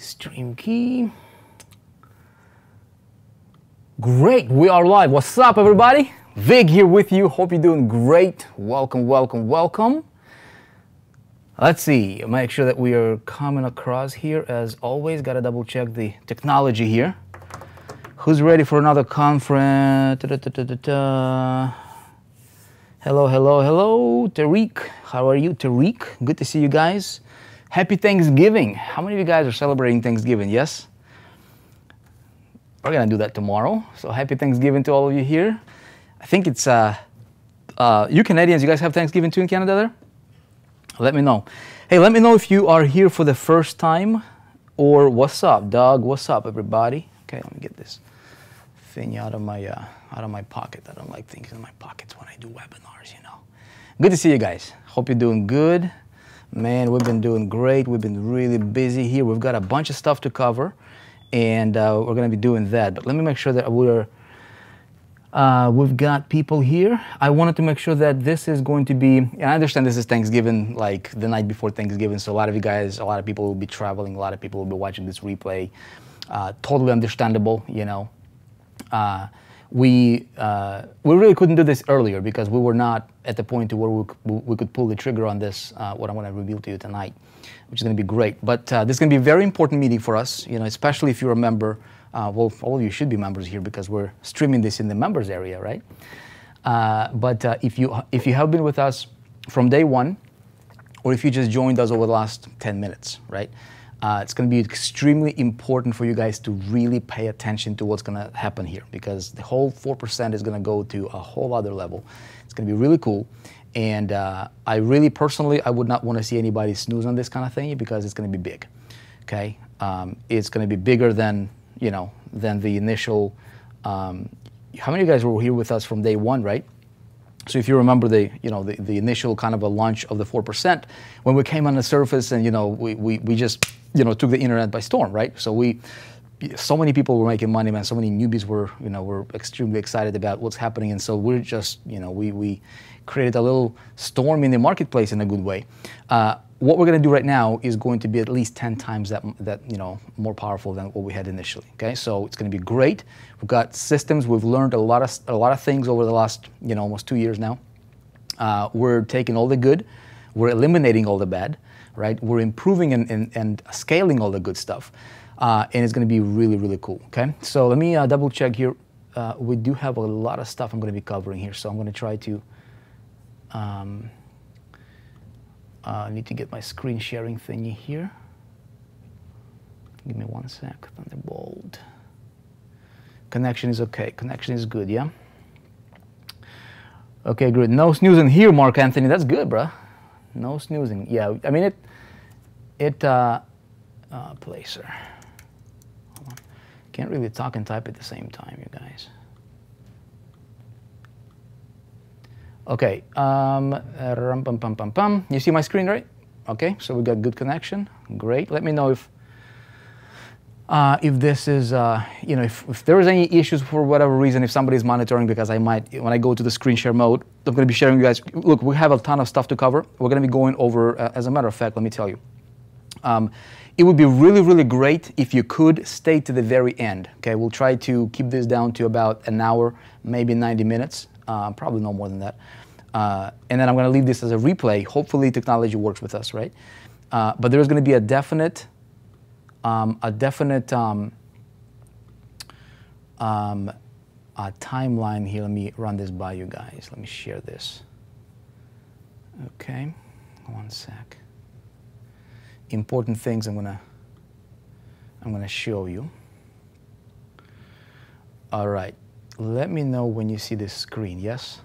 Stream key. Great, we are live. What's up, everybody? Vig here with you. Hope you're doing great. Welcome, welcome, welcome. Let's see, make sure that we are coming across here. As always, got to double check the technology here. Who's ready for another conference? Hello, hello, hello, Tariq. How are you, Tariq? Good to see you guys. Happy Thanksgiving. How many of you guys are celebrating Thanksgiving? Yes? We're going to do that tomorrow. So happy Thanksgiving to all of you here. I think it's, you Canadians, you guys have Thanksgiving too in Canada there? Let me know. Hey, let me know if you are here for the first time or what's up, Doug? What's up, everybody? Okay, let me get this thing out of my pocket. I don't like things in my pockets when I do webinars, you know. Good to see you guys. Hope you're doing good. Man, we've been doing great. We've been really busy here. We've got a bunch of stuff to cover, and we're going to be doing that. But let me make sure that we've got people here. I wanted to make sure that this is going to be, and I understand this is Thanksgiving, like the night before Thanksgiving, so a lot of you guys, a lot of people will be traveling, a lot of people will be watching this replay. Totally understandable, you know. We really couldn't do this earlier because we were not at the point to where we could pull the trigger on this, what I want to reveal to you tonight, which is going to be great. But this is going to be a very important meeting for us, you know, especially if you're a member. Well, all of you should be members here because we're streaming this in the members area, right? But if you have been with us from day one, or if you just joined us over the last 10 minutes, right? It's going to be extremely important for you guys to really pay attention to what's going to happen here because the whole 4% is going to go to a whole other level. It's going to be really cool. And I really personally, I would not want to see anybody snooze on this kind of thing because it's going to be big, okay? It's going to be bigger than, you know, than the initial, how many of you guys were here with us from day one, right? So if you remember the initial kind of a launch of the 4%, when we came on the surface and, you know, we just, you know, took the internet by storm, right? So so many people were making money, man. So many newbies were extremely excited about what's happening. And so we're just, you know, we created a little storm in the marketplace in a good way. What we're going to do right now is going to be at least 10 times that you know, more powerful than what we had initially. Okay, so it's going to be great. We've got systems. We've learned a lot of things over the last, you know, almost 2 years now. We're taking all the good, we're eliminating all the bad, right? We're improving and scaling all the good stuff, and it's going to be really, really cool. Okay, so let me double check here. We do have a lot of stuff I'm going to be covering here, so I'm going to try to. I need to get my screen sharing thingy here. Give me 1 sec. Thunderbolt. Connection is okay. Connection is good, yeah? Okay, good. No snoozing here, Mark Anthony. That's good, bruh. No snoozing. Yeah, I mean, Placer. Hold on. Can't really talk and type at the same time, you guys. Okay, you see my screen, right? Okay, so we got good connection. Great. Let me know if this is, you know, if there is any issues for whatever reason, if somebody's monitoring, because I might, when I go to the screen share mode, I'm going to be sharing with you guys. Look, we have a ton of stuff to cover. We're going to be going over, as a matter of fact, let me tell you. It would be really, really great if you could stay to the very end. Okay, we'll try to keep this down to about an hour, maybe 90 minutes. Probably no more than that. And then I'm going to leave this as a replay. Hopefully technology works with us, right? But there's going to be a definite timeline here. Let me run this by you guys. Let me share this. Okay, 1 sec. Important things I'm gonna show you. All right. Let me know when you see this screen, yes?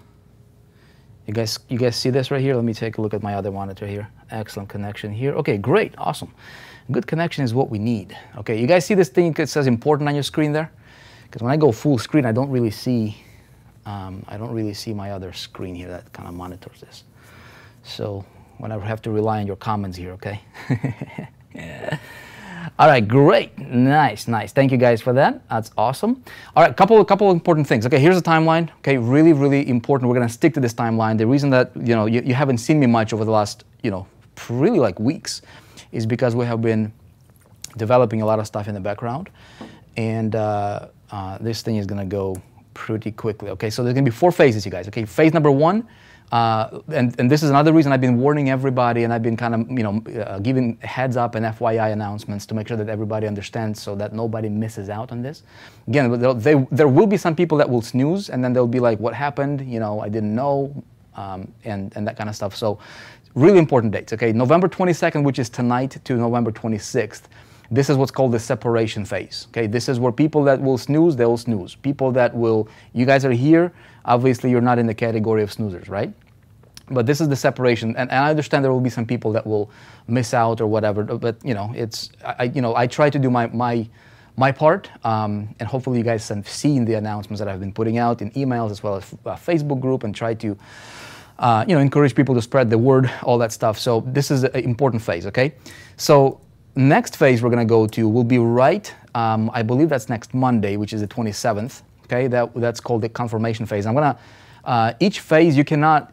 You guys see this right here? Let me take a look at my other monitor here. Excellent connection here. Okay, great, awesome. Good connection is what we need. Okay, you guys see this thing that says important on your screen there? Because when I go full screen, I don't really see my other screen here that kind of monitors this. So when I have to rely on your comments here, okay? Yeah. All right, great, nice. Thank you guys for that. That's awesome. All right, couple important things. Okay, here's the timeline. Okay, really, really important. We're gonna stick to this timeline. The reason that you haven't seen me much over the last really like weeks is because we have been developing a lot of stuff in the background, and this thing is going to go pretty quickly. Okay, so there's going to be 4 phases, you guys. Okay, phase number 1, and this is another reason I've been warning everybody, and I've been kind of giving heads up and FYI announcements to make sure that everybody understands, so that nobody misses out on this. Again, there will be some people that will snooze, and then they'll be like, "What happened? I didn't know," and that kind of stuff. So, really important dates. Okay, November 22nd, which is tonight, to November 26th. This is what's called the separation phase. Okay, this is where people that will snooze, they'll snooze. People that will, you guys are here, obviously you're not in the category of snoozers, right? But this is the separation, and I understand there will be some people that will miss out or whatever. But I try to do my part, and hopefully you guys have seen the announcements that I've been putting out in emails as well as Facebook group, and try to encourage people to spread the word, all that stuff. So this is an important phase. Okay, so next phase we're going to go to will be I believe that's next Monday, which is the 27th. Okay, that's called the confirmation phase. I'm gonna each phase you cannot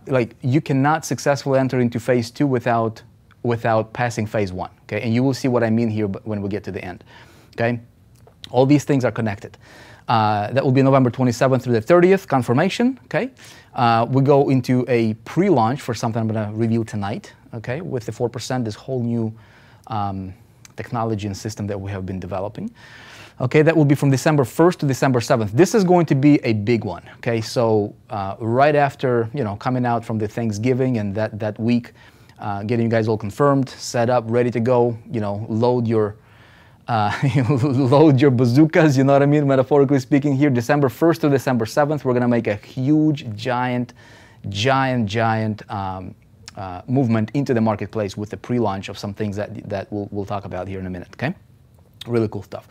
successfully enter into phase 2 without passing phase 1. Okay, and you will see what I mean here when we get to the end. Okay, all these things are connected. That will be November 27th through the 30th, confirmation. Okay, we go into a pre-launch for something I'm going to reveal tonight. Okay, with the 4%, this whole new technology and system that we have been developing. Okay, that will be from December 1st to December 7th. This is going to be a big one. Okay, so right after, coming out from the Thanksgiving and that week, getting you guys all confirmed, set up, ready to go, load your load your bazookas, you know what I mean, metaphorically speaking here. December 1st to December 7th, we're going to make a huge, giant movement into the marketplace with the pre-launch of some things that we'll talk about here in a minute, okay? Really cool stuff.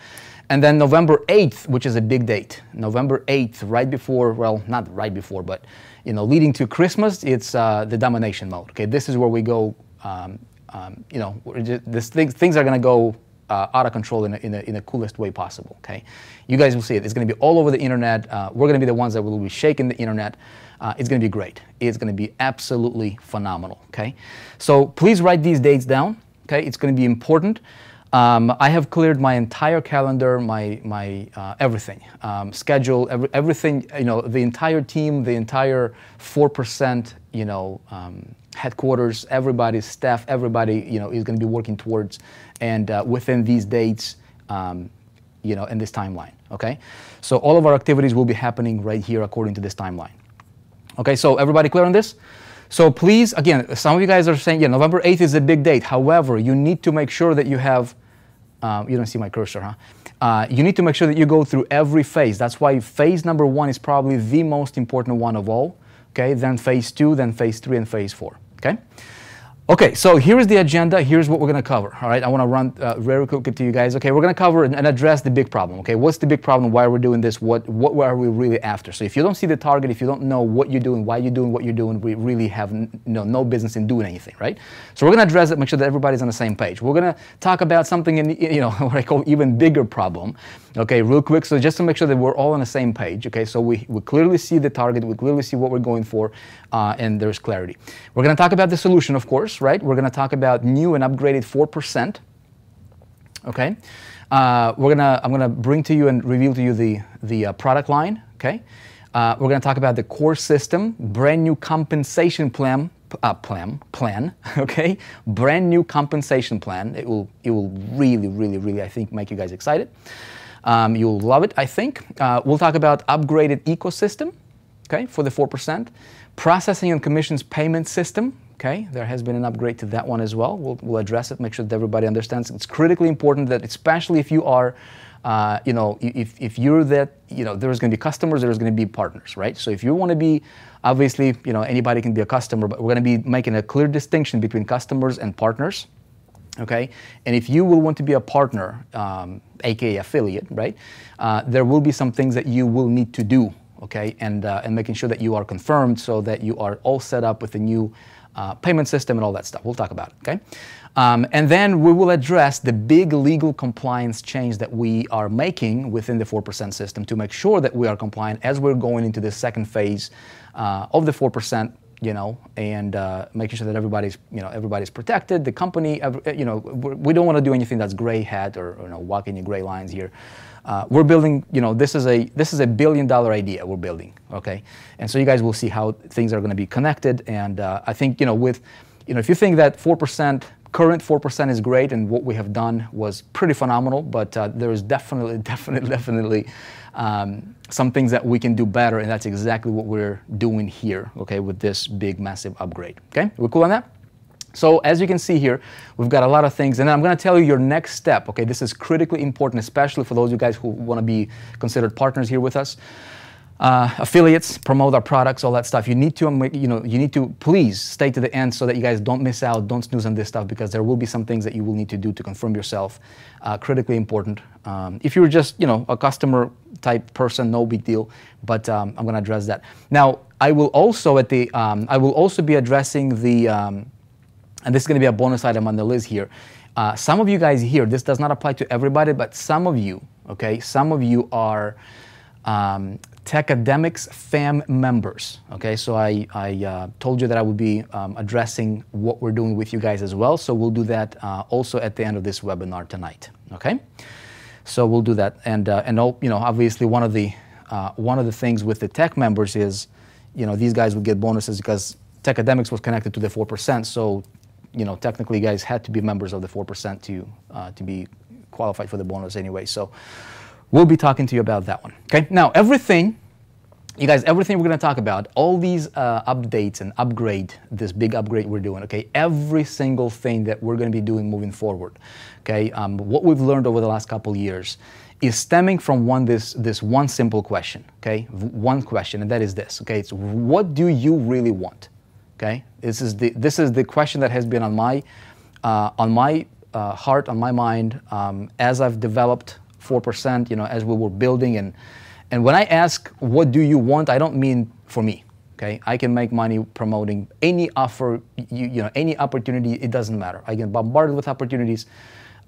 And then November 8th, which is a big date. November 8th, right before, well, not right before, but, leading to Christmas, it's the domination mode, okay? This is where we go, things are going to go out of control in the coolest way possible, okay? You guys will see it. It's going to be all over the internet. We're going to be the ones that will be shaking the internet. It's going to be great. It's going to be absolutely phenomenal, okay? So please write these dates down, okay? It's going to be important. I have cleared my entire calendar, my everything, schedule, everything, the entire team, the entire 4%, headquarters, everybody's staff, everybody, is going to be working towards and within these dates, in this timeline, okay? So all of our activities will be happening right here according to this timeline. Okay, so everybody clear on this? So please, again, some of you guys are saying, yeah, November 8th is a big date. However, you need to make sure that you have, you don't see my cursor, huh? You need to make sure that you go through every phase. That's why phase number 1 is probably the most important one of all, okay? Then phase 2, then phase 3, and phase 4, okay? Okay, so here is the agenda. Here's what we're going to cover. All right, I want to run very quickly to you guys. Okay, we're going to cover and address the big problem. Okay, what's the big problem? Why are we doing this? What are we really after? So if you don't see the target, if you don't know what you're doing, why you're doing what you're doing, we really have no business in doing anything, right? So we're going to address it, make sure that everybody's on the same page. We're going to talk about something in what I call even bigger problem. Okay, real quick. So just to make sure that we're all on the same page. Okay, so we clearly see the target, we clearly see what we're going for, and there's clarity. We're going to talk about the solution, of course. Right? We're going to talk about new and upgraded 4%. Okay, I'm going to bring to you and reveal to you the product line. Okay, we're going to talk about the core system, brand new compensation plan. Okay, brand new compensation plan. It will really I think make you guys excited. You'll love it, I think. We'll talk about upgraded ecosystem. Okay, for the 4%. Processing and commissions payment system. Okay, there has been an upgrade to that one as well. We'll address it, make sure that everybody understands. It's critically important that, especially if you are, if you're that, there's going to be customers, there's going to be partners, right? So if you want to be, obviously, anybody can be a customer, but we're going to be making a clear distinction between customers and partners. Okay, and if you will want to be a partner, aka affiliate, right? There will be some things that you will need to do. Okay, and making sure that you are confirmed so that you are all set up with the new payment system and all that stuff. We'll talk about it, okay? And then we will address the big legal compliance change that we are making within the 4% system to make sure that we are compliant as we're going into the second phase of the 4%, and making sure that everybody's protected. The company, we don't want to do anything that's gray hat or walking in gray lines here. We're building, this is a $1 billion idea we're building, okay? And so you guys will see how things are going to be connected. And I think, if you think that current 4% is great, and what we have done was pretty phenomenal, but there is definitely some things that we can do better, and that's exactly what we're doing here, okay, with this big, massive upgrade, okay? We're cool on that? So as you can see here, we've got a lot of things, and I'm going to tell you your next step, okay? This is critically important, especially for those of you guys who want to be considered partners here with us. Affiliates, promote our products, all that stuff. You need to please stay to the end so that you guys don't miss out, don't snooze on this stuff, because there will be some things that you will need to do to confirm yourself. Critically important. If you're just, a customer type person, no big deal, but I'm going to address that. Now, I will also be addressing the, and this is going to be a bonus item on the list here. Some of you guys here, this does not apply to everybody, but some of you, okay, some of you are Techademics fam members, okay? So I told you that I would be addressing what we're doing with you guys as well, so we'll do that also at the end of this webinar tonight, okay? So we'll do that, and obviously one of the things with the tech members is, these guys would get bonuses because Techademics was connected to the 4%, so technically you guys had to be members of the 4% to be qualified for the bonus anyway. So we'll be talking to you about that one. Okay. Now everything we're going to talk about, all these updates and this big upgrade we're doing. Okay. Every single thing that we're going to be doing moving forward. Okay. What we've learned over the last couple years is stemming from this one simple question. Okay. One question, and that is this. Okay. It's what do you really want? Okay. This is the question that has been on my heart, on my mind, as I've developed 4%, as we were building, and when I ask what do you want, I don't mean for me, okay? I can make money promoting any offer, any opportunity, it doesn't matter. I get bombarded with opportunities.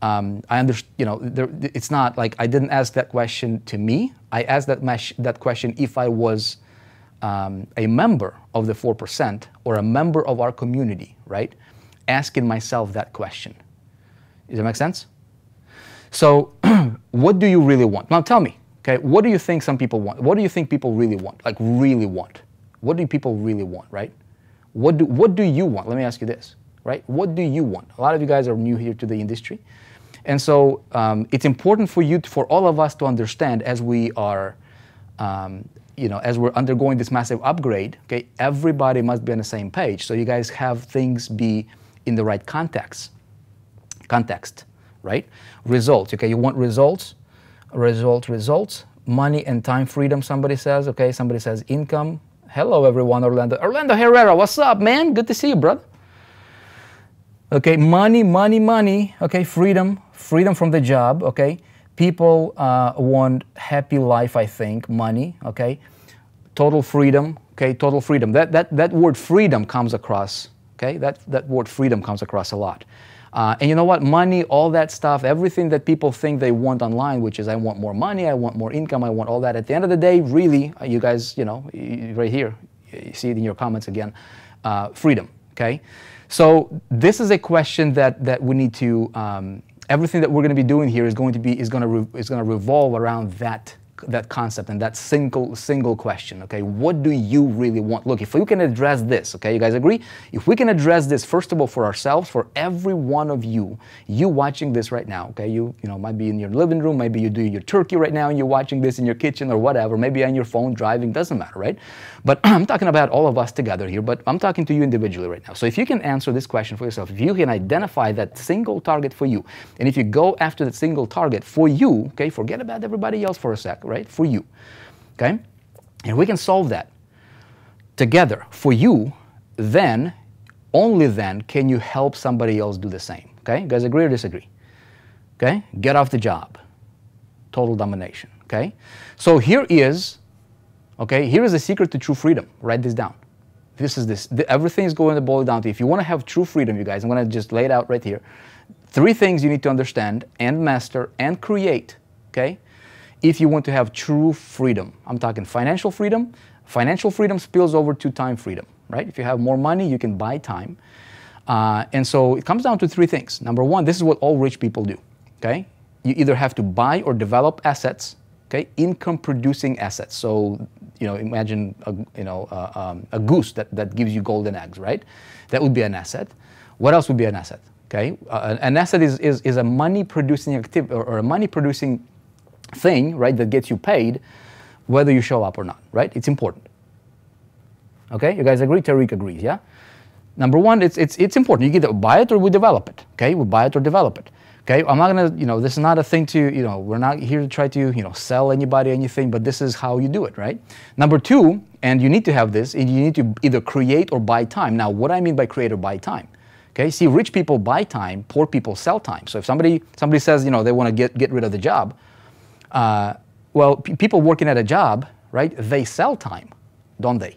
I understand, it's not like I didn't ask that question to me. I asked that question if I was a member of the 4% or a member of our community, right? Asking myself that question. Does that make sense? So what do you really want? Now tell me, okay, what do you think some people want? What do you think people really want? Like really want? What do people really want, right? What do you want? Let me ask you this, right? What do you want? A lot of you guys are new here to the industry. And so it's important for all of us to understand as we are, as we're undergoing this massive upgrade, okay, everybody must be on the same page. So you guys have things be in the right context, right? Results, okay, you want results, money and time freedom, somebody says, okay, somebody says income. Hello everyone, Orlando Herrera, what's up, man? Good to see you, brother. Okay, money, okay, freedom from the job, okay. People want happy life, I think, money, okay. Total freedom, okay, total freedom. That word freedom comes across, okay, that word freedom comes across a lot. And you know what? Money, all that stuff, everything that people think they want online, which is I want more money, I want more income, I want all that. At the end of the day, really, you guys, right here, you see it in your comments again, freedom, okay? So this is a question that we need to, everything that we're going to be doing here is going to revolve around that concept and that single question, okay? What do you really want? Look, if we can address this, okay, you guys agree? If we can address this, first of all, for ourselves, for every one of you watching this right now, okay? You might be in your living room, maybe you're doing your turkey right now and you're watching this in your kitchen or whatever, maybe on your phone driving, doesn't matter, right? But I'm talking about all of us together here, but I'm talking to you individually right now. So if you can answer this question for yourself, if you can identify that single target for you, and if you go after that single target for you, okay, forget about everybody else for a sec, right? For you, okay? And we can solve that together for you, then, only then can you help somebody else do the same, okay? You guys agree or disagree? Okay? Get off the job. Total domination, okay? So here is a secret to true freedom. Write this down. Everything is going to boil down to, if you want to have true freedom, you guys, I'm going to just lay it out right here. 3 things you need to understand and master and create, okay? If you want to have true freedom. I'm talking financial freedom. Financial freedom spills over to time freedom, right? If you have more money, you can buy time. And so it comes down to three things. Number one, this is what all rich people do, okay? You either have to buy or develop assets, okay? Income-producing assets. So, imagine a goose that gives you golden eggs, right? That would be an asset. What else would be an asset? Okay, an asset is a money-producing activity or a money-producing thing, right? That gets you paid, whether you show up or not, right? It's important. Okay, you guys agree? Tariq agrees, yeah. Number one, it's important. You either buy it or we develop it. Okay, we buy it or develop it. Okay, I'm not gonna, this is not a thing to, we're not here to try to, sell anybody anything, but this is how you do it, right? Number two, and you need to have this, and you need to either create or buy time. Now, what I mean by create or buy time, okay? See, rich people buy time, poor people sell time. So if somebody says, they want to get rid of the job, well, people working at a job, right? They sell time, don't they?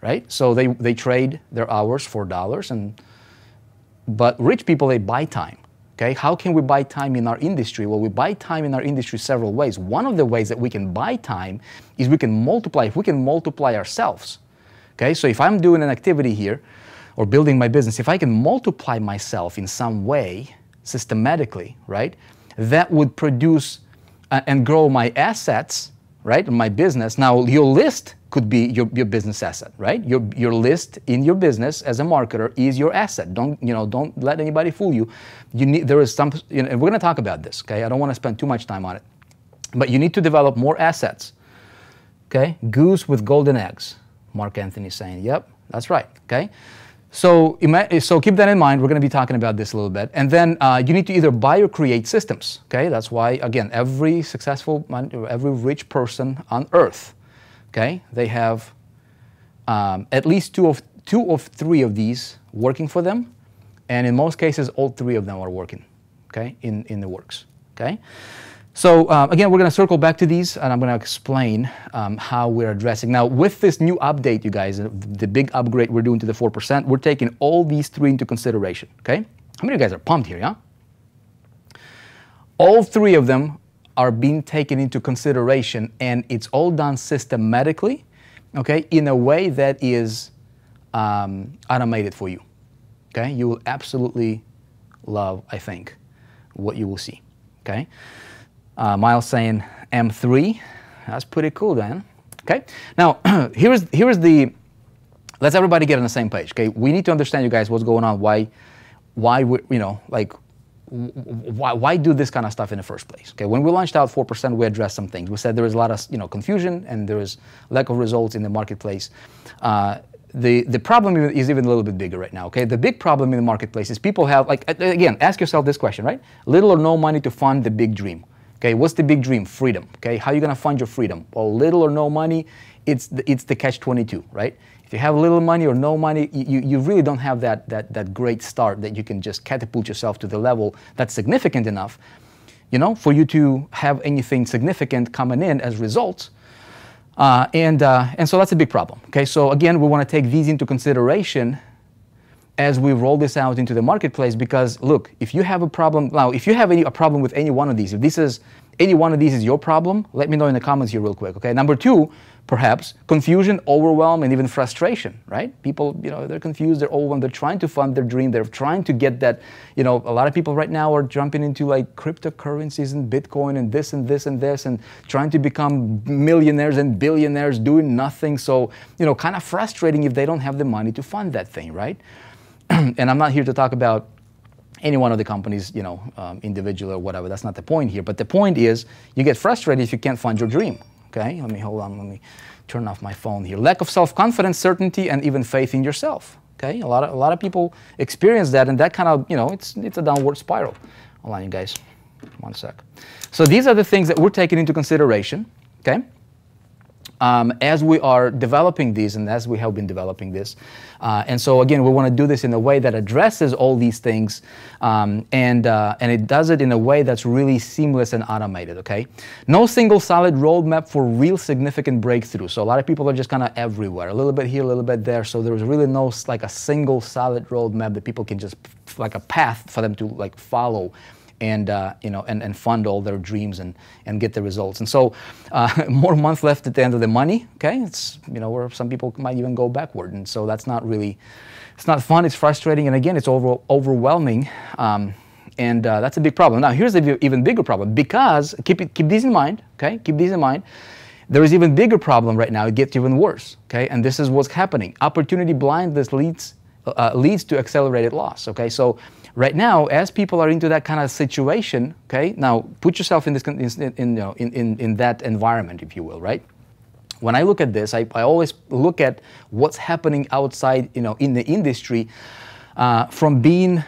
Right? So they trade their hours for dollars, but rich people, they buy time. Okay, how can we buy time in our industry? Well, we buy time in our industry several ways. One of the ways that we can buy time is we can multiply. If we can multiply ourselves, okay? So if I'm doing an activity here or building my business, if I can multiply myself in some way, systematically, right, that would produce and grow my assets, right, my business. Now, your list could be your business asset, right? Your list in your business as a marketer is your asset. Don't let anybody fool you. There is some, and we're going to talk about this, okay? I don't want to spend too much time on it, but you need to develop more assets, okay? Goose with golden eggs, Mark Anthony is saying. Yep, that's right, okay? So keep that in mind. We're going to be talking about this a little bit. And then you need to either buy or create systems, okay? That's why, again, every rich person on earth, okay, they have at least two of three of these working for them, and in most cases, all three of them are working, okay, in the works, okay? So again, we're going to circle back to these, and I'm going to explain how we're addressing. Now, with this new update, you guys, the big upgrade we're doing to the 4%, we're taking all these three into consideration, okay? How many of you guys are pumped here, yeah? All three of them are being taken into consideration, and it's all done systematically, okay, in a way that is automated for you, okay? You will absolutely love, I think, what you will see, okay? Miles saying M3, that's pretty cool, Dan. Okay, now here's the, let's everybody get on the same page. Okay, we need to understand, you guys, what's going on. Why we, why do this kind of stuff in the first place? Okay, when we launched out 4%, we addressed some things. We said there was a lot of confusion and there was lack of results in the marketplace. The problem is even a little bit bigger right now, okay? The big problem in the marketplace is people have, again, ask yourself this question, right? Little or no money to fund the big dream. Okay, what's the big dream? Freedom. Okay, how are you going to fund your freedom? Well, little or no money, it's the catch-22, right? If you have little money or no money, you really don't have that great start that you can just catapult yourself to the level that's significant enough, for you to have anything significant coming in as results. And so that's a big problem. Okay, so again, we want to take these into consideration as we roll this out into the marketplace, because look, if you have a problem, now if you have a problem with any one of these, if any one of these is your problem, let me know in the comments here real quick, okay? Number two, perhaps confusion, overwhelm, and even frustration, right? People, they're confused, they're overwhelmed, they're trying to fund their dream, they're trying to get that, a lot of people right now are jumping into like cryptocurrencies and Bitcoin and this and this and this and trying to become millionaires and billionaires doing nothing. So, kind of frustrating if they don't have the money to fund that thing, right? And I'm not here to talk about any one of the companies, individual or whatever. That's not the point here. But the point is, you get frustrated if you can't fund your dream. Okay, hold on. Let me turn off my phone here. Lack of self-confidence, certainty, and even faith in yourself. Okay, a lot of people experience that, and that kind of, it's a downward spiral. Hold on, you guys. 1 sec. So these are the things that we're taking into consideration. Okay. As we are developing these and as we have been developing this. And so again, we want to do this in a way that addresses all these things and it does it in a way that's really seamless and automated, okay? No single solid roadmap for real significant breakthrough. So a lot of people are just kind of everywhere, a little bit here, a little bit there. So there's really no like a single solid roadmap that people can just, like a path for them to like follow and and fund all their dreams and get the results. And so, more months left at the end of the money. Okay, it's where some people might even go backward, and so that's not really, it's not fun. It's frustrating, and again, it's overwhelming, and that's a big problem. Now, here's the even bigger problem, because keep these in mind. Okay, keep these in mind. There is even bigger problem right now. It gets even worse. Okay, and this is what's happening. Opportunity blindness leads to accelerated loss. Okay, so right now, as people are into that kind of situation, okay, now put yourself in this in that environment, if you will, right? When I look at this, I always look at what's happening outside, in the industry, from being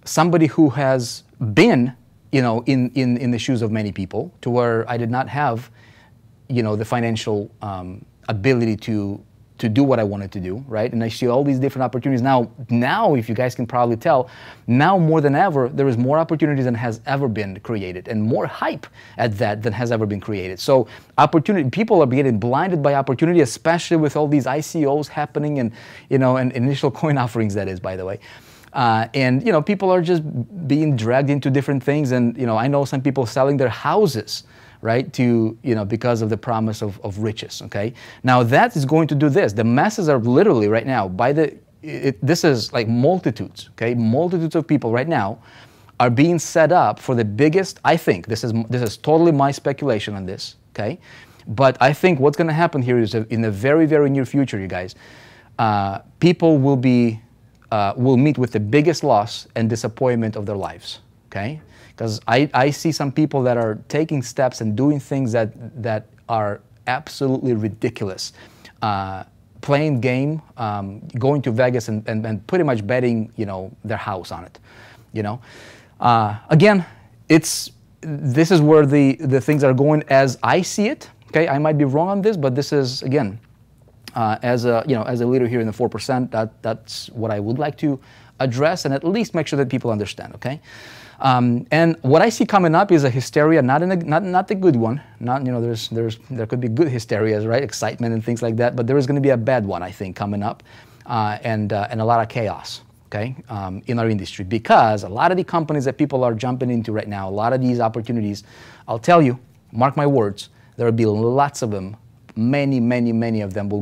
somebody who has been, in the shoes of many people, to where I did not have, the financial ability to do what I wanted to do, right? And I see all these different opportunities now, if you guys can probably tell, now more than ever, there is more opportunities than has ever been created, and more hype at that than has ever been created. So people are getting blinded by opportunity, especially with all these ICOs happening and initial coin offerings, that is, by the way. And people are just being dragged into different things, and I know some people selling their houses, right, to because of the promise of riches. Okay, now that is going to do this. The masses are literally right now this is like multitudes. Okay, multitudes of people right now are being set up for the biggest. I think this is totally my speculation on this. Okay, but I think what's going to happen here is in the very, very near future, you guys, people will meet with the biggest loss and disappointment of their lives. Okay. Because I see some people that are taking steps and doing things that are absolutely ridiculous. Playing game, going to Vegas and pretty much betting, their house on it. Again, this is where the things are going as I see it. Okay, I might be wrong on this, but this is, again, as a leader here in the 4%, that's what I would like to address and at least make sure that people understand. Okay. And what I see coming up is a hysteria, not the good one. Not there could be good hysterias, right? Excitement and things like that, but there is going to be a bad one, I think, coming up, and a lot of chaos. Okay, in our industry, because a lot of the companies that people are jumping into right now, a lot of these opportunities, I'll tell you, mark my words, there will be lots of them. Many of them will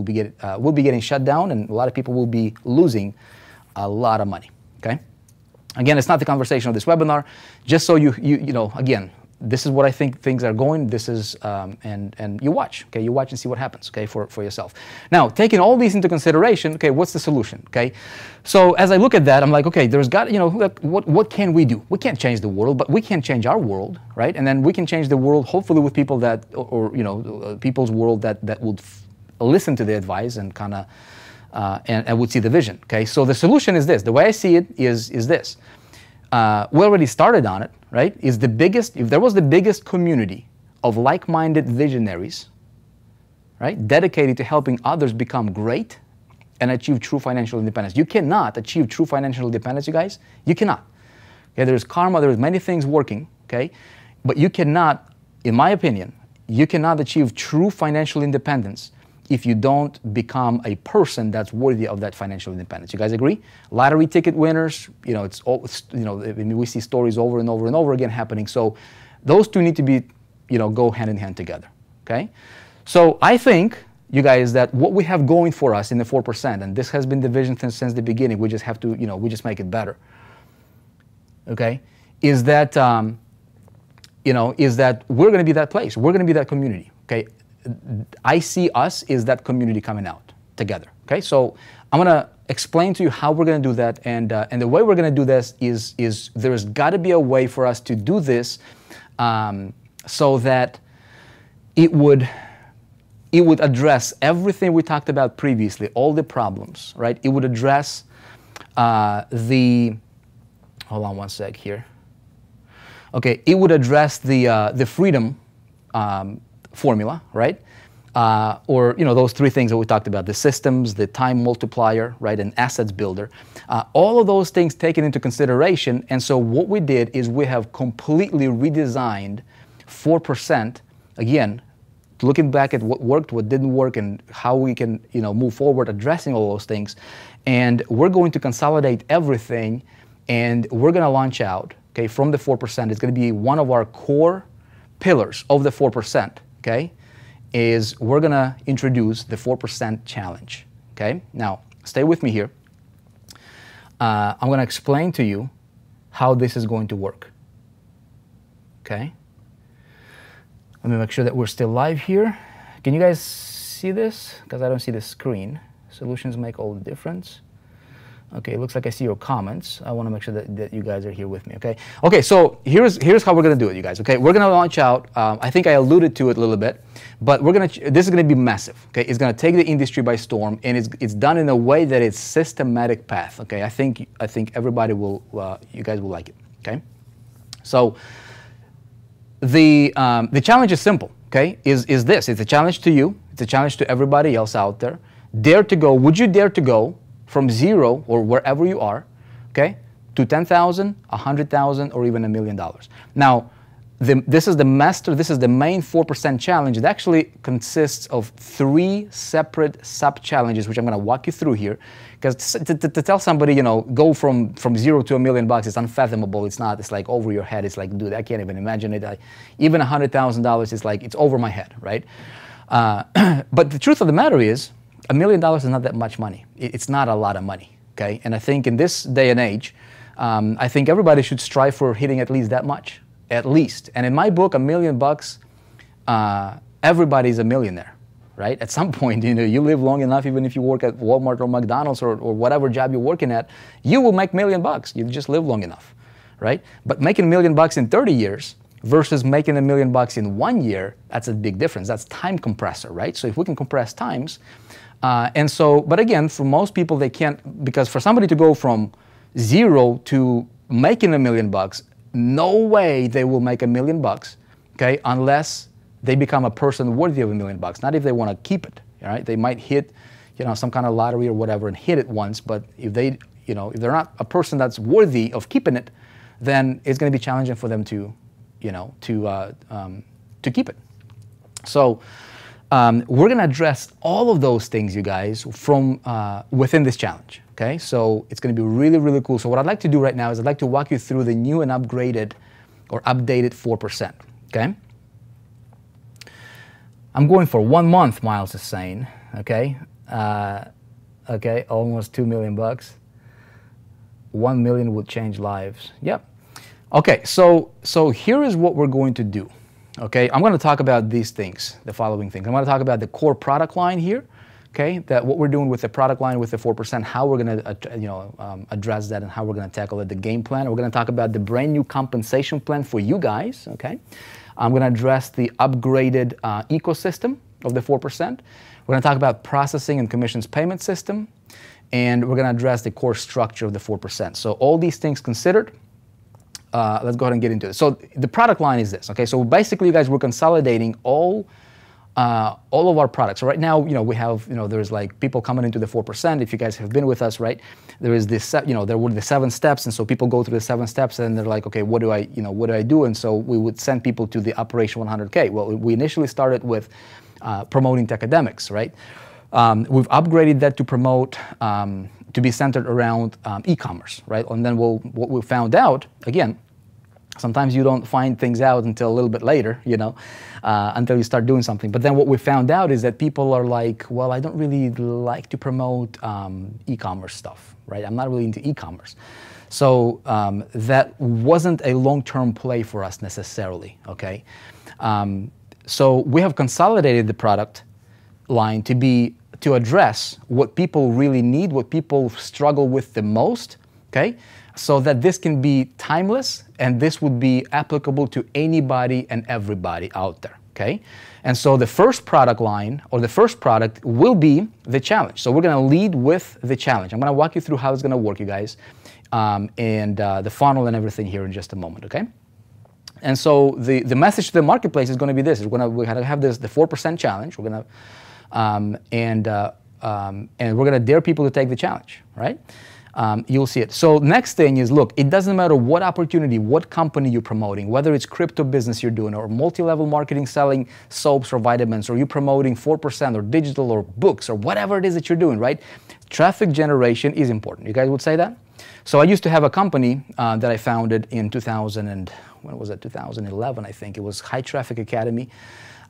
be getting shut down, and a lot of people will be losing a lot of money. Okay. Again, it's not the conversation of this webinar. Just so you again, this is what I think things are going. This is and you watch, okay? You watch and see what happens, okay, for yourself. Now, taking all these into consideration, okay, what's the solution, okay? So as I look at that, I'm like, okay, there's got, what can we do? We can't change the world, but we can change our world, right? And then we can change the world, hopefully, with people that, or people's world that would listen to the advice and kind of. And would see the vision. Okay, so the solution is this. The way I see it is this. We already started on it, right? If there was the biggest community of like-minded visionaries, right, dedicated to helping others become great and achieve true financial independence. You cannot achieve true financial independence, you guys. You cannot. Okay, there's karma. There's many things working. Okay, but you cannot, in my opinion, you cannot achieve true financial independence if you don't become a person that's worthy of that financial independence. You guys agree? Lottery ticket winners, we see stories over and over and over again happening. So those two need to be, go hand in hand together, okay? So I think, you guys, that what we have going for us in the 4%, and this has been the vision since the beginning, we just have to, we just make it better, okay, is that, is that we're going to be that place. We're going to be that community, okay? I see us is that community coming out together. Okay, so I'm gonna explain to you how we're gonna do that, and the way we're gonna do this is there's got to be a way for us to do this, so that it would address everything we talked about previously, all the problems, right? It would address hold on one sec here. Okay, it would address the freedom formula, right? Or those three things that we talked about: the systems, the time multiplier, right, and assets builder. All of those things taken into consideration. And so what we did is we have completely redesigned 4%. Again, looking back at what worked, what didn't work, and how we can move forward addressing all those things. And we're going to consolidate everything, and we're going to launch out okay, from the 4%. It's going to be one of our core pillars of the 4%, okay, is we're going to introduce the 4% challenge, okay? Now, stay with me here. I'm going to explain to you how this is going to work, okay? Let me make sure that we're still live here. Can you guys see this? Because I don't see the screen. Solutions make all the difference. Okay, it looks like I see your comments. I want to make sure that you guys are here with me, okay? Okay, so here's how we're going to do it, you guys, okay? We're going to launch out, I think I alluded to it a little bit, but this is going to be massive, okay? It's going to take the industry by storm, and it's done in a way that it's systematic path, okay? I think everybody will, you guys will like it, okay? So the challenge is simple, okay? Is this, it's a challenge to you, it's a challenge to everybody else out there. Dare to go, would you dare to go from zero or wherever you are, okay, to 10,000, 100,000, or even $1 million. Now, this is the main 4% challenge. It actually consists of 3 separate sub-challenges, which I'm going to walk you through here. Because to tell somebody, you know, go from 0 to $1 million, it's unfathomable. It's not. It's like over your head. It's like, dude, I can't even imagine it. Even $100,000 is like, it's over my head, right? But the truth of the matter is, $1 million is not that much money. It's not a lot of money, okay? And I think in this day and age, I think everybody should strive for hitting at least that much, at least. And in my book, $1 million, everybody's a millionaire, right? At some point, you know, you live long enough, even if you work at Walmart or McDonald's or whatever job you're working at, you will make $1 million. You just live long enough, right? But making $1 million in 30 years versus making $1 million in 1 year, that's a big difference. That's time compressor, right? So if we can compress times, but again, for most people, they can't, because for somebody to go from 0 to making $1 million, no way they will make $1 million, okay, unless they become a person worthy of $1 million. Not if they want to keep it, all right? They might hit, you know, some kind of lottery or whatever and hit it once, but if they, you know, if they're not a person that's worthy of keeping it, then it's going to be challenging for them to, you know, to keep it. So, we're going to address all of those things, you guys, from within this challenge, okay? So it's going to be really, really cool. So what I'd like to do right now is I'd like to walk you through the new and upgraded or updated 4%, okay? I'm going for 1 month, Miles is saying, okay? Okay, almost $2 million. 1 million would change lives. Yep. Okay, so here is what we're going to do. Okay, I'm going to talk about these things, the following things. I'm going to talk about the core product line here, okay, that what we're doing with the product line with the 4%, how we're going to address that and how we're going to tackle it, the game plan. We're going to talk about the brand new compensation plan for you guys, okay. I'm going to address the upgraded ecosystem of the 4%. We're going to talk about processing and commissions payment system, and we're going to address the core structure of the 4%. So all these things considered, let's go ahead and get into it. So the product line is this, okay? So basically, you guys, we're consolidating all of our products. So right now, you know, we have, you know, there's like people coming into the 4%. If you guys have been with us, right? There is this, you know, there were the 7 steps, and so people go through the 7 steps, and they're like, okay, what do I do? And so we would send people to the Operation 100K. Well, we initially started with promoting Techademics, right? We've upgraded that to promote. To be centered around e-commerce, right? And then what we found out, again, sometimes you don't find things out until a little bit later, you know, until you start doing something. But then what we found out is that people are like, well, I don't really like to promote e-commerce stuff, right? I'm not really into e-commerce. So that wasn't a long-term play for us necessarily, okay? So we have consolidated the product line to address what people really need, what people struggle with the most, okay? So that this can be timeless and this would be applicable to anybody and everybody out there, okay? And so the first product line or the first product will be the challenge. So we're gonna lead with the challenge. I'm gonna walk you through how it's gonna work, you guys, and the funnel and everything here in just a moment, okay? And so the message to the marketplace is gonna be this. We're gonna have the 4% challenge. We're gonna and we're going to dare people to take the challenge, right? You'll see it. So next thing is, look, it doesn't matter what opportunity, what company you're promoting, whether it's crypto business you're doing or multi-level marketing selling soaps or vitamins, or you're promoting 4% or digital or books or whatever it is that you're doing, right? Traffic generation is important. You guys would say that? So I used to have a company that I founded in 2000 and when was it? 2011, I think. It was High Traffic Academy.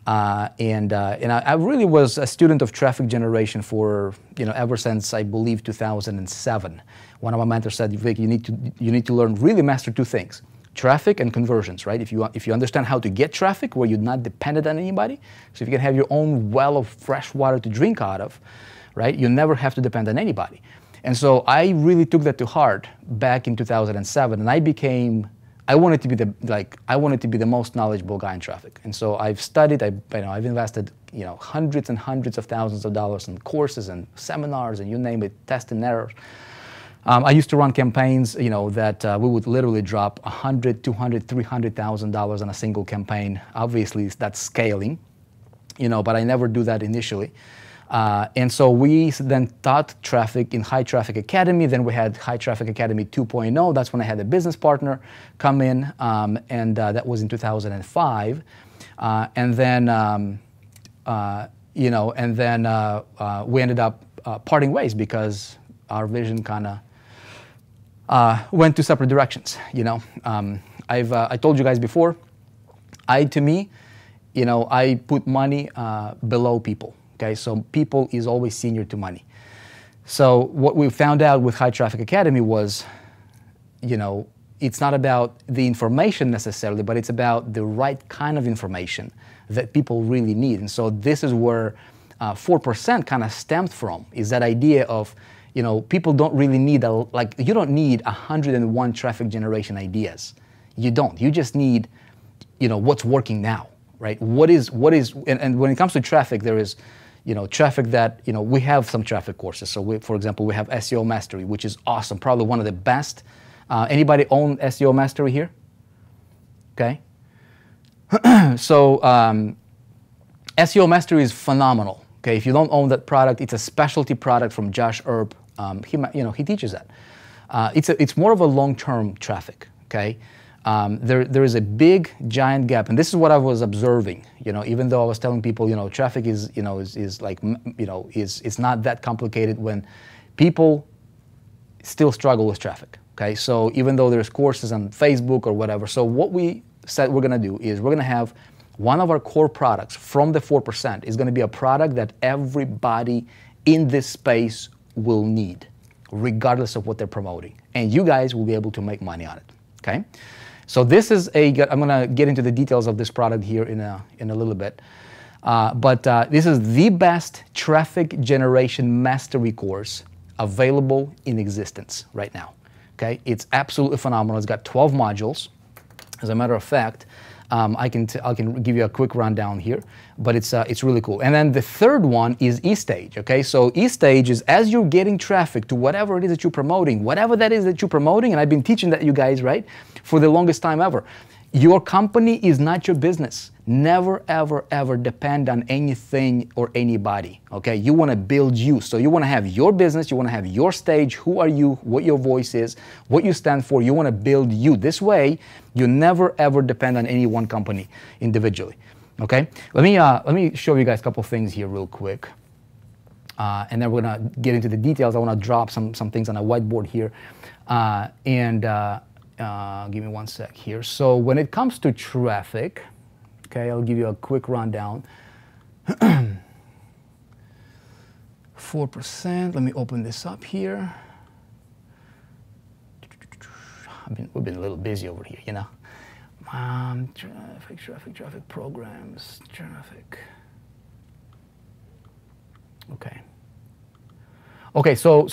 And I really was a student of traffic generation for, ever since, I believe, 2007. One of my mentors said, Vic, you need to learn, really master two things: traffic and conversions, right? If you understand how to get traffic where you're not dependent on anybody, so if you can have your own well of fresh water to drink out of, right, you never have to depend on anybody. And so I really took that to heart back in 2007, and I wanted to be the most knowledgeable guy in traffic. And so I've studied, I've invested, hundreds and hundreds of thousands of dollars in courses and seminars and you name it, test and error. I used to run campaigns, that we would literally drop $100,000, $200,000, $300,000 on a single campaign. Obviously, that's scaling, but I never do that initially. And so we then taught traffic in High Traffic Academy. Then we had High Traffic Academy 2.0. That's when I had a business partner come in, and that was in 2005. And then, we ended up parting ways because our vision kind of went two separate directions. I told you guys before, I put money below people. Okay, so people is always senior to money. So what we found out with High Traffic Academy was, it's not about the information necessarily, but it's about the right kind of information that people really need. And so this is where 4% kind of stemmed from, is that idea of, people don't really need, you don't need 101 traffic generation ideas. You don't. You just need, what's working now, right? What is, and when it comes to traffic, there is, traffic that, we have some traffic courses. So for example, we have SEO Mastery, which is awesome, probably one of the best. Anybody own SEO Mastery here? Okay. So SEO Mastery is phenomenal. Okay, if you don't own that product, it's a specialty product from Josh Erb. He teaches that. It's more of a long-term traffic. Okay. There is a big, giant gap, and this is what I was observing. Even though I was telling people, traffic is not that complicated when people still struggle with traffic. Okay, so even though there's courses on Facebook or whatever, so what we said we're going to do is we're going to have one of our core products from the 4% is going to be a product that everybody in this space will need, regardless of what they're promoting, and you guys will be able to make money on it. Okay. So this is I'm going to get into the details of this product here in a little bit. But this is the best traffic generation mastery course available in existence right now. Okay, it's absolutely phenomenal. It's got 12 modules. As a matter of fact, I can give you a quick rundown here, but it's really cool. And then the third one is eStage. Okay, so eStage is as you're getting traffic to whatever it is that you're promoting, whatever that is that you're promoting, and I've been teaching that you guys, right, for the longest time ever. Your company is not your business. Never, ever, ever depend on anything or anybody, okay? You want to build you. So you want to have your business, you want to have your stage, who are you, what your voice is, what you stand for. You want to build you. This way, you never, ever depend on any one company individually, okay? Let me show you guys a couple things here real quick. And then we're going to get into the details. I want to drop some things on a whiteboard here. Give me one sec here. So when it comes to traffic, okay, I'll give you a quick rundown. 4%, let me open this up here. We've been a little busy over here, Traffic programs, traffic. Okay. Okay, so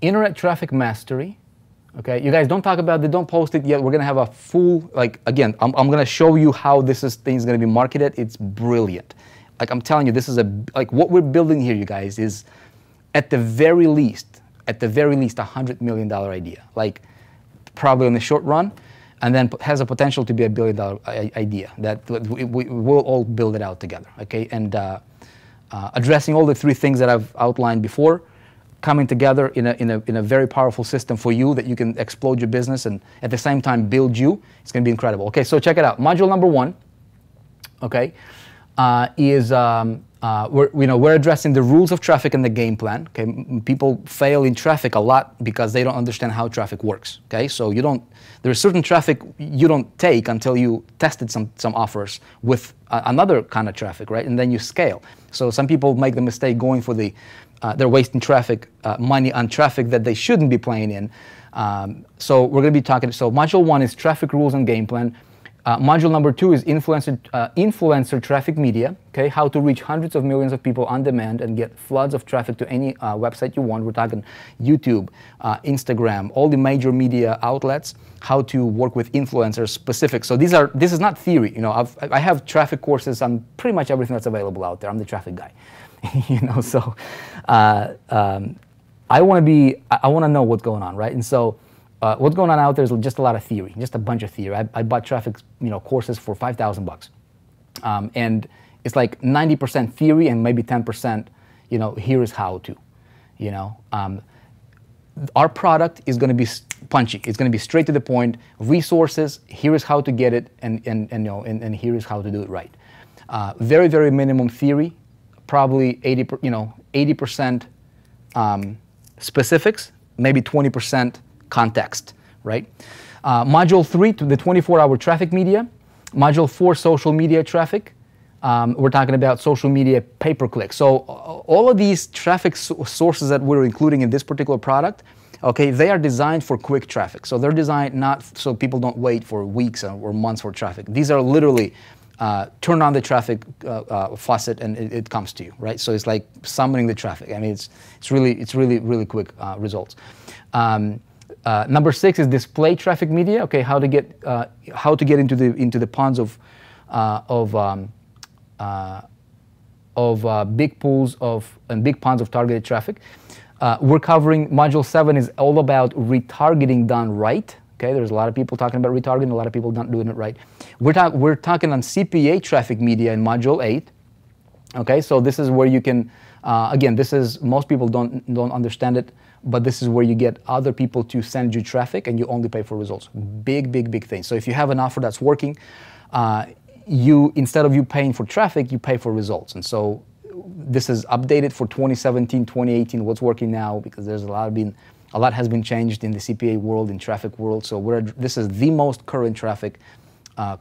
internet traffic mastery. Okay, you guys don't talk about it, don't post it yet. We're gonna have a full, again, I'm gonna show you how thing's gonna be marketed. It's brilliant. I'm telling you, this is what we're building here, you guys, is at the very least, $100 million idea. Probably in the short run, and then has a potential to be $1 billion idea that we will all build it out together, okay? And addressing all the three things that I've outlined before, coming together in a very powerful system for you that you can explode your business and at the same time build you. It's going to be incredible. Okay, so check it out. Module number 1, okay, we're addressing the rules of traffic and the game plan. Okay, people fail in traffic a lot because they don't understand how traffic works. Okay, so there's certain traffic you don't take until you tested some offers with another kind of traffic, right? And then you scale. So some people make the mistake going for they're wasting money on traffic that they shouldn't be playing in. So we're going to be talking. So module 1 is traffic rules and game plan. Module number 2 is influencer traffic media, okay? How to reach hundreds of millions of people on demand and get floods of traffic to any website you want. We're talking YouTube, Instagram, all the major media outlets, how to work with influencers specific. So this is not theory. I have traffic courses on pretty much everything that's available out there. I'm the traffic guy, so I want to know what's going on, right? And so what's going on out there is just a lot of theory, just a bunch of theory. I bought traffic, courses for $5,000, and it's like 90% theory and maybe 10%, here is how to, Our product is going to be punchy. It's going to be straight to the point. Resources. Here is how to get it, and here is how to do it right. Very, very minimum theory. Probably 80% specifics, maybe 20% context, right? Module 3, the 24-hour traffic media. Module 4, social media traffic. We're talking about social media pay-per-click. So all of these traffic sources that we're including in this particular product, okay, they are designed for quick traffic. So they're designed not so people don't wait for weeks or months for traffic. These are literally turn on the traffic faucet and it comes to you, right? So it's like summoning the traffic. I mean, it's really quick results. Number 6 is display traffic media. Okay, how to get into the ponds of big pools and big ponds of targeted traffic. We're covering module 7 is all about retargeting done right. Okay, there's a lot of people talking about retargeting, a lot of people not doing it right. We're talking on CPA traffic media in module 8. Okay, so this is where you can, again, most people don't understand it, but this is where you get other people to send you traffic and you only pay for results. Big thing. So if you have an offer that's working, instead of you paying for traffic, you pay for results. And so this is updated for 2017, 2018, what's working now, because there's a lot has been changed in the CPA world, in traffic world. So this is the most current traffic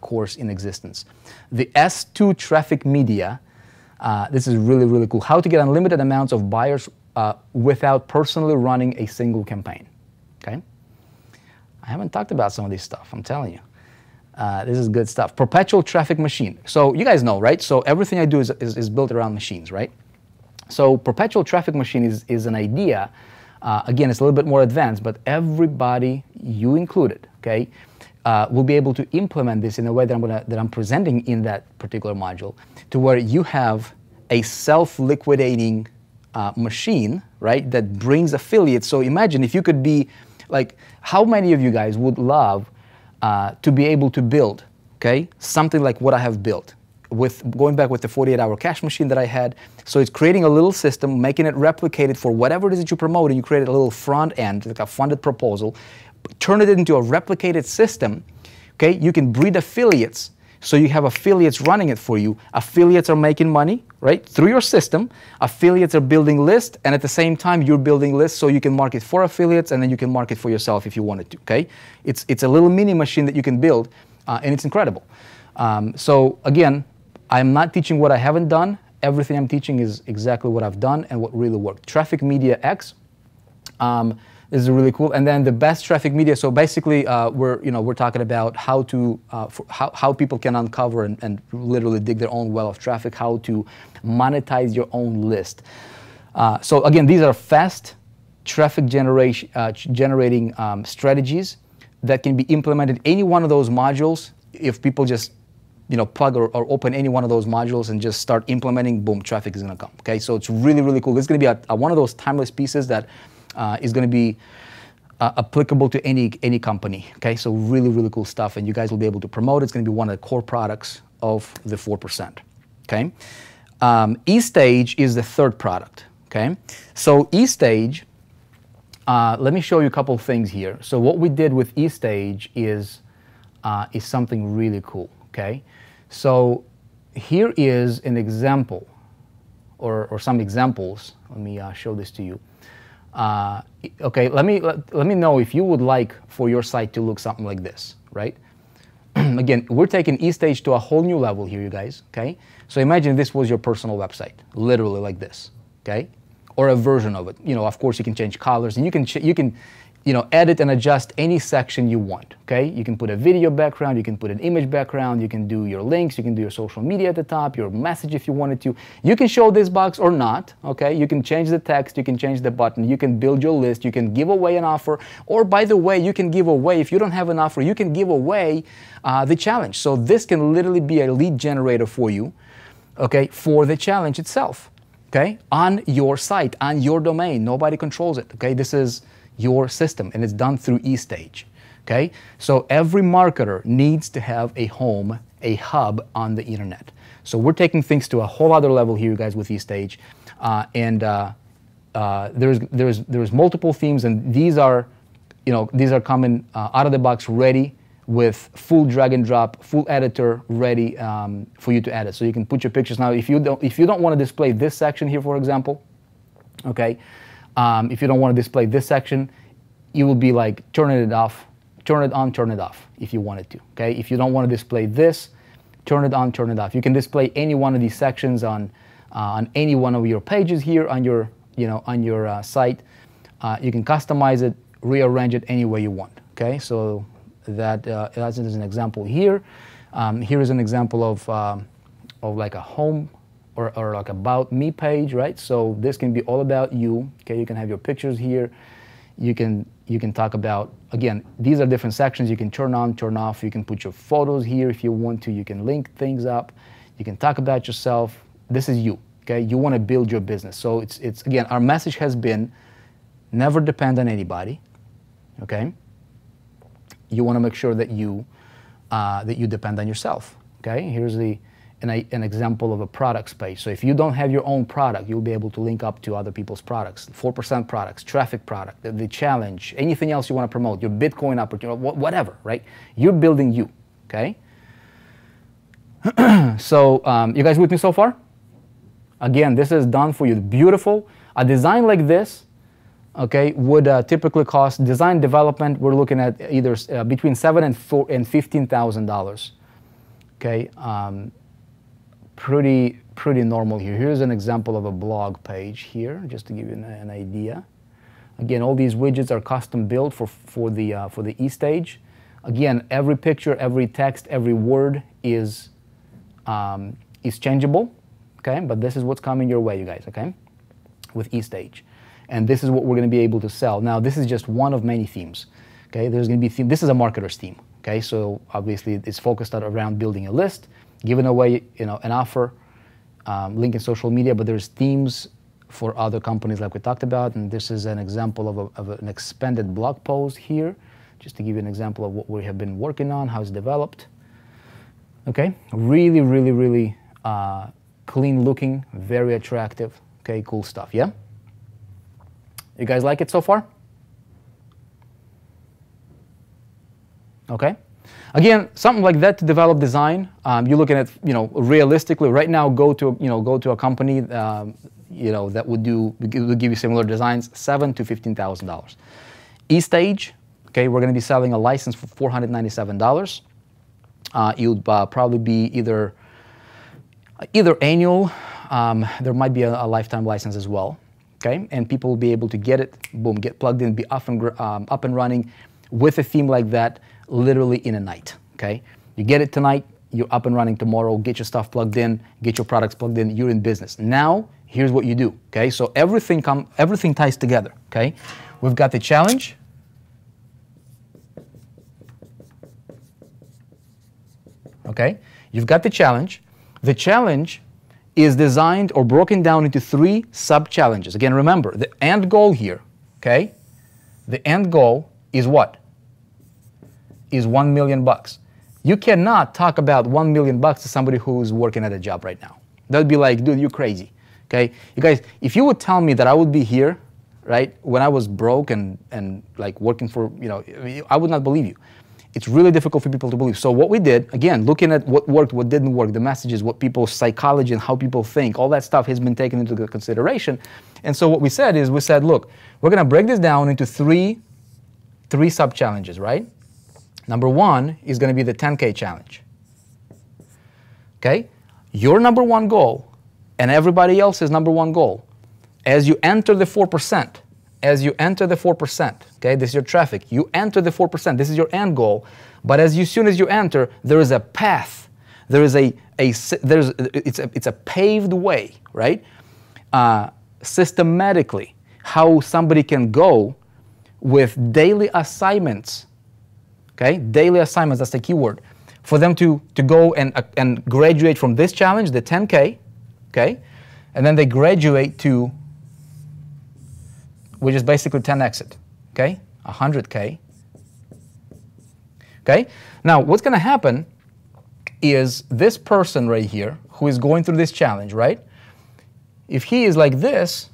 course in existence. The S2 traffic media, this is really cool. How to get unlimited amounts of buyers without personally running a single campaign. Okay, I haven't talked about some of this stuff. I'm telling you, this is good stuff. Perpetual traffic machine. So you guys know, right? So everything I do is built around machines, right? So perpetual traffic machine is an idea. Again, it's a little bit more advanced, but everybody, you included, okay, will be able to implement this in a way that I'm presenting in that particular module, to where you have a self-liquidating machine, right, that brings affiliates. So imagine if you could be like, how many of you guys would love to be able to build, okay, something like what I have built, with going back with the 48-hour cash machine that I had. So it's creating a little system, making it replicated for whatever it is that you promote, and you create a little front end, like a funded proposal, turn it into a replicated system. Okay, you can breed affiliates. So you have affiliates running it for you. Affiliates are making money, right, through your system. Affiliates are building lists, and at the same time, you're building lists so you can market for affiliates, and then you can market for yourself if you wanted to, okay? It's a little mini machine that you can build, and it's incredible. So again, I'm not teaching what I haven't done. Everything I'm teaching is exactly what I've done and what really worked. Traffic Media X. This is really cool. And then the best traffic media. So basically, we're talking about how people can uncover and literally dig their own well of traffic. How to monetize your own list. So again, these are fast traffic generating strategies that can be implemented in any one of those modules. If people just plug or open any one of those modules and just start implementing, boom, traffic is going to come. Okay, so it's really cool. This is going to be one of those timeless pieces that is going to be applicable to any company. Okay, so really cool stuff, and you guys will be able to promote it. It's going to be one of the core products of the 4%. Okay, eStage is the third product. Okay, so eStage. Let me show you a couple of things here. So what we did with eStage is something really cool. Okay, so here is an example, or some examples. Let me show this to you. Okay, let me know if you would like for your site to look something like this, right? Again, we're taking eStage to a whole new level here, you guys, okay? So imagine this was your personal website, literally like this, okay? Or a version of it. You know, of course, you can change colors, and you can edit and adjust any section you want, okay? You can put a video background, you can put an image background, you can do your links, you can do your social media at the top, your message if you wanted to. You can show this box or not, okay? You can change the text, you can change the button, you can build your list, you can give away an offer, or by the way, you can give away, if you don't have an offer, you can give away the challenge. So this can literally be a lead generator for you, okay, for the challenge itself, okay? On your site, on your domain, nobody controls it, okay? This is your system, and it's done through eStage, okay? So every marketer needs to have a home, a hub on the internet. So we're taking things to a whole other level here, you guys, with eStage, and there's multiple themes, and these are coming out of the box ready with full drag and drop, full editor ready for you to edit. So you can put your pictures. Now, if you don't want to display this section here, for example, okay. If you don't want to display this section, you will be like turning it off, turn it on, turn it off if you wanted to, okay? If you don't want to display this, turn it on, turn it off. You can display any one of these sections on any one of your pages here on your, site. You can customize it, rearrange it any way you want, okay? So that's an example here. Here is an example of like a home or like about me page, right? So this can be all about you, okay? You can have your pictures here. You can talk about, again, these are different sections. You can turn on, turn off. You can put your photos here if you want to. You can link things up. You can talk about yourself. This is you, okay? You want to build your business. So it's again, our message has been never depend on anybody, okay? You want to make sure that you depend on yourself, okay? Here's an example of a products page. So if you don't have your own product, you'll be able to link up to other people's products, 4% products, traffic product, the challenge, anything else you want to promote, your Bitcoin opportunity, whatever, right? You're building you, okay? So you guys with me so far? Again, this is done for you. Beautiful. A design like this, okay, would typically cost, design development, we're looking at either between $7,000 and $15,000, okay? Pretty normal here. Here's an example of a blog page here, just to give you an idea. Again, all these widgets are custom built for the eStage. Again, every picture, every text, every word is changeable, okay? But this is what's coming your way, you guys, okay? With eStage, and this is what we're going to be able to sell. Now, this is just one of many themes, okay? There's going to be this is a marketer's theme, okay? So obviously, it's focused around building a list, giving away, an offer, link in social media, but there's themes for other companies like we talked about, and this is an example of an expanded blog post here, just to give you an example of what we have been working on, how it's developed. Okay, really, really, really clean looking, very attractive, okay, cool stuff, yeah? You guys like it so far? Okay. Again, something like that to develop design. You're looking at, realistically right now. Go to a company, that would give you similar designs, $7,000 to $15,000. eStage, okay, we're going to be selling a license for $497. It would probably be either annual. There might be a lifetime license as well. Okay, and people will be able to get it, boom, get plugged in, be up and running with a theme like that, literally in a night, okay? You get it tonight, you're up and running tomorrow, get your stuff plugged in, get your products plugged in, you're in business. Now, here's what you do, okay? So everything ties together, okay? We've got the challenge. Okay, you've got the challenge. The challenge is designed or broken down into 3 sub-challenges. Again, remember, the end goal here, okay? The end goal is what? Is $1 million. You cannot talk about $1 million to somebody who's working at a job right now. They'll be like, dude, you're crazy, okay? You guys, if you would tell me that I would be here, right, when I was broke and like working for, I would not believe you. It's really difficult for people to believe. So what we did, again, looking at what worked, what didn't work, the messages, what people's psychology and how people think, all that stuff has been taken into consideration. And so what we said is, we said, look, we're going to break this down into three sub-challenges, right? Number one is going to be the 10K challenge. Okay? Your number one goal and everybody else's number one goal, as you enter the 4%, okay, this is your traffic, you enter the 4%, this is your end goal, but as soon as you enter, there is a path, it's a paved way, right? Systematically, how somebody can go with daily assignments, okay, daily assignments, that's the key word, for them to go and graduate from this challenge, the 10K, okay, and then they graduate to, which is basically 10x it, okay, 100K, okay. Now, what's going to happen is this person right here who is going through this challenge, right, if he is like this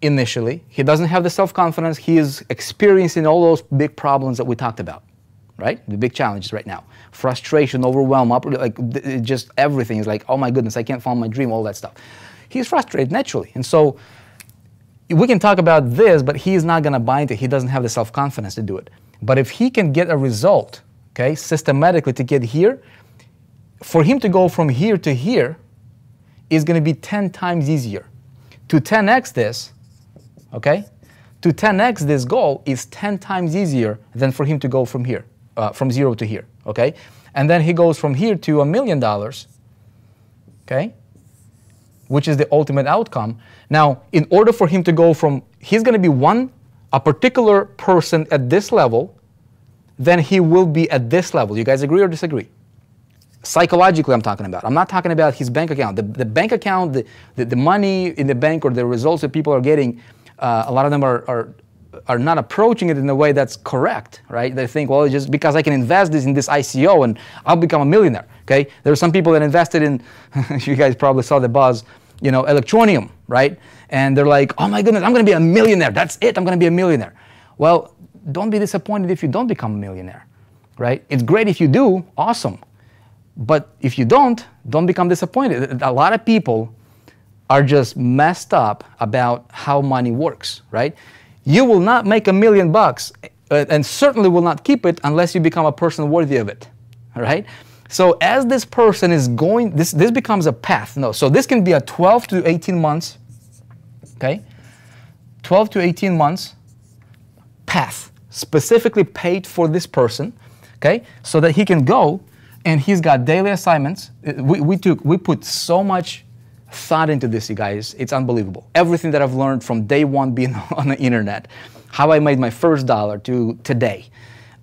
initially, he doesn't have the self-confidence, he is experiencing all those big problems that we talked about, right, the big challenges right now, frustration, overwhelm, like just everything is like, oh my goodness, I can't follow my dream, all that stuff. He's frustrated naturally, and so we can talk about this, but he's not going to buy into it. He doesn't have the self-confidence to do it. But if he can get a result, okay, systematically to get here, for him to go from here to here is going to be 10 times easier. To 10x this, okay, to 10x this goal is 10 times easier than for him to go from here, from 0 to here, okay? And then he goes from here to $1 million, okay, which is the ultimate outcome. Now, in order for him to go from, he's going to be a particular person at this level, then he will be at this level. You guys agree or disagree? Psychologically, I'm talking about. I'm not talking about his bank account. The bank account, the money in the bank or the results that people are getting, a lot of them are not approaching it in a way that's correct, right? They think, well, just because I can invest this in this ICO and I'll become a millionaire, okay? There are some people that invested in, you guys probably saw the buzz, you know, Electroneum, right? And they're like, oh my goodness, I'm going to be a millionaire. That's it. I'm going to be a millionaire. Well, don't be disappointed if you don't become a millionaire, right? It's great if you do. Awesome. But if you don't become disappointed. A lot of people are just messed up about how money works, right? You will not make $1 million and certainly will not keep it unless you become a person worthy of it, all right? So as this person is going, this becomes a path. No, so this can be a 12 to 18 months, okay? 12 to 18 months path, specifically paid for this person, okay? So that he can go and he's got daily assignments. We put so much thought into this, you guys. It's unbelievable. Everything that I've learned from day one being on the internet, how I made my first dollar to today.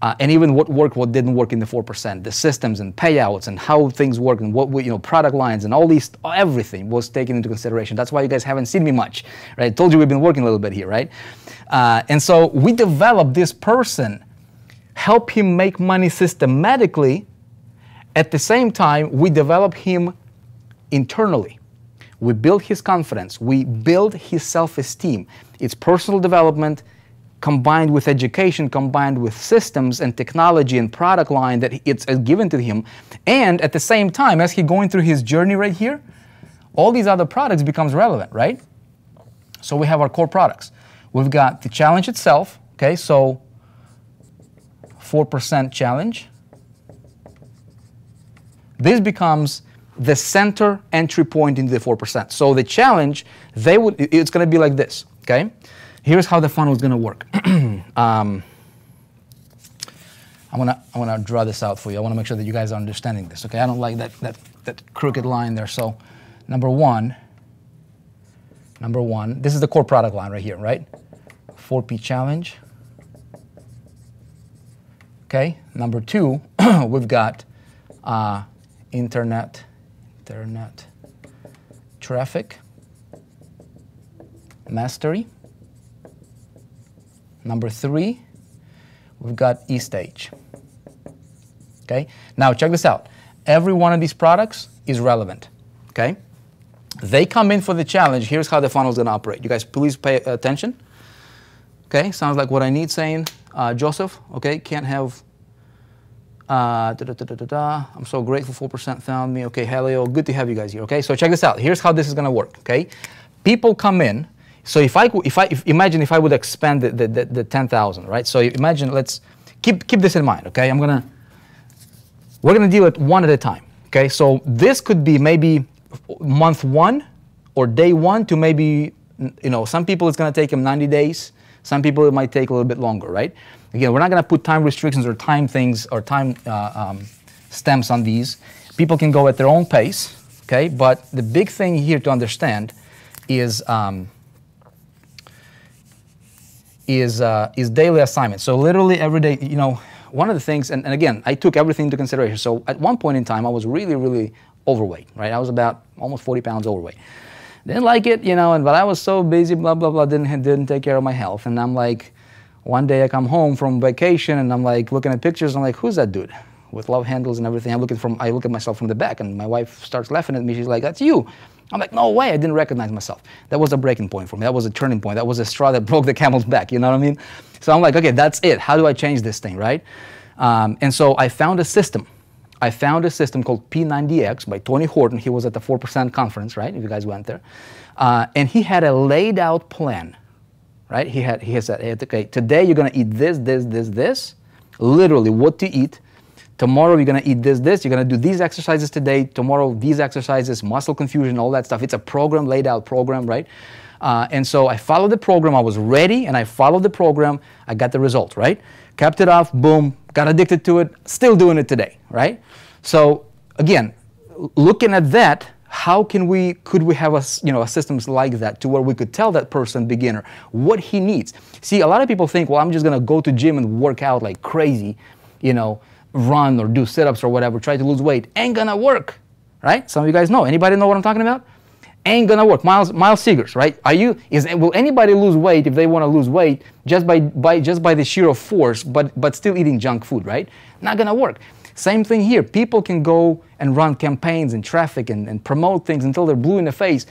And even what worked, what didn't work in the 4%, the systems and payouts and how things work and what product lines and all these, everything was taken into consideration. That's why you guys haven't seen me much, right? I told you we've been working a little bit here, right? And so we developed this person, help him make money systematically. At the same time, we develop him internally. We build his confidence. We build his self-esteem. It's personal development, combined with education, combined with systems and technology and product line that it's given to him. And at the same time, as he's going through his journey right here, all these other products becomes relevant, right? So we have our core products. We've got the challenge itself, okay? So 4% challenge. This becomes the center entry point into the 4%. So the challenge, it's going to be like this, okay? Here's how the funnel is going to work. I want to draw this out for you. I want to make sure that you guys are understanding this. Okay, I don't like that crooked line there. So, number one. This is the core product line right here, right? 4P challenge. Okay. Number two, we've got internet traffic mastery. Number three, we've got eStage. Okay? Now check this out. Every one of these products is relevant. Okay? They come in for the challenge. Here's how the funnel is going to operate. You guys please pay attention. Okay? Sounds like what I need saying, Joseph. Okay? Can't have I'm so grateful 4% found me. Okay, hello, good to have you guys here. Okay, so check this out. Here's how this is gonna work. Okay, people come in. So imagine if I would expand the 10,000, right? So imagine, let's keep this in mind. Okay, we're gonna deal it one at a time. Okay, so this could be maybe month 1 or day 1 to maybe, some people it's gonna take them 90 days. Some people it might take a little bit longer, right? Again, we're not going to put time restrictions or time things or time stamps on these. People can go at their own pace, okay? But the big thing here to understand is daily assignment. So literally every day, one of the things, and again, I took everything into consideration. So at one point in time, I was really, really overweight, right? I was about almost 40 pounds overweight. Didn't like it, but I was so busy, blah, blah, blah, didn't take care of my health. And I'm like, one day I come home from vacation and I'm like looking at pictures, I'm like, who's that dude? With love handles and everything. I look at myself from the back and my wife starts laughing at me. She's like, that's you. I'm like, no way, I didn't recognize myself. That was a breaking point for me. That was a turning point. That was a straw that broke the camel's back, you know what I mean? So I'm like, okay, that's it. How do I change this thing, right? And so I found a system. I found a system called P90X by Tony Horton. He was at the 4% conference, right? If you guys went there. And he had a laid out plan, right? He said, okay, today you're gonna eat this, this, this, this. Literally what to eat. Tomorrow you're gonna eat this, this. You're gonna do these exercises today. Tomorrow these exercises, muscle confusion, all that stuff. It's a program, laid out program, right? And so I followed the program. I was ready and I followed the program. I got the result, right? Kept it off, boom, got addicted to it, still doing it today, right? So again, looking at that, could we have a systems like that to where we could tell that person, beginner, what he needs? See, a lot of people think, well, I'm just gonna go to gym and work out like crazy, run or do sit-ups or whatever, try to lose weight. Ain't gonna work, right? Some of you guys know. Anybody know what I'm talking about? Ain't gonna work. Miles Seegers, right? Will anybody lose weight if they want to lose weight just by the sheer of force, but still eating junk food, right? Not gonna work. Same thing here. People can go and run campaigns in traffic and promote things until they're blue in the face.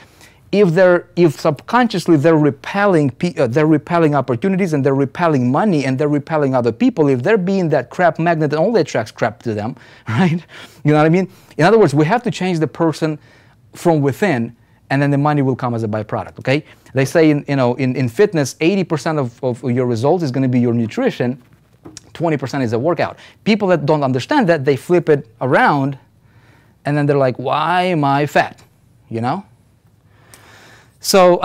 If subconsciously they're repelling opportunities and they're repelling money and they're repelling other people, if they're being that crap magnet, then only attracts crap to them, right? You know what I mean? In other words, we have to change the person from within, and then the money will come as a byproduct, okay? They say in fitness, 80% of your results is going to be your nutrition, 20% is a workout. People that don't understand that, they flip it around, and then they're like, why am I fat, So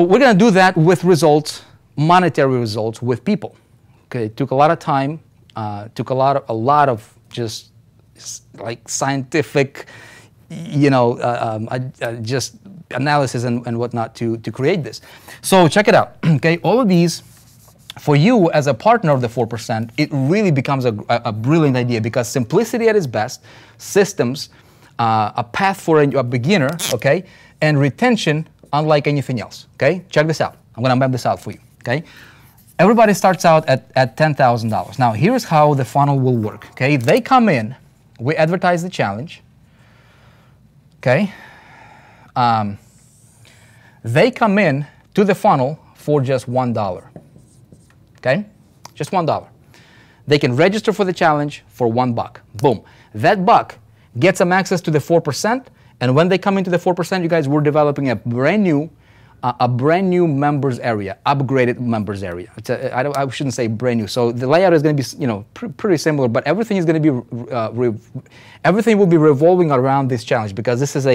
we're going to do that with results, monetary results with people. Okay, it took a lot of time, took a lot of just like scientific, just analysis and whatnot to create this. So check it out. Okay, all of these, for you as a partner of the 4%, it really becomes a brilliant idea because simplicity at its best, systems, a path for a beginner, okay, and retention unlike anything else, okay? Check this out. I'm gonna map this out for you, okay? Everybody starts out at $10,000. Now, here's how the funnel will work, okay? They come in, we advertise the challenge, okay? They come in to the funnel for just $1, okay? Just $1. They can register for the challenge for $1. Boom. That buck gets them access to the 4%, and when they come into the 4%, you guys, we're developing a brand new members area, upgraded members area. I shouldn't say brand new. So the layout is going to be, pretty similar, but everything is going to be, everything will be revolving around this challenge because this is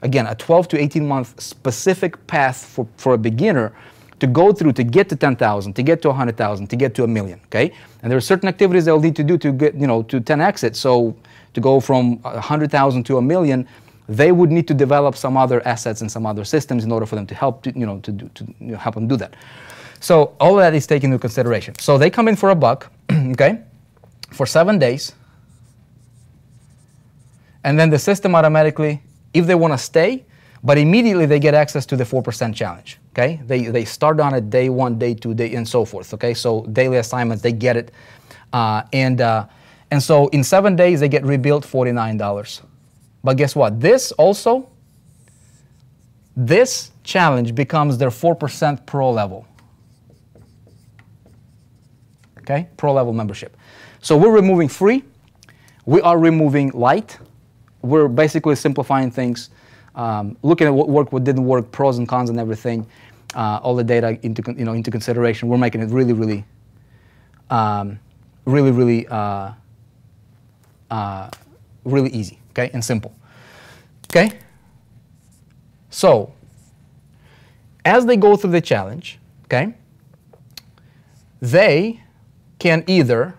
again, a 12 to 18 month specific path for a beginner to go through to get to 10,000, to get to 100,000, to get to 1 million. Okay, and there are certain activities they'll need to do to get, to 10x it. So to go from 100,000 to 1 million. They would need to develop some other assets and some other systems in order for them to help to help them do that. So all of that is taken into consideration. So they come in for $1, okay, for 7 days, and then the system automatically, if they want to stay, but immediately they get access to the 4% challenge. Okay, they start on it day 1, day 2, day and so forth. Okay, so daily assignments, they get it, and so in 7 days they get rebuilt $49. But guess what? This challenge becomes their 4% pro level. Okay, pro level membership. So we're removing free. We are removing light. We're basically simplifying things, looking at what worked, what didn't work, pros and cons and everything, all the data into consideration. We're making it really, really, really easy, okay, and simple. Okay? So, as they go through the challenge, okay, they can either,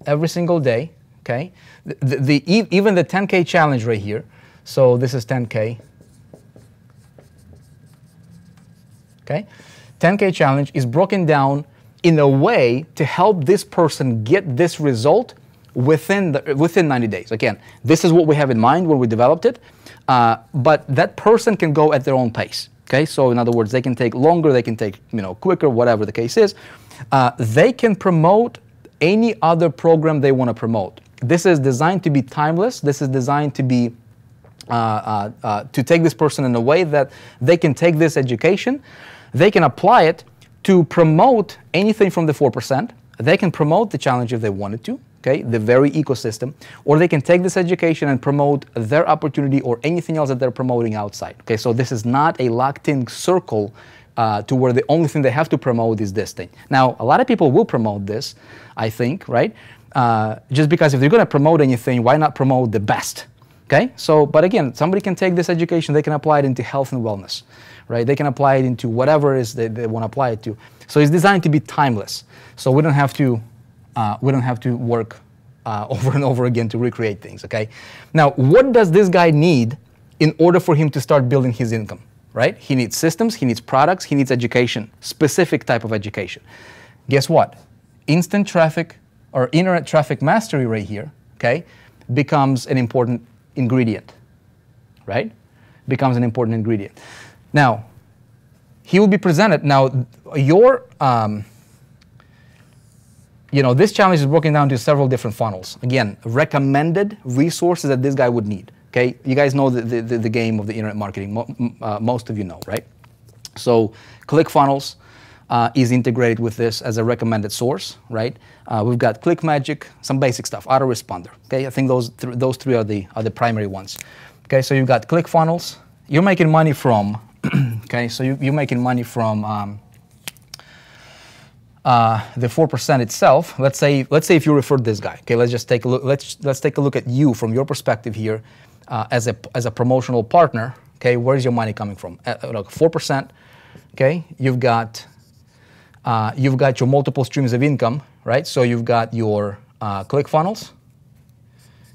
every single day, okay, even the 10K challenge right here, so this is 10K, okay, 10K challenge is broken down in a way to help this person get this result within 90 days. Again, this is what we have in mind when we developed it, but that person can go at their own pace. Okay, so in other words, they can take longer, they can take quicker, whatever the case is. They can promote any other program they want to promote. This is designed to be timeless. This is designed to be to take this person in a way that they can take this education, they can apply it to promote anything from the 4%. They can promote the challenge if they wanted to, okay, the very ecosystem, or they can take this education and promote their opportunity or anything else that they're promoting outside. Okay, so this is not a locked-in circle to where the only thing they have to promote is this thing. Now, a lot of people will promote this, I think, right? Just because if they're going to promote anything, why not promote the best? Okay, so, but again, somebody can take this education, they can apply it into health and wellness, right? They can apply it into whatever it is they want to apply it to. So it's designed to be timeless. So we don't have to work over and over again to recreate things, okay? Now, what does this guy need in order for him to start building his income, right? He needs systems, he needs products, he needs education, specific type of education. Guess what? Instant traffic or internet traffic mastery right here, okay, becomes an important ingredient, right? Becomes an important ingredient. Now, he will be presented. Now, your, this challenge is broken down to several different funnels. Again, recommended resources that this guy would need. Okay, you guys know the game of the internet marketing. Most of you know, right? So, ClickFunnels is integrated with this as a recommended source, right? We've got ClickMagick, some basic stuff, autoresponder. Okay, I think those three are the primary ones. Okay, so you've got ClickFunnels. You're making money from. Okay, so you're making money from the 4% itself. Let's say if you referred this guy. Okay, let's just take a look. Let's take a look at you from your perspective here as a promotional partner. Okay, where's your money coming from? 4%. Okay, you've got your multiple streams of income, right? So you've got your ClickFunnels,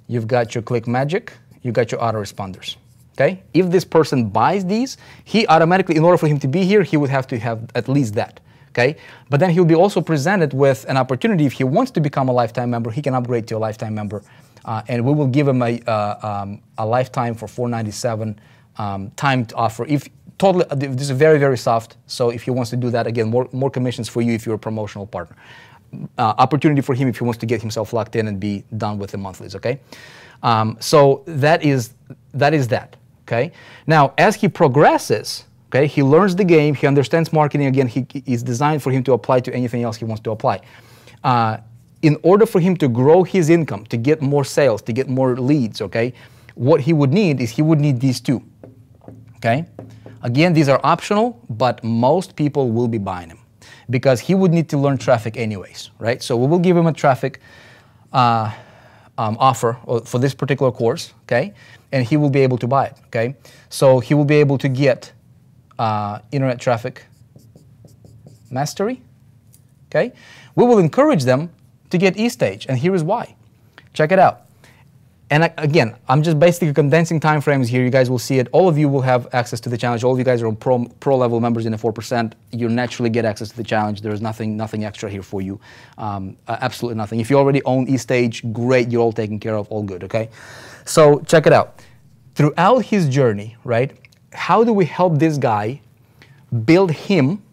you've got your ClickMagick, you've got your autoresponders. Okay, if this person buys these, he automatically, in order for him to be here, he would have to have at least that. Okay, but then he'll be also presented with an opportunity. If he wants to become a lifetime member, he can upgrade to a lifetime member, and we will give him a lifetime for $497 timed offer. If totally, this is very, very soft. So if he wants to do that, again, more commissions for you if you're a promotional partner. Opportunity for him if he wants to get himself locked in and be done with the monthlies. Okay, so that is that. Okay, now as he progresses, okay, he learns the game, he understands marketing. Again, he is designed for him to apply to anything else he wants to apply. In order for him to grow his income, to get more sales, to get more leads, okay, what he would need is he would need these two. Okay, again, these are optional, but most people will be buying them because he would need to learn traffic anyways, right? So we will give him a traffic offer for this particular course, okay, and he will be able to buy it, okay? So he will be able to get internet traffic mastery, okay? We will encourage them to get eStage, and here is why. Check it out. And again, I'm just basically condensing time frames here. You guys will see it. All of you will have access to the challenge. All of you guys are pro level members in the 4%. You naturally get access to the challenge. There is nothing extra here for you. Absolutely nothing. If you already own eStage, great. You're all taken care of. All good, okay? So check it out. Throughout his journey, right, how do we help this guy build him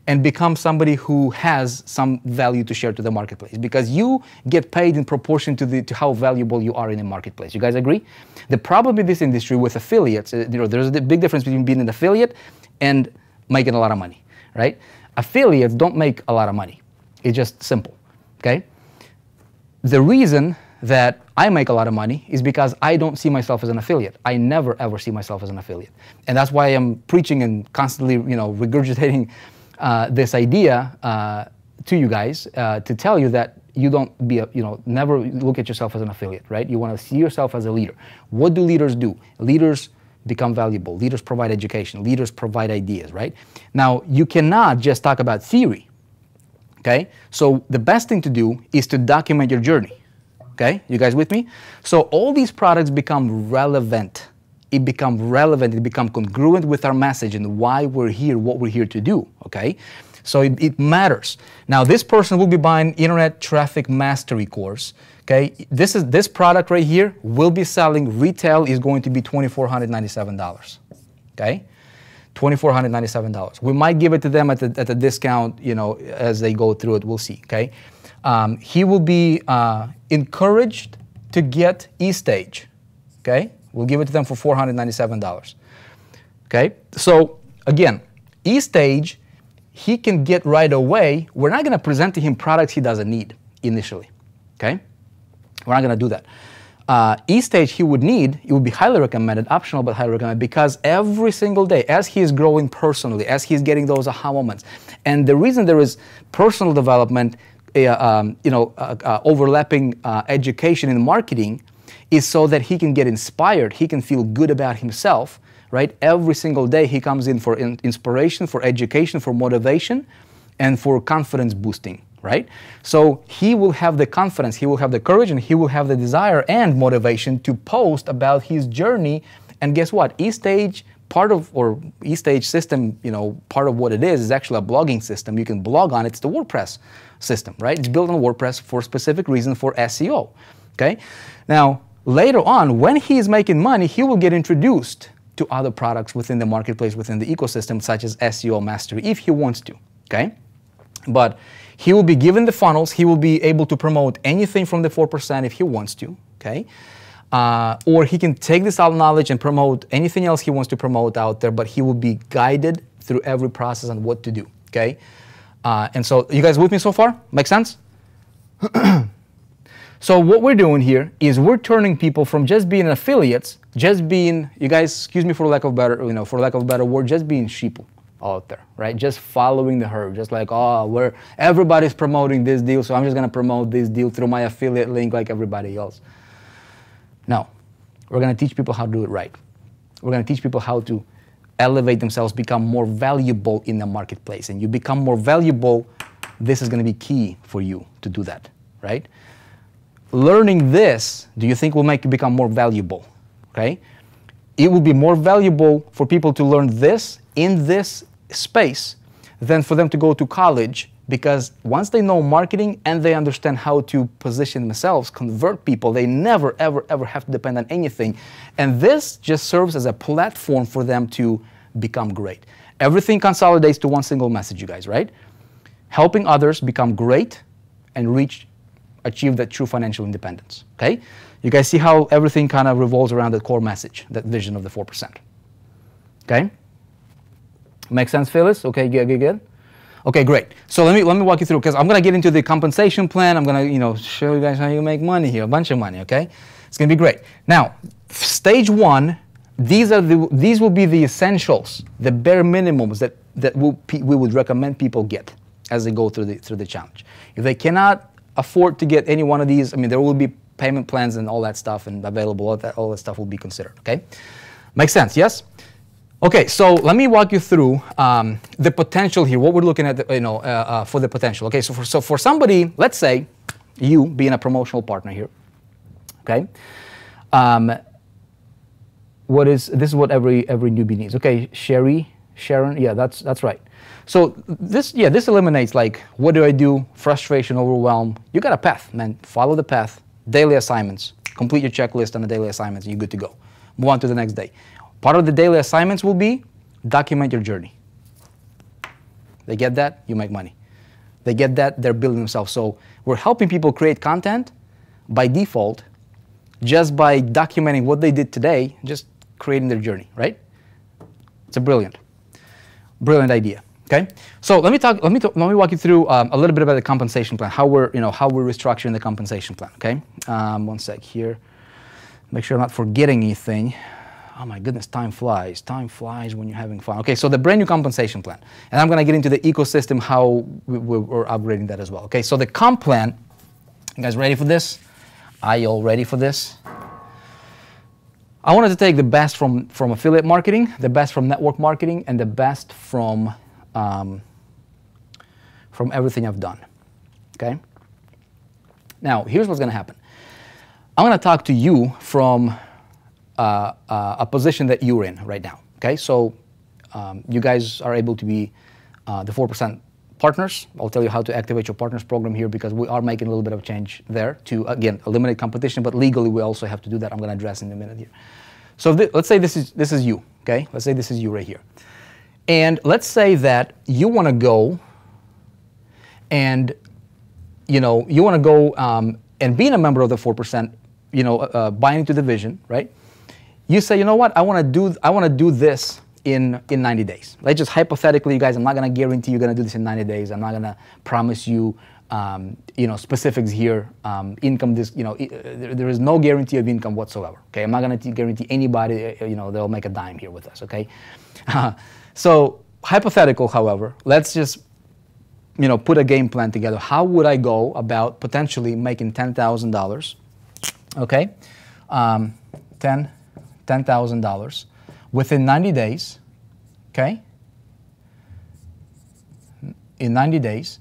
and become somebody who has some value to share to the marketplace? Because you get paid in proportion to how valuable you are in the marketplace. You guys agree? The problem in this industry with affiliates, there's a big difference between being an affiliate and making a lot of money, right? Affiliates don't make a lot of money. It's just simple, okay? the reason that I make a lot of money is because I don't see myself as an affiliate. I never ever see myself as an affiliate, and that's why I'm preaching and constantly, regurgitating this idea to you guys to tell you that you don't be never look at yourself as an affiliate, right? You want to see yourself as a leader. What do leaders do? Leaders become valuable. Leaders provide education. Leaders provide ideas, right? Now, you cannot just talk about theory, okay? So the best thing to do is to document your journey, okay? You guys with me? So all these products become relevant. It becomes relevant. It becomes congruent with our message and why we're here, what we're here to do, okay? So it matters. Now, this person will be buying Internet Traffic Mastery course. Okay, this product right here will be selling. Retail is going to be $2,497. Okay, $2,497. We might give it to them at a discount, as they go through it. We'll see. Okay, he will be encouraged to get eStage. Okay, we'll give it to them for $497. Okay, so again, eStage, he can get right away. We're not going to present to him products he doesn't need initially. Okay. We're not going to do that. eStage he would need, it would be highly recommended, optional but highly recommended, because every single day, as he is growing personally, as he's getting those aha moments, and the reason there is personal development, overlapping education and marketing, is so that he can get inspired, he can feel good about himself, right? Every single day he comes in for inspiration, for education, for motivation, and for confidence boosting. Right? So he will have the confidence, he will have the courage, and he will have the desire and motivation to post about his journey. And guess what? eStage, eStage system, part of what it is actually a blogging system. You can blog on it. It's the WordPress system, right? It's built on WordPress for a specific reason, for SEO. Okay? Now, later on, when he is making money, he will get introduced to other products within the marketplace, within the ecosystem, such as SEO Mastery, if he wants to. Okay? But he will be given the funnels. He will be able to promote anything from the 4% if he wants to, okay? Or he can take this out knowledge and promote anything else he wants to promote out there, but he will be guided through every process on what to do, okay? And so, you guys with me so far? Make sense? So what we're doing here is we're turning people from just being affiliates, just being, you guys, excuse me for lack of a better word, just being sheeple out there, right? Just following the herd, just like, everybody's promoting this deal, so I'm just gonna promote this deal through my affiliate link like everybody else. No, we're gonna teach people how to do it right. We're gonna teach people how to elevate themselves, become more valuable in the marketplace. And you become more valuable, this is gonna be key for you to do that, right? Learning this, do you think will make you become more valuable, okay? It will be more valuable for people to learn this in this space than for them to go to college, because once they know marketing and they understand how to position themselves, convert people, they never, ever, ever have to depend on anything. And this just serves as a platform for them to become great. Everything consolidates to one single message, you guys, right? Helping others become great and achieve that true financial independence, okay? You guys see how everything kind of revolves around that core message, that vision of the 4%, okay? Make sense, Phyllis? Okay, good. Okay, great. So let me walk you through, because I'm gonna get into the compensation plan. I'm gonna show you guys how you make money here, a bunch of money. Okay, it's gonna be great. Now, stage one, these will be the essentials, the bare minimums that we would recommend people get as they go through the challenge. If they cannot afford to get any one of these, there will be payment plans and all that stuff and available. All that stuff will be considered. Okay, makes sense? Yes. Okay, so let me walk you through the potential here, what we're looking at, for the potential. Okay, so for somebody, let's say you being a promotional partner here, okay, this is what every newbie needs. Okay, Sharon, yeah, that's right. So this eliminates, like, what do I do? Frustration, overwhelm. You got a path, man. Follow the path. Daily assignments. Complete your checklist on the daily assignments, and you're good to go. Move on to the next day. Part of the daily assignments will be document your journey. They get that, you make money. They get that, they're building themselves. So we're helping people create content by default, just by documenting what they did today, just creating their journey, right? It's a brilliant idea. Okay, so let me walk you through a little bit about the compensation plan, how we're restructuring the compensation plan. Okay, one sec here, make sure I'm not forgetting anything. Oh my goodness, time flies. Time flies when you're having fun. Okay, so the brand new compensation plan, and I'm going to get into the ecosystem how we're upgrading that as well. Okay, so the comp plan. You guys ready for this? Are you all ready for this? I wanted to take the best from affiliate marketing, the best from network marketing, and the best from everything I've done. Okay. Now, here's what's going to happen. I'm going to talk to you from a position that you're in right now. Okay, so you guys are able to be the 4% partners. I'll tell you how to activate your partners program here because we are making a little bit of change there to, again, eliminate competition, but legally we also have to do that. I'm going to address in a minute here. So let's say this is you, okay? Let's say this is you right here. And let's say that you want to go and, you want to go and being a member of the 4%, buying into the vision, right? You say, you know what, I want to do this in 90 days. Let's just hypothetically, you guys, I'm not going to guarantee you're going to do this in 90 days. I'm not going to promise you, specifics here. Income, there is no guarantee of income whatsoever. Okay, I'm not going to guarantee anybody, they'll make a dime here with us. Okay, so hypothetical, however, let's just, put a game plan together. How would I go about potentially making $10,000? Okay, $10,000 within 90 days, okay? In 90 days,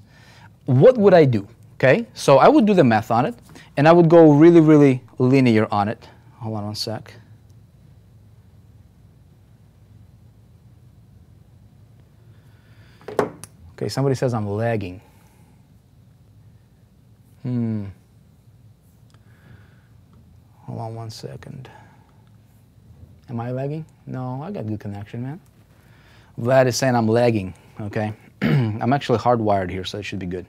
what would I do, okay? So I would do the math on it, and I would go really, really linear on it. Hold on one sec. Okay, somebody says I'm lagging. Hold on one second. Am I lagging? No, I got good connection, man. Vlad is saying I'm lagging, okay? I'm actually hardwired here, so it should be good.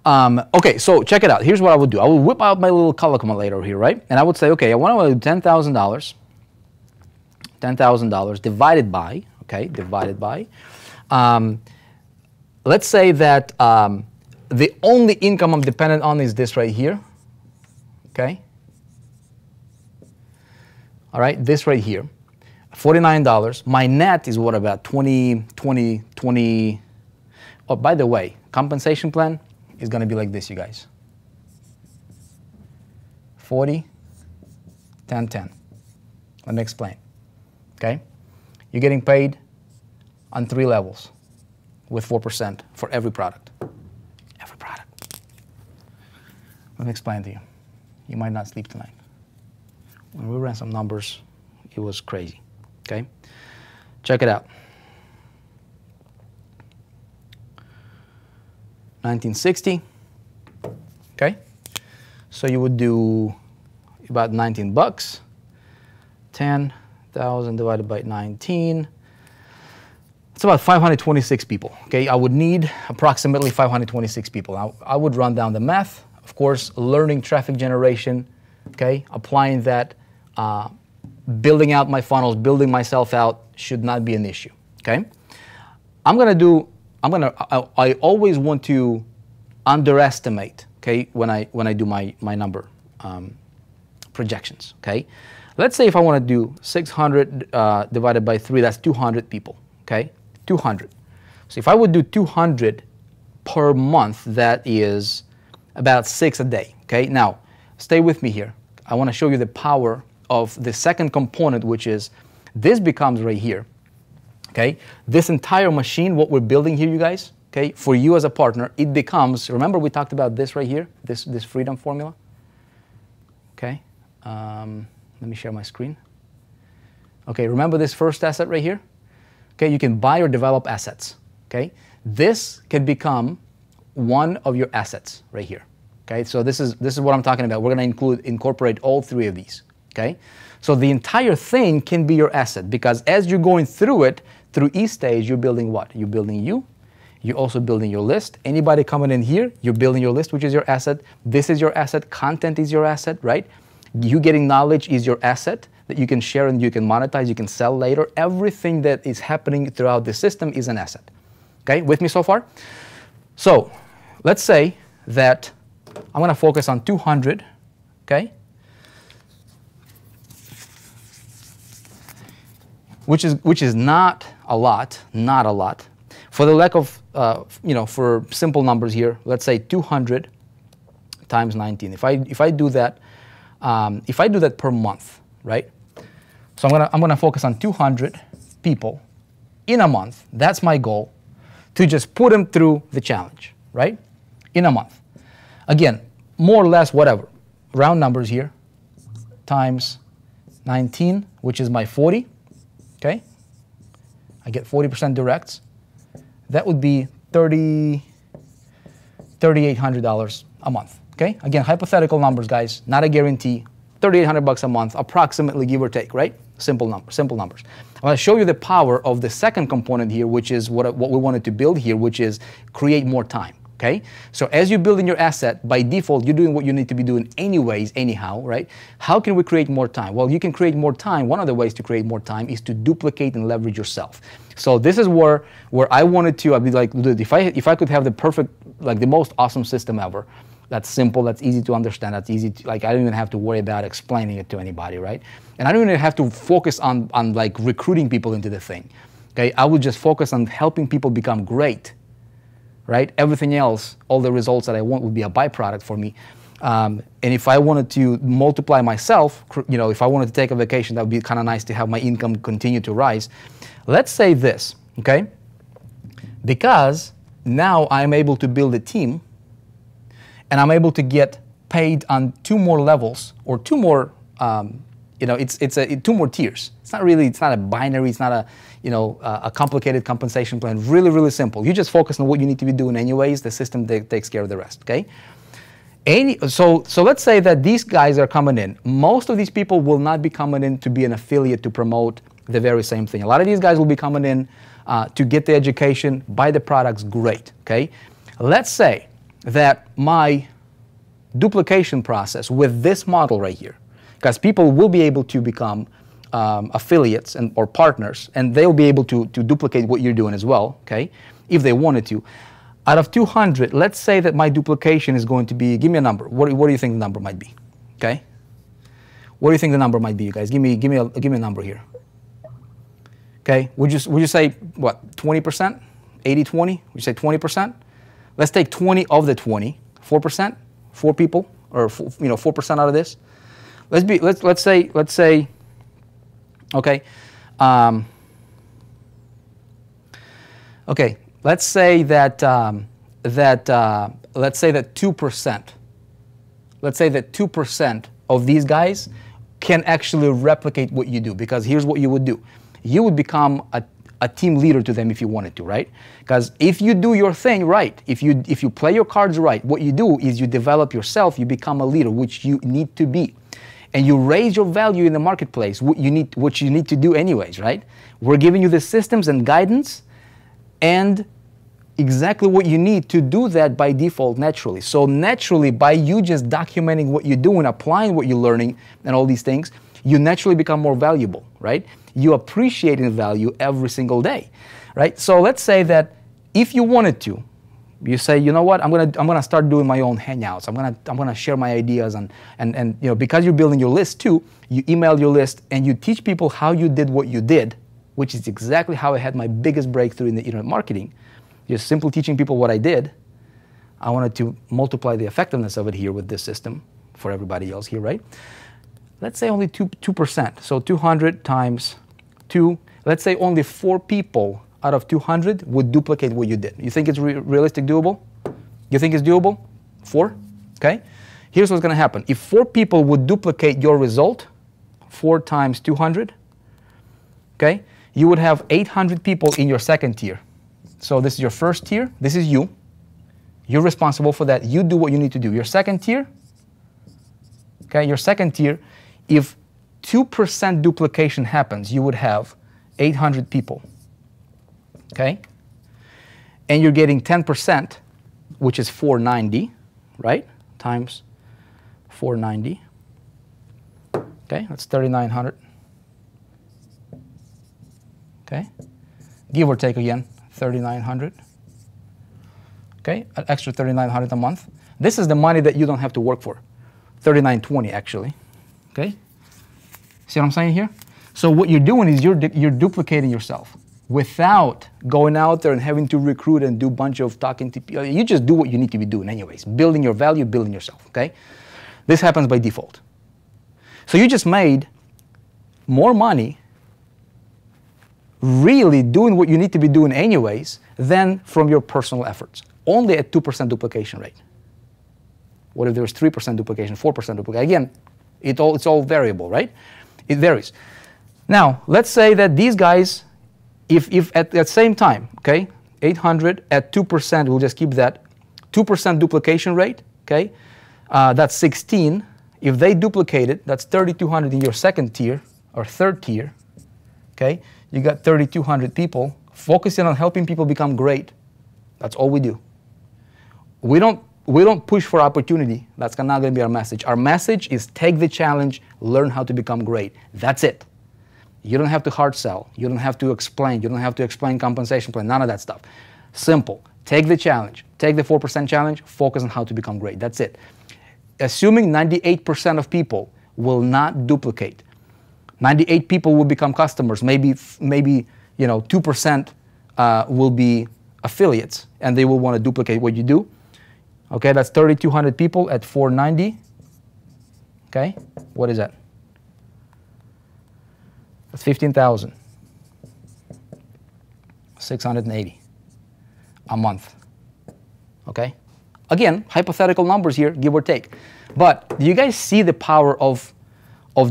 Okay, so check it out. Here's what I would do. I would whip out my little calculator here, right? And I would say, okay, I want to do $10,000. $10,000 divided by, okay, divided by. Let's say that the only income I'm dependent on is this right here, okay? All right, this right here, $49. My net is what, about 20. Oh, by the way, compensation plan is going to be like this, you guys. 40, 10, 10. Let me explain. Okay? You're getting paid on 3 levels with 4% for every product. Every product. Let me explain to you. You might not sleep tonight. When we ran some numbers, it was crazy, okay? Check it out. 1960, okay? So you would do about 19 bucks. 10,000 divided by 19. It's about 526 people, okay? I would need approximately 526 people. Now, I would run down the math. Of course, learning traffic generation, okay? Applying that. Building out my funnels, building myself out should not be an issue, okay? I always want to underestimate, okay, when I do my number projections, okay? Let's say if I want to do 600 divided by 3, that's 200 people, okay? 200. So if I would do 200 per month, that is about 6 a day, okay? Now, stay with me here. I want to show you the power of the second component, which is this becomes right here, okay? This entire machine, what we're building here, you guys, okay, for you as a partner, it becomes, remember we talked about this right here, this freedom formula, okay? Let me share my screen. Okay, remember this first asset right here? Okay, you can buy or develop assets, okay? This can become one of your assets right here, okay? So this is what I'm talking about. We're going to incorporate all 3 of these. Okay, so the entire thing can be your asset because as you're going through it, through each stage, you're building what? You're building you. You're also building your list. Anybody coming in here, you're building your list, which is your asset. This is your asset. Content is your asset, right? You getting knowledge is your asset that you can share and you can monetize, you can sell later. Everything that is happening throughout the system is an asset. Okay, with me so far? So let's say that I'm going to focus on 200, okay? Which is not a lot, not a lot. For the lack of, for simple numbers here, let's say 200 times 19. If I do that per month, right? So I'm gonna focus on 200 people in a month. That's my goal, to just put them through the challenge, right? In a month. Again, more or less, whatever. Round numbers here, times 19, which is my 40. Okay, I get 40% directs. That would be $3,800 a month. Okay, again, hypothetical numbers, guys, not a guarantee. $3,800 a month, approximately, give or take, right? Simple numbers. I'm going to show you the power of the second component here, which is what we wanted to build here, which is create more time. Okay, so as you build in your asset, by default, you're doing what you need to be doing anyways, anyhow, right? How can we create more time? Well, you can create more time. One of the ways to create more time is to duplicate and leverage yourself. So this is where I wanted to, I'd be like, dude, if I could have the perfect, like the most awesome system ever, that's simple, that's easy to understand, that's easy to, like, I don't even have to worry about explaining it to anybody, right? And I don't even have to focus on like recruiting people into the thing. Okay, I would just focus on helping people become great. Right? Everything else, all the results that I want would be a byproduct for me. And if I wanted to multiply myself, if I wanted to take a vacation, that would be kind of nice to have my income continue to rise. Let's say this, okay? Because now I'm able to build a team and I'm able to get paid on 2 more levels or 2 more, it's 2 more tiers. It's not a binary, it's not a complicated compensation plan. Really, really simple. You just focus on what you need to be doing anyways. The system takes care of the rest, okay? So let's say that these guys are coming in. Most of these people will not be coming in to be an affiliate to promote the very same thing. A lot of these guys will be coming in to get the education, buy the products, great, okay? Let's say that my duplication process with this model right here, because people will be able to become affiliates or partners, and they'll be able to duplicate what you're doing as well, okay, if they wanted to. Out of 200, let's say that my duplication is going to be, give me a number. What do you think the number might be, okay? What do you think the number might be, you guys? Give me a number here. Okay, would you say, what, 20%? 80-20? Would you say 20%? Let's take 20 of the 20, 4%, 4 people, or 4% out of this. Let's say, okay, okay. Let's say that let's say that 2%. Let's say that 2% of these guys can actually replicate what you do, because here's what you would do. You would become a team leader to them if you wanted to, right? Because if you do your thing right, if you play your cards right, what you do is you develop yourself, you become a leader, which you need to be. And you raise your value in the marketplace, what you need to do anyways, right? We're giving you the systems and guidance and exactly what you need to do that by default naturally. So naturally, by you just documenting what you do and applying what you're learning and all these things, you naturally become more valuable, right? You appreciate the value every single day, right? So let's say that if you wanted to, you say, you know what, I'm gonna start doing my own hangouts. I'm gonna share my ideas and because you're building your list too, you email your list and you teach people how you did what you did, which is exactly how I had my biggest breakthrough in the internet marketing. Just simply teaching people what I did. I wanted to multiply the effectiveness of it here with this system for everybody else here, right? Let's say only 2%. So 200 times 2. Let's say only 4 people out of 200 would duplicate what you did. You think it's realistic, doable? You think it's doable? 4? Okay. Here's what's going to happen. If 4 people would duplicate your result, 4 times 200, okay, you would have 800 people in your second tier. So this is your first tier. This is you. You're responsible for that. You do what you need to do. Your second tier, okay, your second tier, if 2% duplication happens, you would have 800 people, okay? And you're getting 10%, which is 490, right? Times 490. Okay, that's 3,900. Okay, give or take again, 3,900. Okay, an extra 3,900 a month. This is the money that you don't have to work for. 3,920 actually. Okay, see what I'm saying here? So what you're doing is you're duplicating yourself without going out there and having to recruit and do a bunch of talking to people. You just do what you need to be doing anyways, building your value, building yourself, okay? This happens by default. So you just made more money really doing what you need to be doing anyways than from your personal efforts, only at 2% duplication rate. What if there's 3% duplication, 4% duplication? Again, it's all variable, right? It varies. Now, let's say that these guys, if at the same time, okay, 800 at 2%, we'll just keep that, 2% duplication rate, okay, that's 16. If they duplicate it, that's 3,200 in your second tier or third tier, okay? You got 3,200 people focusing on helping people become great. That's all we do. We don't push for opportunity. That's not going to be our message. Our message is take the challenge, learn how to become great. That's it. You don't have to hard sell. You don't have to explain. You don't have to explain compensation plan, none of that stuff. Simple. Take the challenge. Take the 4% challenge, focus on how to become great. That's it. Assuming 98% of people will not duplicate, 98 people will become customers, maybe 2% will be affiliates, and they will want to duplicate what you do. Okay, that's 3,200 people at 490. Okay, what is that? That's 15,680 a month. Okay, again, hypothetical numbers here, give or take. But do you guys see the power of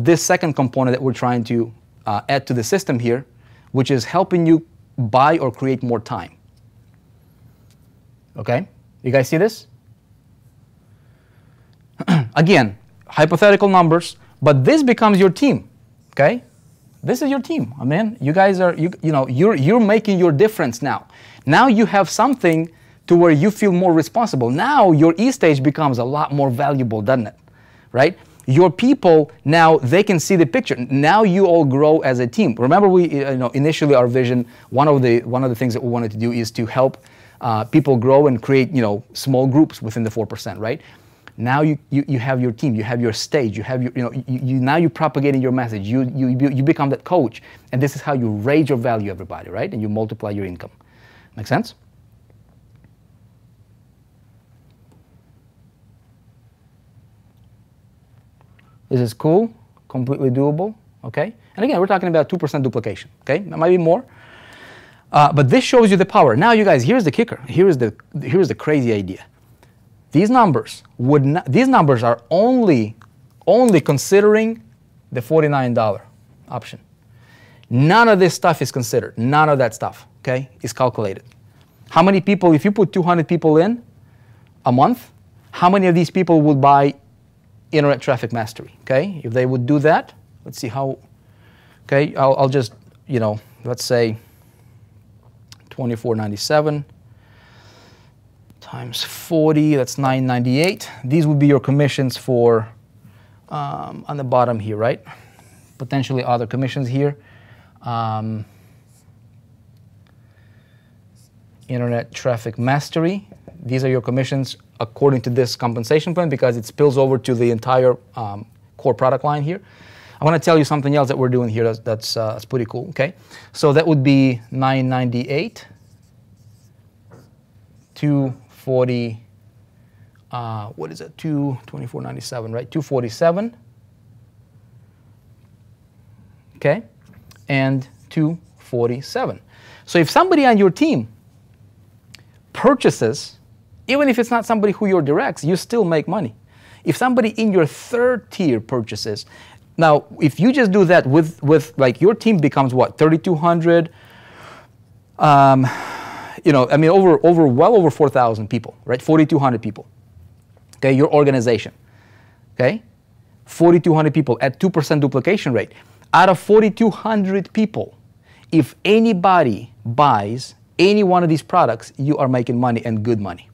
this second component that we're trying to add to the system here, which is helping you buy or create more time? Okay, you guys see this? Again, hypothetical numbers, but this becomes your team. Okay, this is your team. I mean, you guys are you're making your difference now. Now you have something to where you feel more responsible. Now your E-stage becomes a lot more valuable, doesn't it? Right? Your people now, they can see the picture. Now you all grow as a team. Remember, we initially our vision, one of the things that we wanted to do is to help people grow and create small groups within the 4%, right? Now you have your team, you have your stage, you have your now you're propagating your message. You become that coach, and this is how you raise your value, everybody, right? And you multiply your income. Make sense? This is cool, completely doable, okay? And again, we're talking about 2% duplication, okay? That might be more, but this shows you the power. Now, you guys, here's the kicker. Here's the crazy idea. These numbers are only considering the $49 option. None of this stuff is considered. None of that stuff, okay, is calculated. How many people, if you put 200 people in a month, how many of these people would buy Internet Traffic Mastery, okay? If they would do that, let's see how, okay, I'll just, let's say $24.97 times 40, that's $9.98. These would be your commissions for, on the bottom here, right? Potentially other commissions here. Internet Traffic Mastery. These are your commissions according to this compensation plan because it spills over to the entire core product line here. I want to tell you something else that we're doing here that's pretty cool, okay? So that would be $9.98, $240, what is it, $24.97, right? $247, okay? And $247. So if somebody on your team purchases, even if it's not somebody who you're directs, you still make money. If somebody in your third tier purchases, now if you just do that with like your team becomes what, 3,200, well over 4,000 people, right? 4,200 people, okay, your organization, okay? 4,200 people at 2% duplication rate. Out of 4,200 people, if anybody buys any one of these products, you are making money and good money.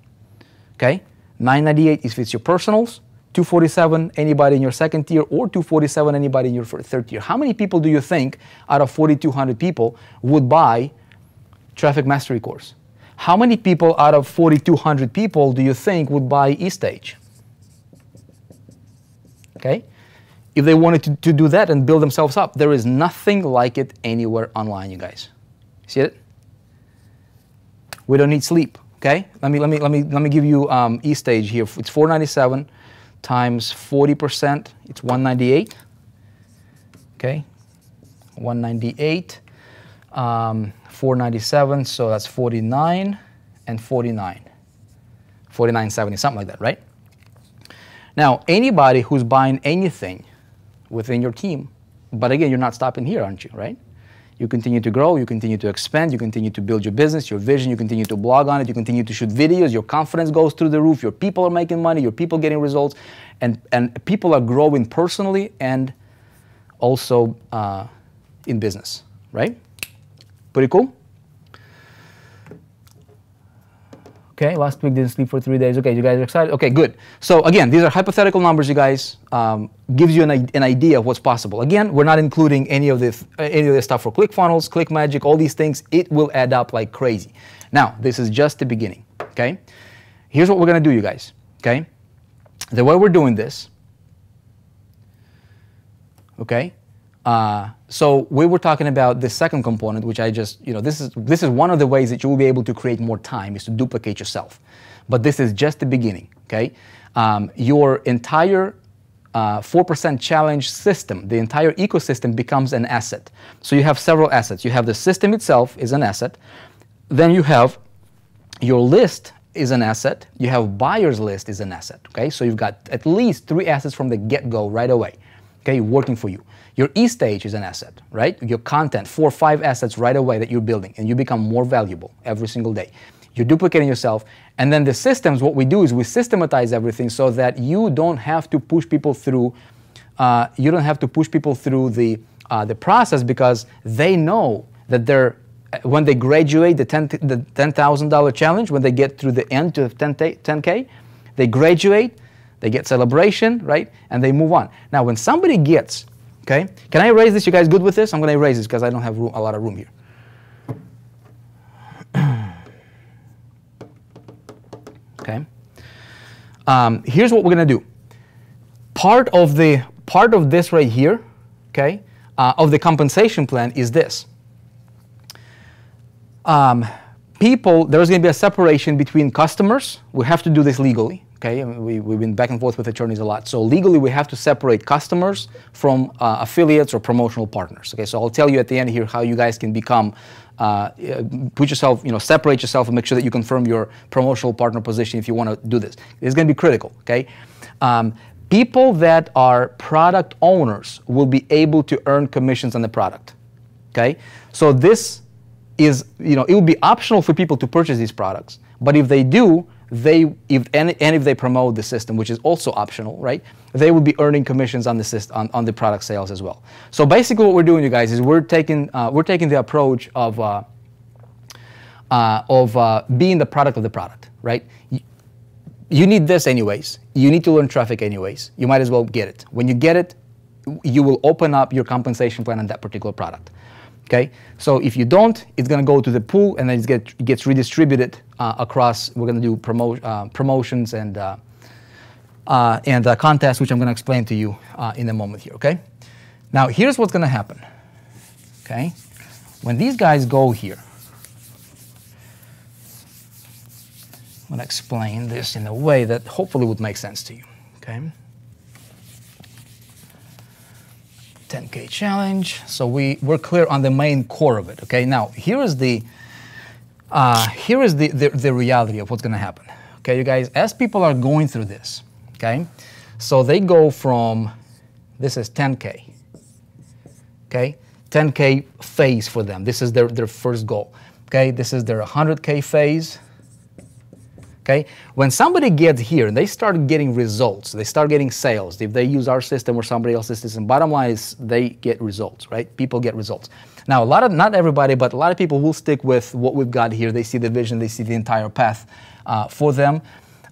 Okay, $9.98 if it's your personals, 247 anybody in your second tier, or 247 anybody in your third tier. How many people do you think out of 4,200 people would buy Traffic Mastery course? How many people out of 4,200 people do you think would buy eStage? Okay? If they wanted to do that and build themselves up, there is nothing like it anywhere online, you guys. See it? We don't need sleep. Okay? Let me give you eStage here. It's 497 times 40%. It's 198. Okay? 198. 497. So that's 49 and 49. 49.70, something like that, right? Now, anybody who's buying anything within your team, but again, you're not stopping here, aren't you, right? You continue to grow, you continue to expand, you continue to build your business, your vision, you continue to blog on it, you continue to shoot videos, your confidence goes through the roof, your people are making money, your people getting results, and people are growing personally and also in business, right? Pretty cool? Okay, last week didn't sleep for 3 days. Okay, you guys are excited? Okay, good. So again, these are hypothetical numbers, you guys. Gives you an idea of what's possible. Again, we're not including any of this stuff for ClickFunnels, ClickMagick, all these things. It will add up like crazy. Now, this is just the beginning, okay? Here's what we're gonna do, you guys, okay? The way we're doing this, okay? So we were talking about the second component, which I just, this is one of the ways that you will be able to create more time, is to duplicate yourself. But this is just the beginning, okay? Your entire 4% challenge system, the entire ecosystem becomes an asset. So you have several assets. You have the system itself is an asset. Then you have your list is an asset. You have buyer's list is an asset, okay? So you've got at least 3 assets from the get-go right away, okay, working for you. Your eStage is an asset, right? Your content, 4 or 5 assets right away that you're building, and you become more valuable every single day. You're duplicating yourself, and then the systems, what we do is we systematize everything so that you don't have to push people through. You don't have to push people through the process, because they know that when they graduate the $10,000 challenge, when they get through the end to 10K, they graduate, they get celebration, right, and they move on. Now, when somebody gets okay, can I erase this? You guys good with this? I'm going to erase this because I don't have a lot of room here. Okay. Here's what we're going to do. Part of this right here, okay, of the compensation plan is this. There's going to be a separation between customers. We have to do this legally. Okay, we've been back and forth with attorneys a lot. So legally, we have to separate customers from affiliates or promotional partners. Okay, so I'll tell you at the end here how you guys can become, separate yourself and make sure that you confirm your promotional partner position if you want to do this. It's going to be critical. Okay, people that are product owners will be able to earn commissions on the product. Okay, so this is, it will be optional for people to purchase these products, but if they do, if they promote the system, which is also optional, right? They will be earning commissions on the system, on the product sales as well. So basically, what we're doing, you guys, is we're taking the approach of being the product of the product, right? You need this anyways. You need to learn traffic anyways. You might as well get it. When you get it, you will open up your compensation plan on that particular product. Okay, so if you don't, it's going to go to the pool, and then it gets redistributed across. We're going to do promotions and contests, which I'm going to explain to you in a moment here. Okay, now here's what's going to happen. Okay, when these guys go here, I'm going to explain this in a way that hopefully would make sense to you. Okay. 10K challenge. So we're clear on the main core of it. Okay. Now here is the reality of what's going to happen. Okay, you guys. As people are going through this, okay, so they go from, this is 10K. Okay, 10K phase for them. This is their first goal. Okay, this is their 100K phase. Okay, when somebody gets here and they start getting results, they start getting sales. If they use our system or somebody else's system, bottom line is they get results, right? People get results. Now, not everybody, but a lot of people will stick with what we've got here. They see the vision, they see the entire path for them.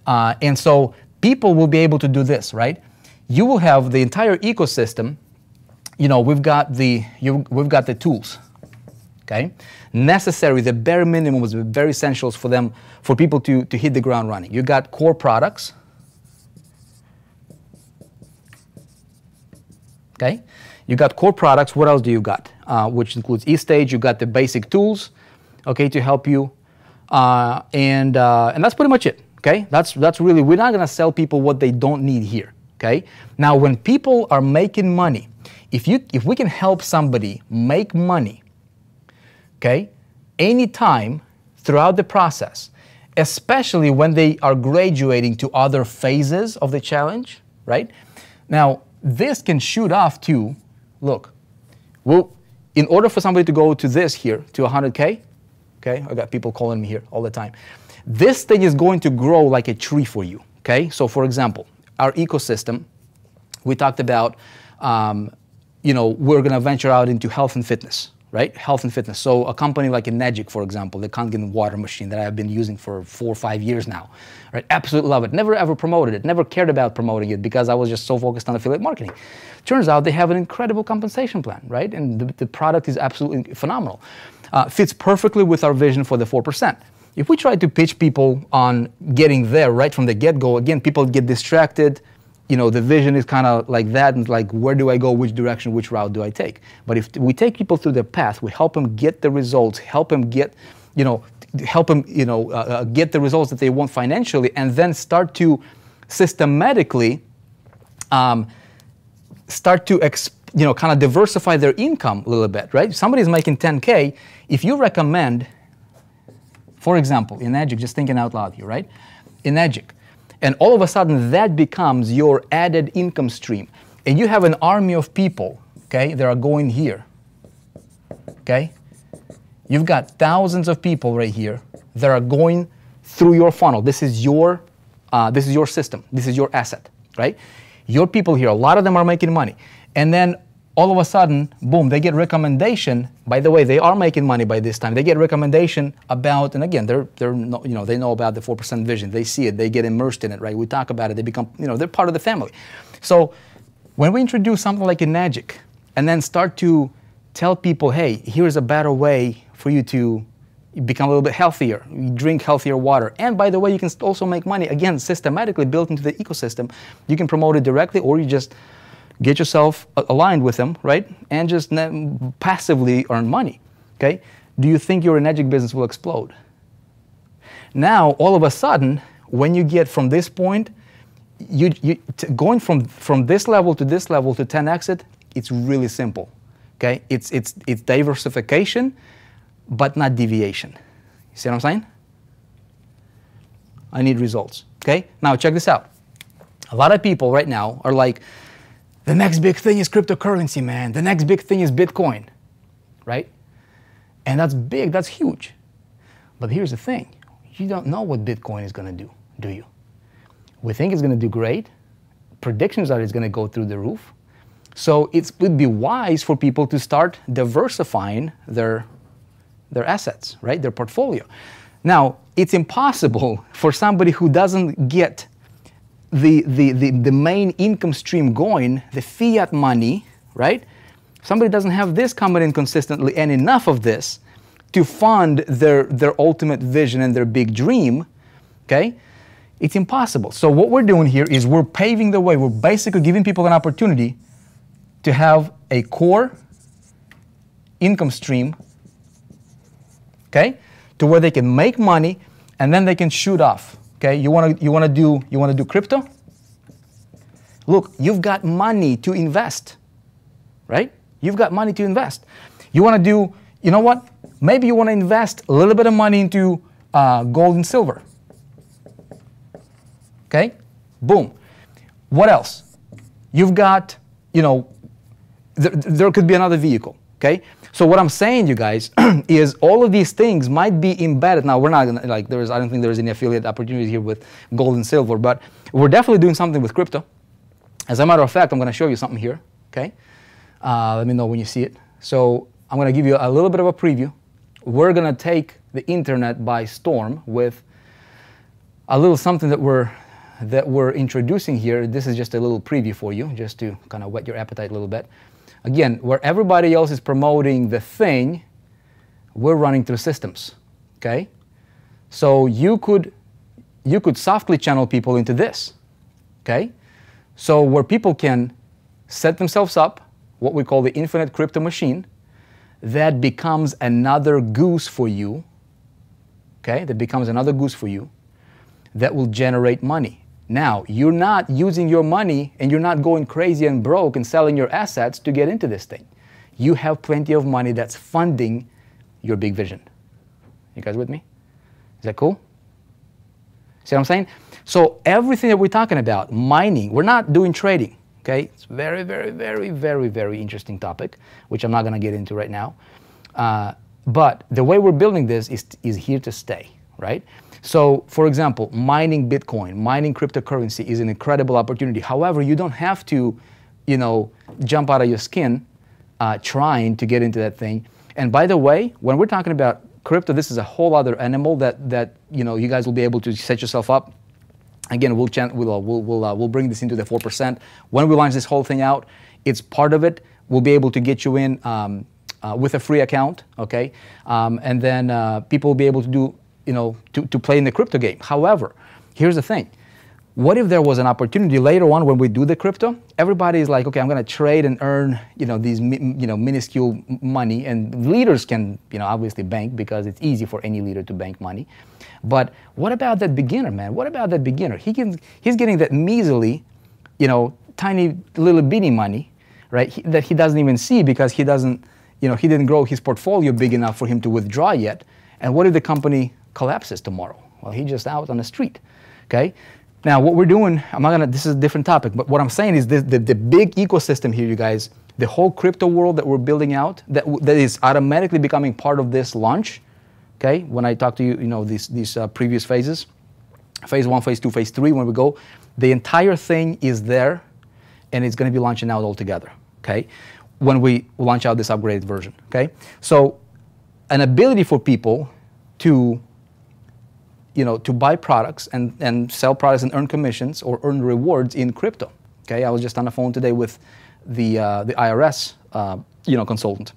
And so people will be able to do this, right? You will have the entire ecosystem. You know, we've got the tools, okay? Necessary, the bare minimum was very essentials for them, for people to hit the ground running. You got core products, okay? You got core products. What else do you got? Which includes eStage. You got the basic tools, okay, to help you, and that's pretty much it. Okay, that's really, we're not going to sell people what they don't need here. Okay, now when people are making money, if we can help somebody make money, okay, anytime throughout the process, especially when they are graduating to other phases of the challenge, right? Now this can shoot off to, look, well, in order for somebody to go to this here, to 100K, okay, I got people calling me here all the time. This thing is going to grow like a tree for you, okay? So for example, our ecosystem, we talked about, you know, we're gonna venture out into health and fitness, right? Health and fitness. So a company like Enegic, for example, the Kangen water machine that I've been using for 4 or 5 years now, right? Absolutely love it. Never ever promoted it, never cared about promoting it because I was just so focused on affiliate marketing. Turns out they have an incredible compensation plan, right? And the product is absolutely phenomenal. Fits perfectly with our vision for the 4%. If we try to pitch people on getting there right from the get-go, again, people get distracted. You know, the vision is kind of like that, and like, where do I go, which direction, which route do I take? But if we take people through the path, we help them get the results, help them get, you know, get the results that they want financially, and then start to systematically kind of diversify their income a little bit, right? Somebody's making 10K. If you recommend, for example, Enegic, just thinking out loud here, right? Enegic. And all of a sudden that becomes your added income stream. And you have an army of people, okay, that are going here, okay? You've got thousands of people right here that are going through your funnel. This is your system. This is your asset, right? Your people here, a lot of them are making money. And then all of a sudden, boom, they get recommendation. By the way, they are making money by this time. They get recommendation about, and again, they know about the 4% vision. They see it, they get immersed in it, right? We talk about it, they become, they're part of the family. So when we introduce something like Enegic and then start to tell people, hey, here's a better way for you to become a little bit healthier, you drink healthier water. And by the way, you can also make money, again, systematically built into the ecosystem. You can promote it directly, or you just get yourself aligned with them, right? And just passively earn money, okay? Do you think your Enegic business will explode? Now, all of a sudden, when you get from this point, going from this level to 10x it, it's really simple, okay? It's diversification, but not deviation. You see what I'm saying? I need results, okay? Now, check this out. A lot of people right now are like, the next big thing is cryptocurrency, man. The next big thing is Bitcoin, right? And that's big, that's huge. But here's the thing. You don't know what Bitcoin is going to do you? We think it's going to do great. Predictions are it's going to go through the roof. So it would be wise for people to start diversifying their assets, right? Their portfolio. Now, it's impossible for somebody who doesn't get the main income stream going, the fiat money, right? Somebody doesn't have this coming in consistently and enough of this to fund their ultimate vision and their big dream, okay? It's impossible. So what we're doing here is we're paving the way. We're basically giving people an opportunity to have a core income stream, okay, to where they can make money and then they can shoot off. Okay, you want to do crypto? Look, you've got money to invest, right? You've got money to invest. You want to do, you know what? Maybe you want to invest a little bit of money into gold and silver. Okay, boom. What else? You've got, there could be another vehicle. Okay. So what I'm saying, you guys, is all of these things might be embedded. Now, we're not going to, I don't think there's any affiliate opportunity here with gold and silver, but we're definitely doing something with crypto. As a matter of fact, I'm going to show you something here, okay? Let me know when you see it. So I'm going to give you a little bit of a preview. We're going to take the internet by storm with a little something that we're that we're introducing here, this is just a little preview for you, just to kind of whet your appetite a little bit. Again, where everybody else is promoting the thing, we're running through systems, okay? So you could softly channel people into this, okay? So where people can set themselves up, what we call the infinite crypto machine, that becomes another goose for you, okay? That becomes another goose for you that will generate money. Now, you're not using your money and you're not going crazy and broke and selling your assets to get into this thing. You have plenty of money that's funding your big vision. You guys with me? Is that cool? See what I'm saying? So everything that we're talking about, mining, we're not doing trading, okay? It's very, very, very, very, very interesting topic, which I'm not going to get into right now. But the way we're building this is here to stay, right? So, for example, mining Bitcoin, mining cryptocurrency is an incredible opportunity. However, you don't have to, you know, jump out of your skin trying to get into that thing. And by the way, when we're talking about crypto, this is a whole other animal that you know, you guys will be able to set yourself up. Again, we'll bring this into the 4%. When we launch this whole thing out, it's part of it. We'll be able to get you in with a free account, okay? And then people will be able to do, you know, to play in the crypto game. However, here's the thing. What if there was an opportunity later on when we do the crypto? Everybody's like, okay, I'm going to trade and earn, you know, these, you know, minuscule money, and leaders can, you know, obviously bank because it's easy for any leader to bank money. But what about that beginner, man? What about that beginner? He's getting that measly, you know, tiny little bitty money, right? That he doesn't even see because he doesn't, you know, he didn't grow his portfolio big enough for him to withdraw yet. And what if the company collapses tomorrow? Well, he's just out on the street, okay? Now, what we're doing, this is a different topic, but what I'm saying is this, the big ecosystem here, you guys, the whole crypto world that we're building out, that is automatically becoming part of this launch, okay? When I talk to you, you know, these previous phases, phase 1, phase 2, phase 3, when we go, the entire thing is there, and it's going to be launching out altogether, okay? When we launch out this upgraded version, okay? So, an ability for people to, you know, to buy products and sell products and earn commissions or earn rewards in crypto. Okay, I was just on the phone today with the IRS, you know, consultant,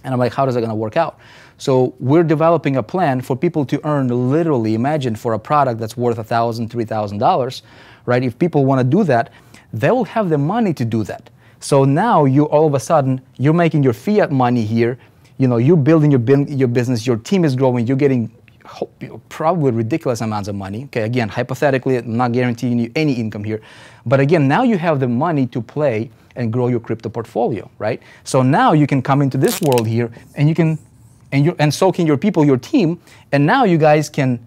and I'm like, how is that going to work out? So we're developing a plan for people to earn literally, imagine for a product that's worth $1,000, $3,000, right? If people want to do that, they will have the money to do that. So now you all of a sudden you're making your fiat money here. You know, you're building your business. Your team is growing. You're getting probably ridiculous amounts of money. Okay, again, hypothetically, I'm not guaranteeing you any income here. But again, now you have the money to play and grow your crypto portfolio, right? So now you can come into this world here and you can, and soak in your people, your team, and now you guys can,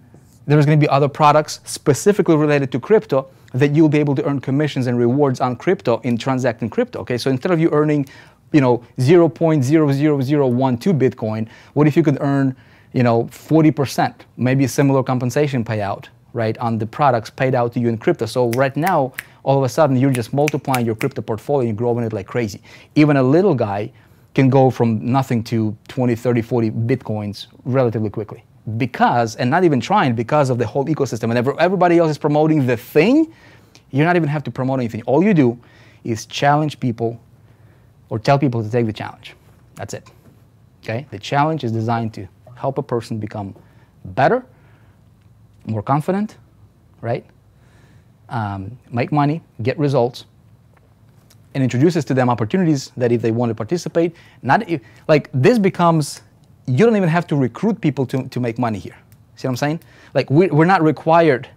there's going to be other products specifically related to crypto that you'll be able to earn commissions and rewards on crypto in transacting crypto, okay? So instead of you earning, you know, 0.00012 Bitcoin, what if you could earn, you know, 40%, maybe a similar compensation payout, right, on the products paid out to you in crypto. So right now, all of a sudden, you're just multiplying your crypto portfolio and growing it like crazy. Even a little guy can go from nothing to 20, 30, 40 Bitcoins relatively quickly. Because, and not even trying, because of the whole ecosystem. And everybody else is promoting the thing, you don't even have to promote anything. All you do is challenge people or tell people to take the challenge. That's it, okay? The challenge is designed to help a person become better, more confident, right? Make money, get results, and introduces to them opportunities that if they want to participate, like this becomes, you don't even have to recruit people to make money here. See what I'm saying? Like we're not required,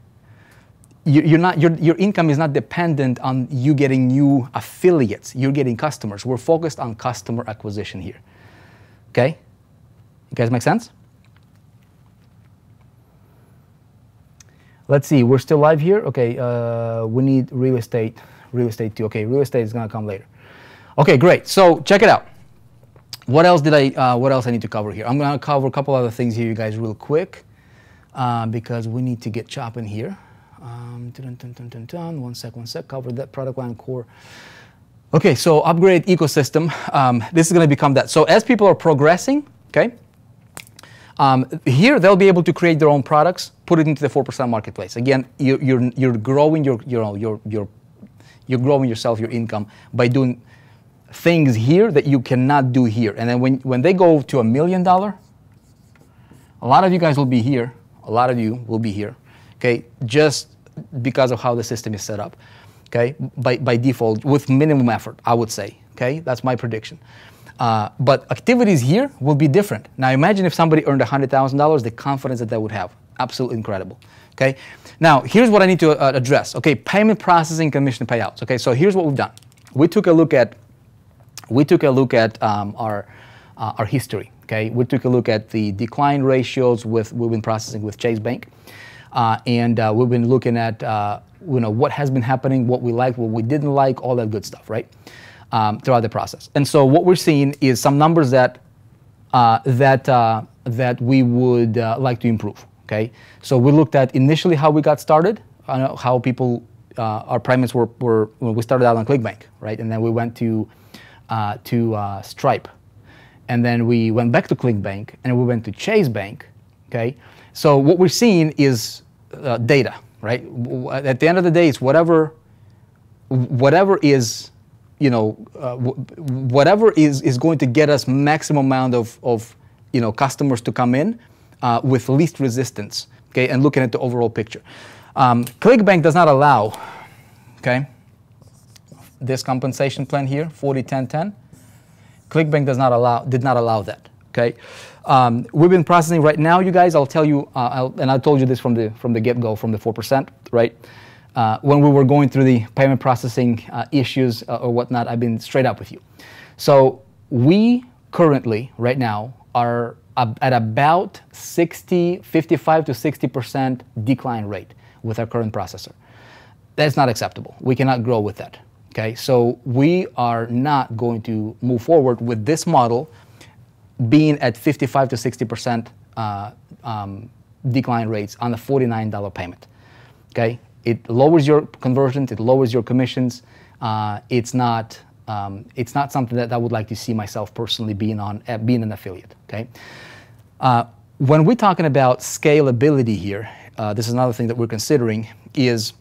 your income is not dependent on you getting new affiliates. You're getting customers. We're focused on customer acquisition here, okay? You guys make sense? Let's see, we're still live here. Okay, we need real estate too. Okay, real estate is gonna come later. Okay, great. So check it out. What else I need to cover here? I'm gonna cover a couple other things here, you guys, real quick, because we need to get chopping here. One sec. Cover that product line core. Okay, so upgrade ecosystem. This is gonna become that. So as people are progressing, okay, Here, they'll be able to create their own products, put it into the 4% marketplace. Again, you're growing you're growing yourself, your income, by doing things here that you cannot do here. And then when they go to $1 million, a lot of you guys will be here. A lot of you will be here, okay, just because of how the system is set up, okay, by default, with minimum effort, I would say, okay? That's my prediction. But activities here will be different. Now imagine if somebody earned $100,000, the confidence that they would have. Absolutely incredible, okay? Now, here's what I need to address, okay? Payment processing, commission payouts, okay? So here's what we've done. We took a look at our history, okay? We took a look at the decline ratios we've been processing with Chase Bank. And we've been looking at what has been happening, what we liked, what we didn't like, all that good stuff, right? Throughout the process. And so what we're seeing is some numbers that we would like to improve, okay? So we looked at initially how we got started, how people, our payments were when we started out on ClickBank, right? And then we went to Stripe. And then we went back to ClickBank, and we went to Chase Bank, okay? So what we're seeing is data, right? At the end of the day, it's whatever is, whatever is going to get us maximum amount of customers to come in with least resistance, okay? And looking at the overall picture. ClickBank does not allow, okay, this compensation plan here, 40-10-10. ClickBank did not allow that, okay? We've been processing right now, you guys. I'll tell you, and I told you this from the get-go, from the 4%, right? When we were going through the payment processing issues or whatnot, I've been straight up with you. So we currently, right now, are at about 55 to 60% decline rate with our current processor. That's not acceptable. We cannot grow with that. Okay, so we are not going to move forward with this model being at 55 to 60% decline rates on a $49 payment. Okay, it lowers your conversions, it lowers your commissions. It's not something that I would like to see myself personally being an affiliate. Okay, when we're talking about scalability here, this is another thing that we're considering is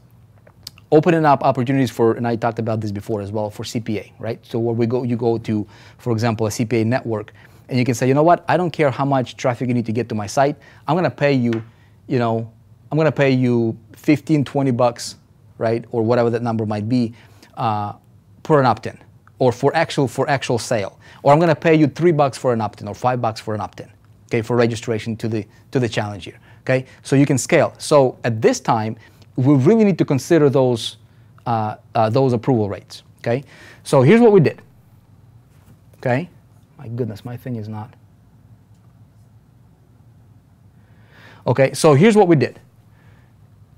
opening up opportunities for, and I talked about this before as well, for CPA, right? So where you go to, for example, a CPA network, and you can say, you know what, I don't care how much traffic you need to get to my site. I'm going to pay you, I'm going to pay you 15, 20 bucks, right? Or whatever that number might be, per an opt-in, or for actual sale. Or I'm going to pay you $3 for an opt-in, or $5 for an opt-in, okay, for registration to the challenge here, okay? So you can scale. So at this time, we really need to consider those approval rates, okay? So here's what we did, okay? My goodness, my thing is not. Okay, so here's what we did.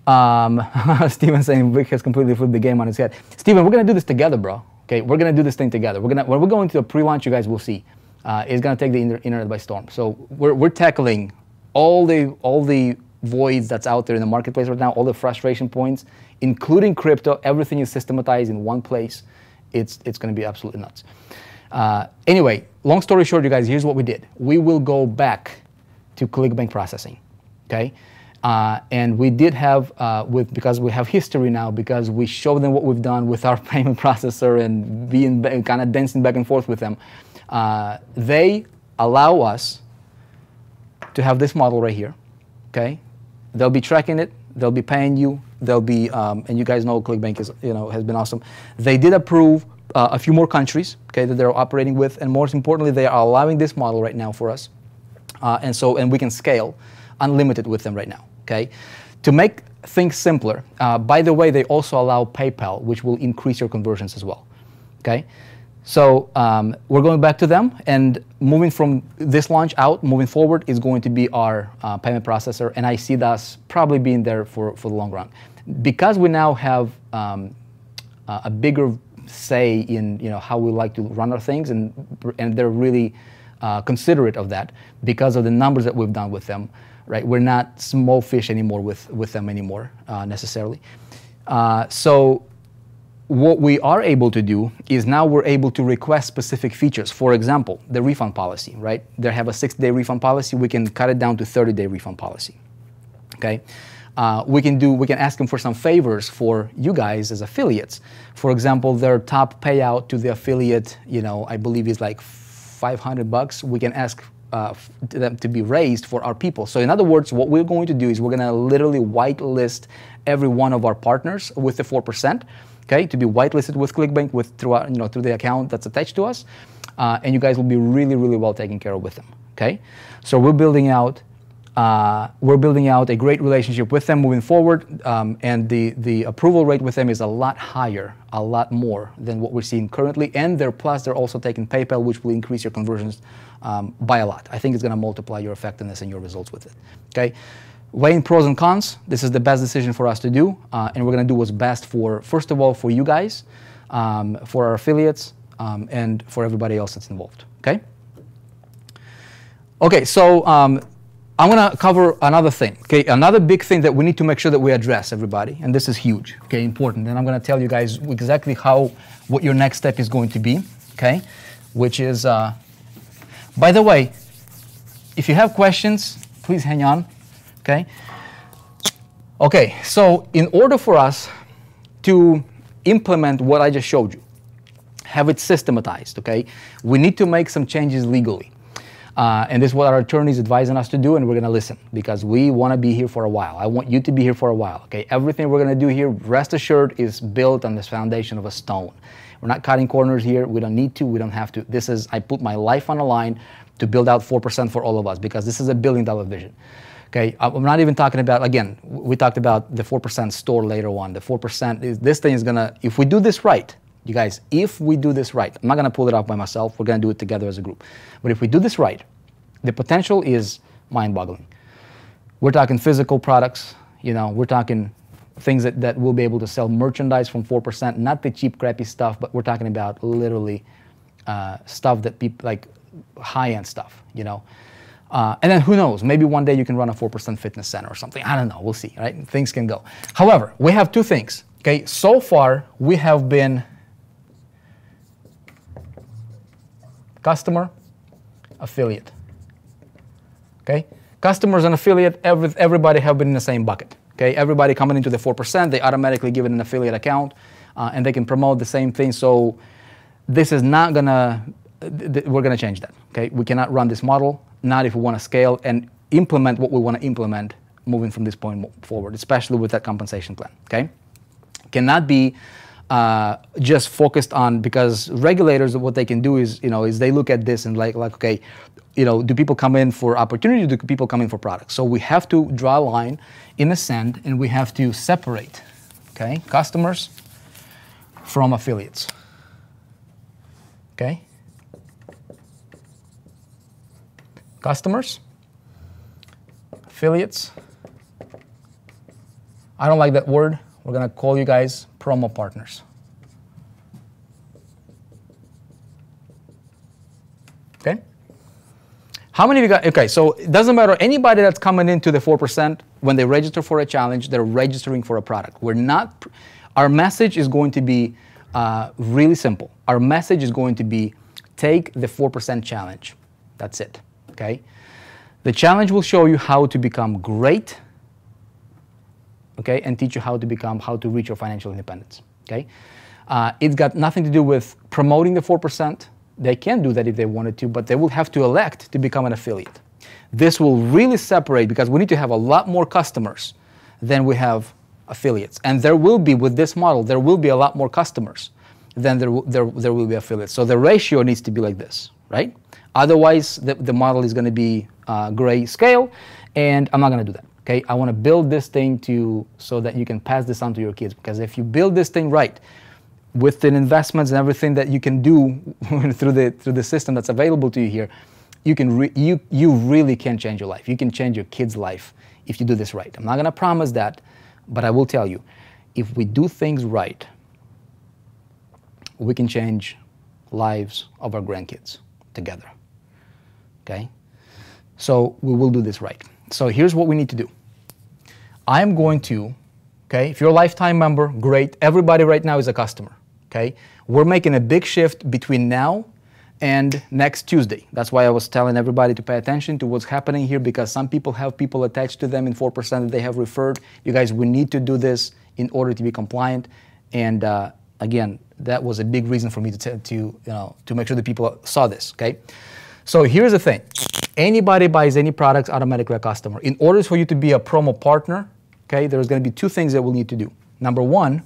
Steven saying Vic has completely flipped the game on his head. Steven, we're gonna do this together, bro. Okay, we're gonna do this thing together. When we're going to the pre-launch, you guys will see. It's gonna take the internet by storm. So we're tackling all the voids that's out there in the marketplace right now, all the frustration points, including crypto. Everything is systematized in one place. It's going to be absolutely nuts. Anyway, long story short, you guys, here's what we did. We will go back to ClickBank processing, okay? And we did have, because we have history now, because we showed them what we've done with our payment processor and being kind of dancing back and forth with them. They allow us to have this model right here, okay? They'll be tracking it. They'll be paying you. They'll be, and you guys know ClickBank is, has been awesome. They did approve a few more countries, okay, that they're operating with, and most importantly, they are allowing this model right now for us, and we can scale unlimited with them right now, okay. To make things simpler, by the way, they also allow PayPal, which will increase your conversions as well, okay. So we're going back to them, and moving from this launch out, moving forward is going to be our payment processor, and I see us probably being there for the long run. Because we now have a bigger say in how we like to run our things, and they're really considerate of that because of the numbers that we've done with them, right? We're not small fish anymore with them anymore necessarily. So what we are able to do is now we're able to request specific features. For example, the refund policy, right? They have a 60-day refund policy. We can cut it down to 30-day refund policy. Okay. We can ask them for some favors for you guys as affiliates. For example, their top payout to the affiliate, I believe is like $500. We can ask them to be raised for our people. So in other words, what we're going to do is we're going to literally whitelist every one of our partners with the 4%, okay, to be whitelisted with ClickBank through the account that's attached to us, and you guys will be really, really well taken care of with them. Okay, so we're building out a great relationship with them moving forward, and the approval rate with them is a lot higher, a lot more than what we're seeing currently. And they're also taking PayPal, which will increase your conversions by a lot. I think it's going to multiply your effectiveness and your results with it. Okay, weighing pros and cons. This is the best decision for us to do, and we're going to do what's best first of all, for you guys, for our affiliates, and for everybody else that's involved. Okay. Okay, so I'm going to cover another thing, okay? Another big thing that we need to make sure that we address, everybody, and this is huge, okay, important. And I'm going to tell you guys exactly what your next step is going to be, okay? Which is, by the way, if you have questions, please hang on, okay? Okay, so in order for us to implement what I just showed you, have it systematized, okay, we need to make some changes legally. And this is what our attorney is advising us to do, and we're going to listen because we want to be here for a while. I want you to be here for a while, okay? Everything we're going to do here, rest assured, is built on this foundation of a stone. We're not cutting corners here. We don't need to. We don't have to. I put my life on the line to build out 4% for all of us because this is a $1 billion vision. Okay, I'm not even talking about, again, we talked about the 4% store later on. The 4%, this thing is going to, if we do this right, you guys, if we do this right, I'm not going to pull it off by myself. We're going to do it together as a group. But if we do this right, the potential is mind-boggling. We're talking physical products. We're talking things that we'll be able to sell merchandise from 4%, not the cheap, crappy stuff, but we're talking about literally stuff that people, like high-end stuff, And then who knows, maybe one day you can run a 4% fitness center or something. I don't know, we'll see, right? Things can go. However, we have two things, okay? So far, we have been customer, affiliate. Okay, customers and affiliate, everybody have been in the same bucket. Okay, everybody coming into the 4%, they automatically give it an affiliate account, and they can promote the same thing. So this is not gonna, we're gonna change that. Okay, we cannot run this model, not if we want to scale and implement what we want to implement moving from this point forward, especially with that compensation plan. Okay, cannot be just focused on, because regulators, what they can do is, is they look at this and like okay, do people come in for opportunity? Do people come in for products? So we have to draw a line in the sand, and we have to separate, okay, customers from affiliates. Okay, customers, affiliates. I don't like that word. We're gonna call you guys promo partners. Okay. How many of you got, okay, so it doesn't matter, anybody that's coming into the 4%, when they register for a challenge, they're registering for a product. Our message is going to be really simple. Our message is going to be, take the 4% challenge. That's it, okay? The challenge will show you how to become great, okay, and teach you how to reach your financial independence, okay? It's got nothing to do with promoting the 4%. They can do that if they wanted to, but they will have to elect to become an affiliate. This will really separate, because we need to have a lot more customers than we have affiliates. And there will be, with this model, there will be a lot more customers than there will be affiliates. So the ratio needs to be like this, right? Otherwise, the model is going to be gray scale, and I'm not going to do that. Okay, I want to build this thing so that you can pass this on to your kids, because if you build this thing right, with the investments and everything that you can do through the system that's available to you here, you really can change your life. You can change your kid's life if you do this right. I'm not going to promise that, but I will tell you, if we do things right, we can change lives of our grandkids together. Okay? So we will do this right. So here's what we need to do. I'm going to, okay, if you're a lifetime member, great. Everybody right now is a customer. okay? We're making a big shift between now and next Tuesday. That's why I was telling everybody to pay attention to what's happening here, because some people have people attached to them in 4% that they have referred. You guys, we need to do this in order to be compliant. And again, that was a big reason for me to make sure that people saw this, okay? So here's the thing. Anybody buys any products automatically a customer. In order for you to be a promo partner, okay, there's going to be two things that we'll need to do. Number one,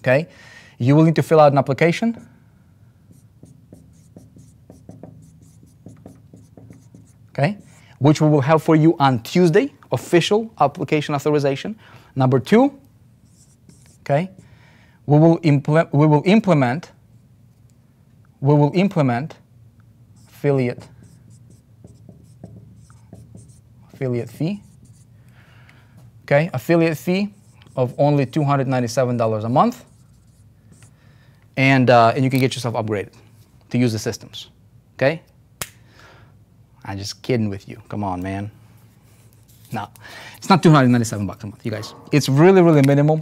okay, you will need to fill out an application. Okay, which we will have for you on Tuesday, official application authorization. Number two, okay, we will implement affiliate fee. Okay, affiliate fee of only $297 a month, and you can get yourself upgraded to use the systems. Okay. I'm just kidding with you. Come on, man. No, it's not $297 a month, you guys. It's really, really minimal.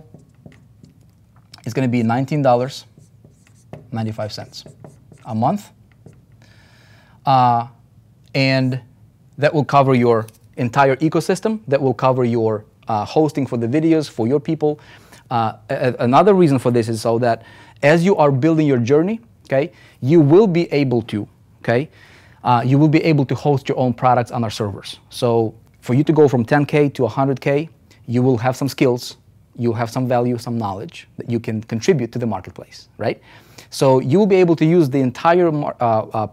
It's going to be $19.95 a month. And that will cover your entire ecosystem. That will cover your hosting for the videos, for your people. Another reason for this is so that as you are building your journey, okay, you will be able to, okay, you will be able to host your own products on our servers. So for you to go from 10K to 100K, you will have some skills, you'll have some value, some knowledge that you can contribute to the marketplace, right? So you will be able to use the entire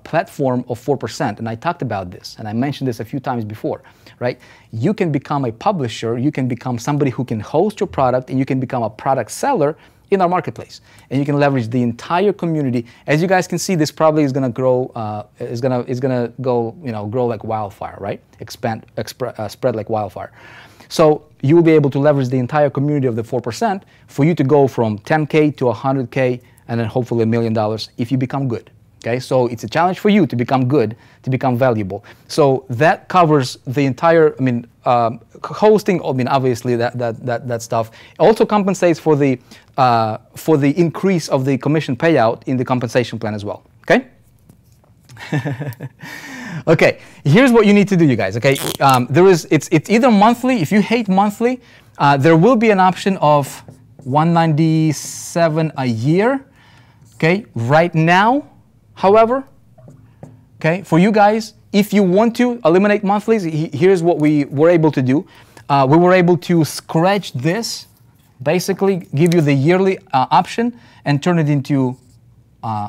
platform of 4%, and I talked about this, and I mentioned this a few times before, right? You can become a publisher, you can become somebody who can host your product, and you can become a product seller in our marketplace, and you can leverage the entire community. As you guys can see, this probably is going to grow, is going to go, grow like wildfire, right? Spread like wildfire. So you will be able to leverage the entire community of the 4% for you to go from 10K to 100K, and then hopefully $1 million if you become good. Okay, so it's a challenge for you to become good, to become valuable. So that covers the entire, hosting. Obviously that stuff. It also compensates for the increase of the commission payout in the compensation plan as well. Okay. Okay. Here's what you need to do, you guys. Okay. It's either monthly. If you hate monthly, there will be an option of $197 a year. Okay. Right now. However, okay, for you guys, if you want to eliminate monthlies, here's what we were able to do. We were able to scratch this, basically give you the yearly option and turn it into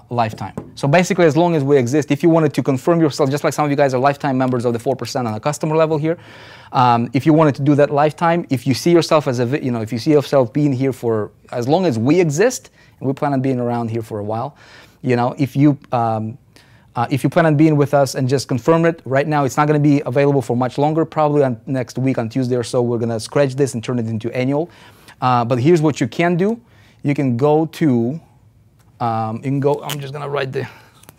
lifetime. So basically, as long as we exist, if you wanted to confirm yourself, just like some of you guys are lifetime members of the 4% on a customer level here, if you wanted to do that lifetime, if you see yourself as if you see yourself being here for as long as we exist, and we plan on being around here for a while. If you plan on being with us and just confirm it, right now it's not going to be available for much longer, probably on next week on Tuesday or so, we're going to scratch this and turn it into annual. But here's what you can do. You can go to, I'm just going to write the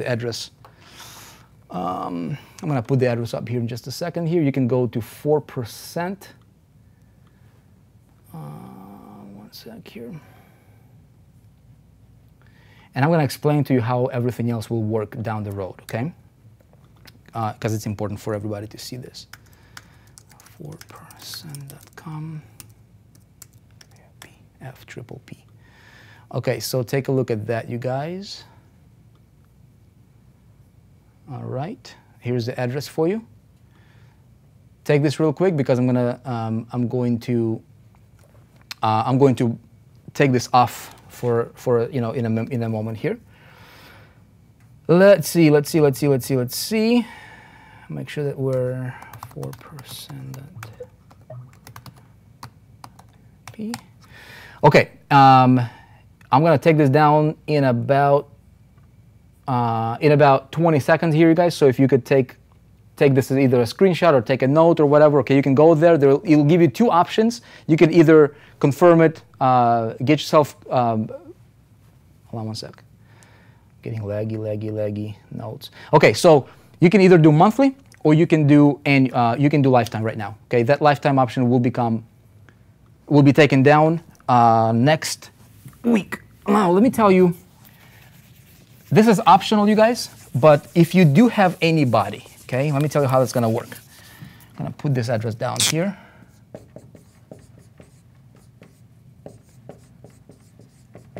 address. I'm going to put the address up here in just a second here. You can go to 4%. One sec here. And I'm going to explain to you how everything else will work down the road, okay? Because it's important for everybody to see this. 4%.com, F-triple-P. Okay, so take a look at that, you guys. All right, here's the address for you. Take this real quick because I'm going to take this off for in a moment here. Let's see. Make sure that we're 4%.p. Okay, I'm gonna take this down in about 20 seconds here, you guys. So if you could take this as either a screenshot or take a note or whatever. Okay, you can go there. It'll give you two options. You can either confirm it, get yourself. Hold on one sec. Getting laggy notes. Okay, so you can either do monthly or you can do lifetime right now. Okay, that lifetime option will be taken down next week. Now, let me tell you, this is optional, you guys, but if you do have anybody, okay, let me tell you how that's going to work. I'm going to put this address down here.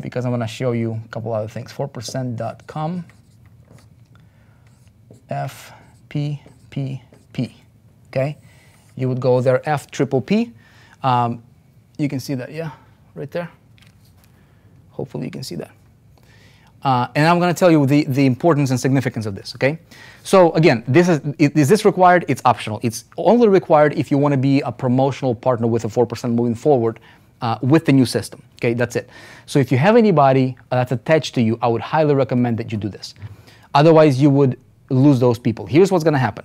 Because I'm going to show you a couple other things. 4%.com FPPP, okay? You would go there, FPPP. You can see that, yeah, right there. Hopefully you can see that. And I'm going to tell you the importance and significance of this, okay? So again, is this required? It's optional. It's only required if you want to be a promotional partner with a 4% moving forward with the new system, okay? That's it. So if you have anybody that's attached to you, I would highly recommend that you do this. Otherwise, you would lose those people. Here's what's going to happen.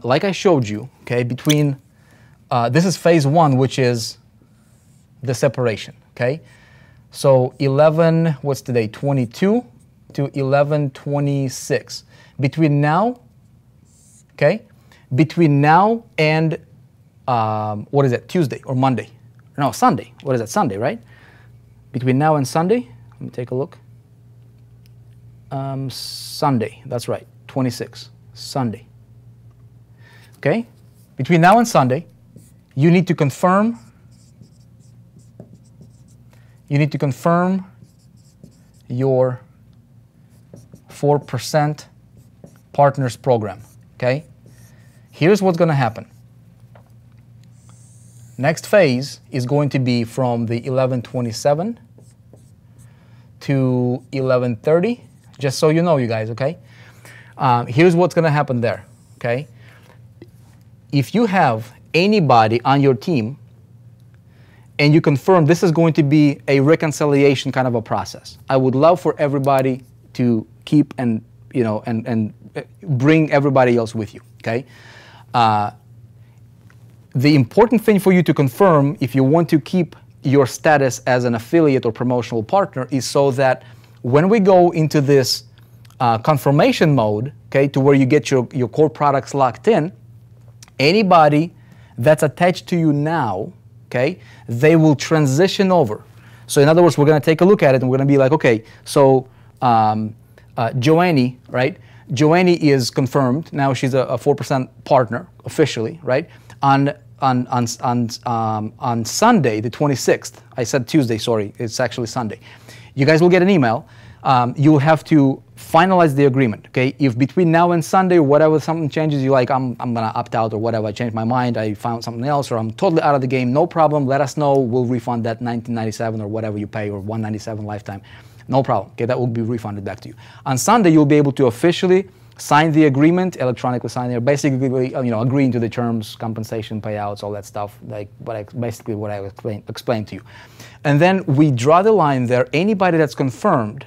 Like I showed you, okay, between, this is phase 1, which is the separation, okay? So 11, what's today, 22 to 11/26. Between now, okay, between now and, what is it, Tuesday or Monday? No, Sunday. What is that, Sunday, right? Between now and Sunday, let me take a look. Sunday, that's right, 26, Sunday. Okay, between now and Sunday, you need to confirm your 4% partners program, okay? Here's what's going to happen. Next phase is going to be from the 11/27 to 11/30, just so you know, you guys, okay? Here's what's going to happen there, okay? If you have anybody on your team and you confirm this is going to be a reconciliation kind of a process, I would love for everybody to keep and, you know, and bring everybody else with you, okay? The important thing for you to confirm if you want to keep your status as an affiliate or promotional partner is so that when we go into this confirmation mode, okay, to where you get your core products locked in, anybody that's attached to you now, okay, they will transition over. So in other words, we're going to take a look at it and we're going to be like, okay, so Joannie, right? Joannie is confirmed. Now she's a 4% partner officially, right? On Sunday, the 26th, I said Tuesday, sorry, it's actually Sunday. You guys will get an email. You will have to finalize the agreement, okay? If between now and Sunday, whatever, something changes, you're like, I'm gonna opt out or whatever, I changed my mind, I found something else, or I'm totally out of the game, no problem, let us know, we'll refund that $19.97 or whatever you pay, or $197 lifetime, no problem, okay? That will be refunded back to you. On Sunday, you'll be able to officially sign the agreement, electronically sign it, basically, you know, agreeing to the terms, compensation, payouts, all that stuff, like basically what I explained to you. And then we draw the line there, anybody that's confirmed,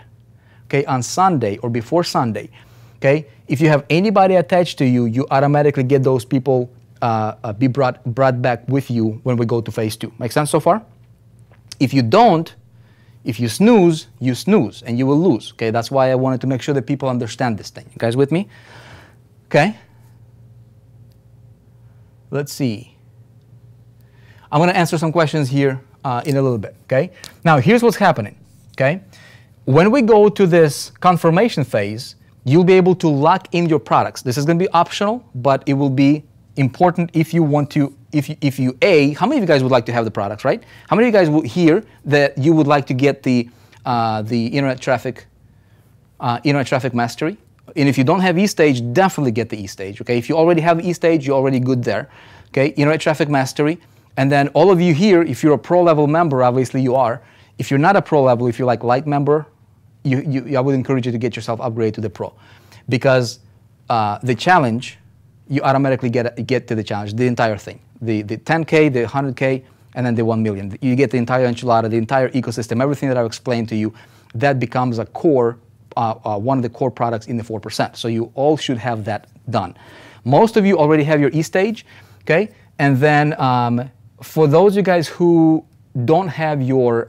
okay, on Sunday or before Sunday, okay, if you have anybody attached to you, you automatically get those people be brought back with you when we go to phase 2. Make sense so far? If you don't, if you snooze, and you will lose, okay? That's why I wanted to make sure that people understand this thing. You guys with me? Okay? Let's see. I'm going to answer some questions here in a little bit, okay? Now, here's what's happening, okay? When we go to this confirmation phase, you'll be able to lock in your products. This is going to be optional, but it will be important if you want to, if you how many of you guys would like to have the products, right? How many of you guys will hear that you would like to get the internet traffic mastery? And if you don't have eStage, definitely get the eStage, okay? If you already have eStage, you're already good there, okay? Internet traffic mastery. And then all of you here, if you're a pro level member, obviously you are. If you're not a pro level, if you're like light member, I would encourage you to get yourself upgraded to the pro, because the challenge, you automatically get to the challenge, the entire thing, the 10K, the 100K, and then the 1 million. You get the entire enchilada, the entire ecosystem, everything that I've explained to you. That becomes a core, one of the core products in the 4%. So you all should have that done. Most of you already have your eStage, okay? And then for those of you guys who don't have your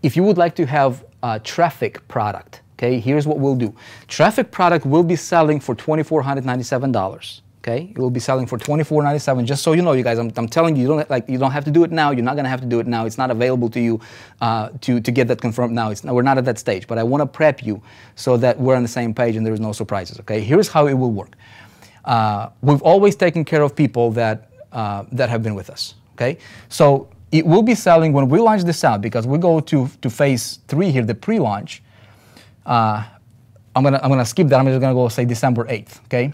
if you would like to have a traffic product, okay, here's what we'll do. Traffic product will be selling for $2,497, Okay, it will be selling for $24.97. Just so you know, you guys, I'm telling you, you don't have to do it now. You're not going to have to do it now. It's not available to you to get that confirmed now. We're not at that stage. But I want to prep you so that we're on the same page and there is no surprises. Okay, here's how it will work. We've always taken care of people that have been with us. Okay, so it will be selling when we launch this out, because we go to phase 3 here, the pre-launch. I'm gonna skip that. I'm just gonna go say December 8th. Okay.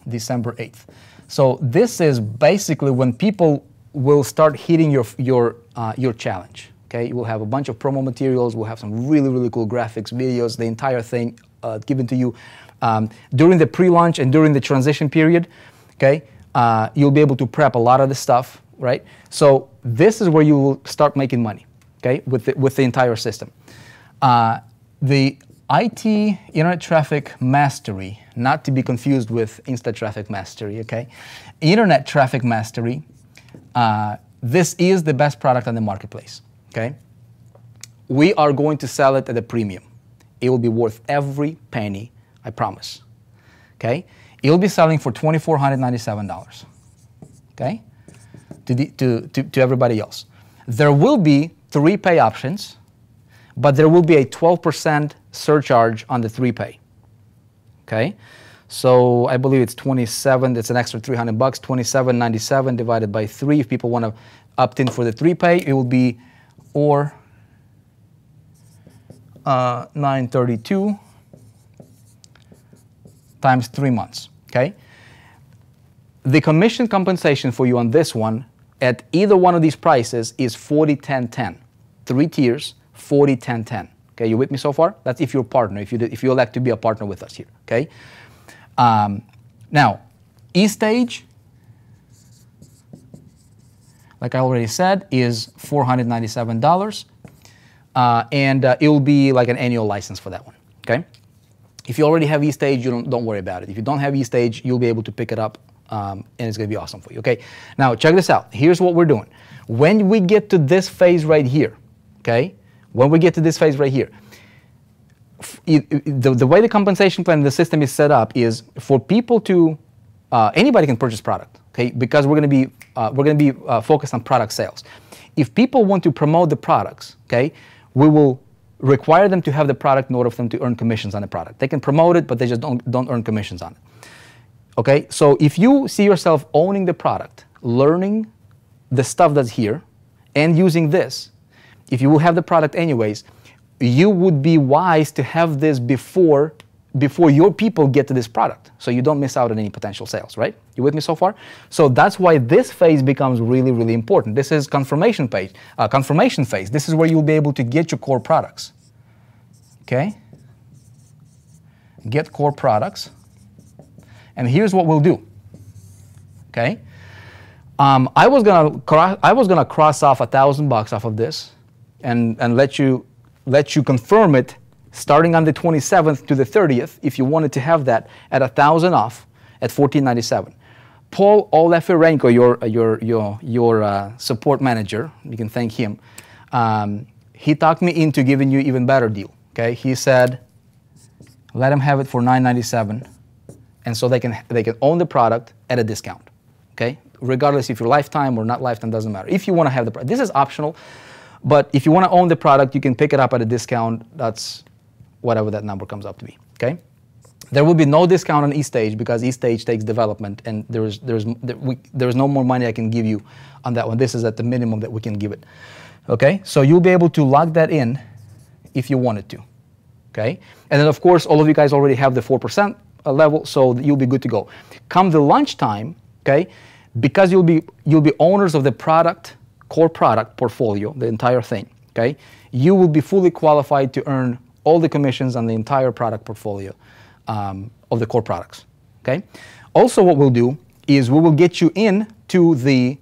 December 8th. So this is basically when people will start hitting your challenge. Okay, you will have a bunch of promo materials. We'll have some really, really cool graphics, videos, the entire thing given to you during the pre-launch and during the transition period. Okay, you'll be able to prep a lot of the stuff, right? So this is where you will start making money. Okay, with the entire system. The IT Internet Traffic Mastery, not to be confused with Insta Traffic Mastery, okay? Internet Traffic Mastery, this is the best product on the marketplace, okay? We are going to sell it at a premium. It will be worth every penny, I promise, okay? It will be selling for $2,497, okay? To everybody else. There will be 3 pay options, but there will be a 12% surcharge on the 3 pay. Okay, so I believe it's 27. That's an extra $300. $27.97 divided by 3. If people want to opt in for the 3 pay, it will be or $932 times 3 months. Okay, the commission compensation for you on this one at either one of these prices is 40-10-10. 3 tiers. 40-10-10. Okay, you with me so far? That's if you're a partner, if you elect to be a partner with us here. Okay. Now, eStage, like I already said, is $497, and it will be like an annual license for that one. Okay. If you already have eStage, you don't worry about it. If you don't have eStage, you'll be able to pick it up, and it's going to be awesome for you. Okay. Now, check this out. Here's what we're doing. When we get to this phase right here, okay. When we get to this phase right here, the way the compensation plan, the system is set up is for people to, anybody can purchase product, okay? Because we're going to be focused on product sales. If people want to promote the products, okay, we will require them to have the product in order for them to earn commissions on the product. They can promote it, but they just don't earn commissions on it. Okay, so if you see yourself owning the product, learning the stuff that's here, and using this, if you will have the product anyways, you would be wise to have this before your people get to this product, so you don't miss out on any potential sales, right? You with me so far? So that's why this phase becomes really, really important. This is confirmation phase. This is where you'll be able to get your core products. Okay? Get core products. And here's what we'll do. Okay? I was gonna cross off $1,000 off of this. And let you confirm it starting on the 27th to the 30th if you wanted to have that at $1,000 off at $14.97. Paul Olefirenko, your support manager, you can thank him. He talked me into giving you even better deal. Okay, he said, let them have it for $9.97, and so they can own the product at a discount. Okay, regardless if you're lifetime or not lifetime, doesn't matter. If you want to have the product, this is optional. But if you want to own the product, you can pick it up at a discount. That's whatever that number comes up to be. Okay. There will be no discount on eStage because eStage takes development, and there's no more money I can give you on that one. This is at the minimum that we can give it. Okay. So you'll be able to log that in if you wanted to. Okay. And then of course all of you guys already have the 4% level, so you'll be good to go. Come the lunchtime, okay, because you'll be owners of the product. Core product portfolio, the entire thing, okay? You will be fully qualified to earn all the commissions on the entire product portfolio of the core products, okay? Also, what we'll do is we will get you into the,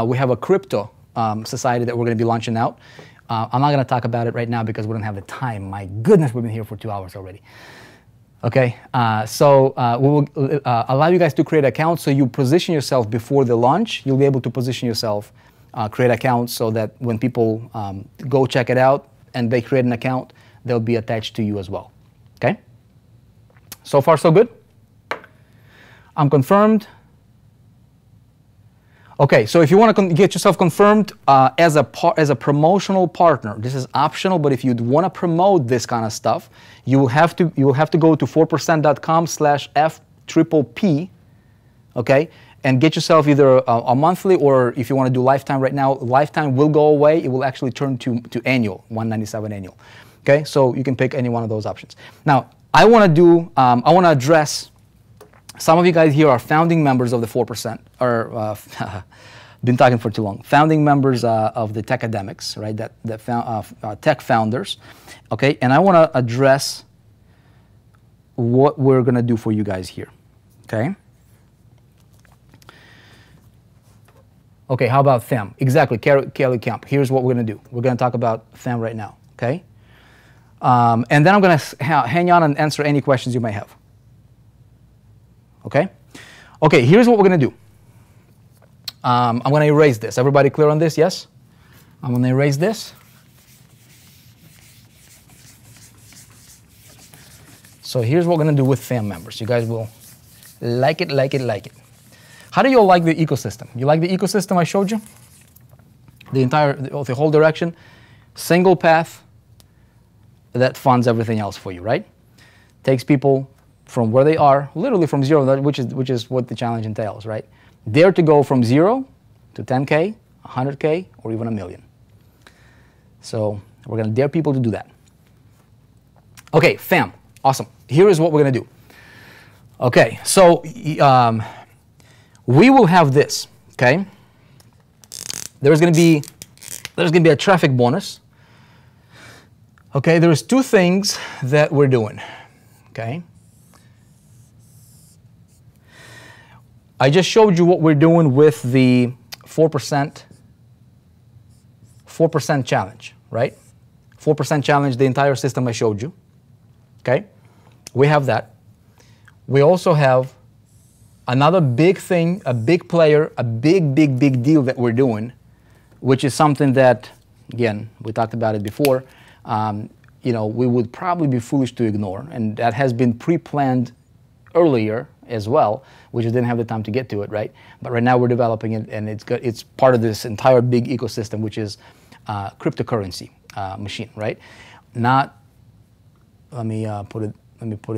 we have a crypto society that we're going to be launching out. I'm not going to talk about it right now because we don't have the time. My goodness, we've been here for 2 hours already. Okay, so we will allow you guys to create accounts, so you position yourself before the launch. You'll be able to position yourself, create accounts, so that when people go check it out and they create an account, they'll be attached to you as well. Okay? So far, so good? I'm confirmed. Okay, so if you want to get yourself confirmed as a promotional partner, this is optional, but if you'd want to promote this kind of stuff, you will have to go to 4%.com/FPPP, okay, and get yourself either a monthly, or if you want to do lifetime right now, lifetime will go away. It will actually turn to annual, $197 annual. Okay, so you can pick any one of those options. Now, I want to address. Some of you guys here are founding members of the 4%, or been talking for too long. Founding members of the Techademics, right? Tech founders, okay? And I want to address what we're going to do for you guys here, okay? Okay, how about FAM? Exactly, Kelly Kemp. Here's what we're going to do. We're going to talk about FAM right now, okay? And then I'm going to hang on and answer any questions you may have. Okay? Okay, here's what we're going to do. I'm going to erase this. Everybody clear on this? Yes? I'm going to erase this. So here's what we're going to do with FAM members. You guys will like it, like it, like it. How do you all like the ecosystem? You like the ecosystem I showed you? The whole direction, single path that funds everything else for you, right? Takes people from where they are, literally from zero, which is what the challenge entails, right? Dare to go from 0 to 10K, 100K, or even $1 million. So we're going to dare people to do that. Okay, FAM, awesome. Here is what we're going to do. Okay, so we will have this. Okay, there's going to be a traffic bonus. Okay, there's two things that we're doing. Okay. I just showed you what we're doing with the 4% challenge, right? 4% challenge, the entire system I showed you, okay? We have that. We also have another big thing, a big player, a big deal that we're doing, which is something that, again, we talked about it before, you know, we would probably be foolish to ignore, and that has been pre-planned earlier as well. We just didn't have the time to get to it, right? But right now we're developing it, and it's part of this entire big ecosystem, which is cryptocurrency machine, right? Not. Let me put it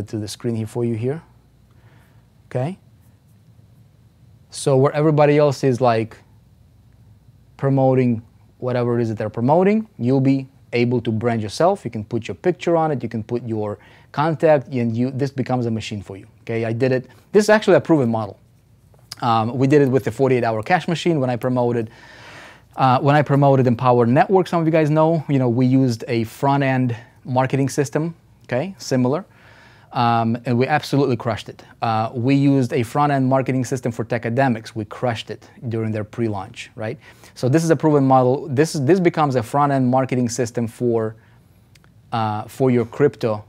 to the screen here for you here. Okay. So where everybody else is like promoting whatever it is that they're promoting, you'll be able to brand yourself. You can put your picture on it. You can put your contact, and this becomes a machine for you. Okay, I did it. This is actually a proven model. We did it with the 48-hour cash machine when I promoted Empower Network. Some of you guys know, we used a front-end marketing system. Okay, similar, and we absolutely crushed it. We used a front-end marketing system for Techademics. We crushed it during their pre-launch, right? So this is a proven model. This becomes a front-end marketing system for your crypto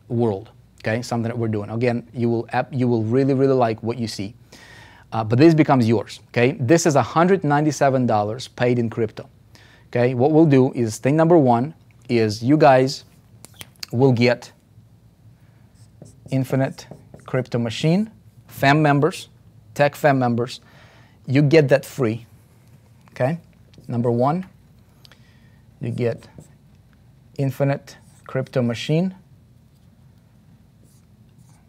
world. Okay, something that we're doing. Again, you will really like what you see, but this becomes yours. Okay, this is $197 paid in crypto. Okay, what we'll do is thing number one is you guys will get Infinite Crypto Machine, FAM members, Tech FAM members. You get that free. Okay, number one, you get Infinite Crypto Machine.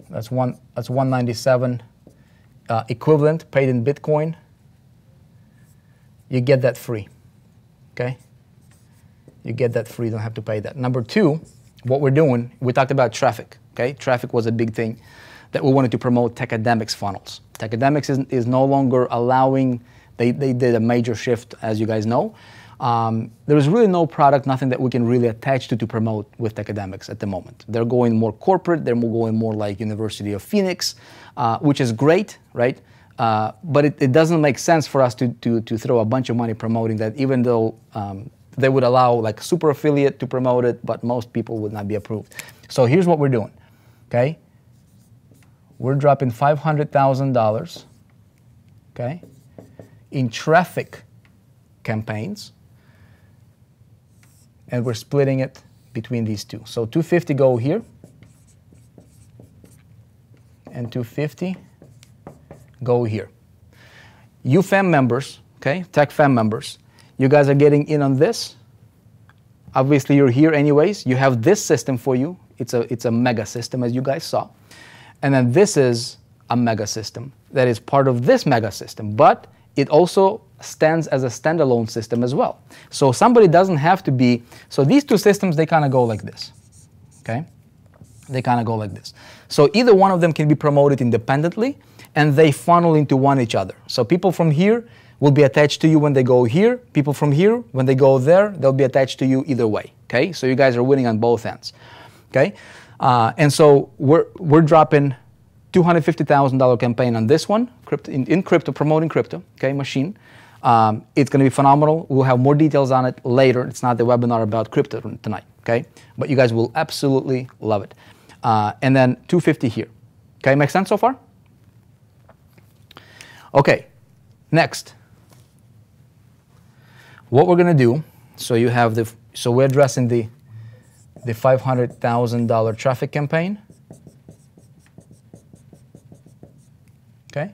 That's $197 equivalent paid in Bitcoin. You get that free. Okay, you get that free. You don't have to pay that. Number two, what we're doing, we talked about traffic. Okay, traffic was a big thing that we wanted to promote. Techademics funnels. Techademics is no longer allowing. They did a major shift, as you guys know. There is really no product, nothing that we can really attach to promote with Techademics at the moment. They're going more corporate. They're going more like University of Phoenix, which is great, right? But it doesn't make sense for us to throw a bunch of money promoting that, even though they would allow like super affiliate to promote it, but most people would not be approved. So here's what we're doing, okay? We're dropping $500,000, okay, in traffic campaigns, and we're splitting it between these two. So 250 go here, and 250 go here. You FAM members, okay, Tech FAM members, you guys are getting in on this. Obviously, you're here anyways. You have this system for you. It's a mega system, as you guys saw. And then this is a mega system that is part of this mega system, but it also stands as a standalone system as well. So somebody doesn't have to be, so these two systems, they kind of go like this, okay? They kind of go like this. So either one of them can be promoted independently, and they funnel into one each other. So people from here will be attached to you when they go here. People from here, when they go there, they'll be attached to you either way, okay? So you guys are winning on both ends, okay? And so we're dropping $250,000 campaign on this one, in crypto, promoting crypto, okay, machine. It's going to be phenomenal. We'll have more details on it later. It's not the webinar about crypto tonight, okay? But you guys will absolutely love it. And then 250 here. Okay, make sense so far? Okay, next. What we're going to do, so you have the, so we're addressing the $500,000 traffic campaign. Okay.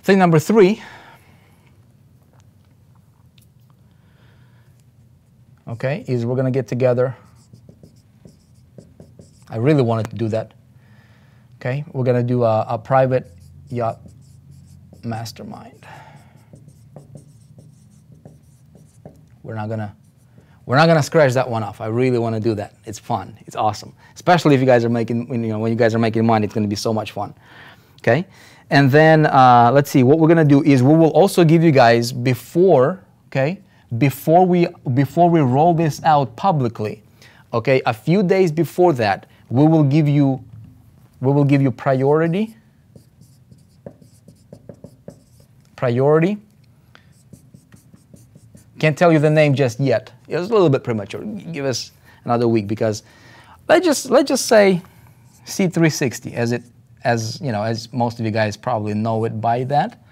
Thing number 3, okay, is we're going to get together. I really wanted to do that. Okay, we're going to do a private yacht mastermind. We're not gonna scratch that one off. I really want to do that. It's fun. It's awesome. Especially if you guys are making, when you guys are making money, it's going to be so much fun. Okay, and then let's see. What we're going to do is we will also give you guys before we roll this out publicly. Okay, a few days before that, we will give you priority. Can't tell you the name just yet. It was a little bit premature. Give us another week, because let's just say C360 as most of you guys probably know it by that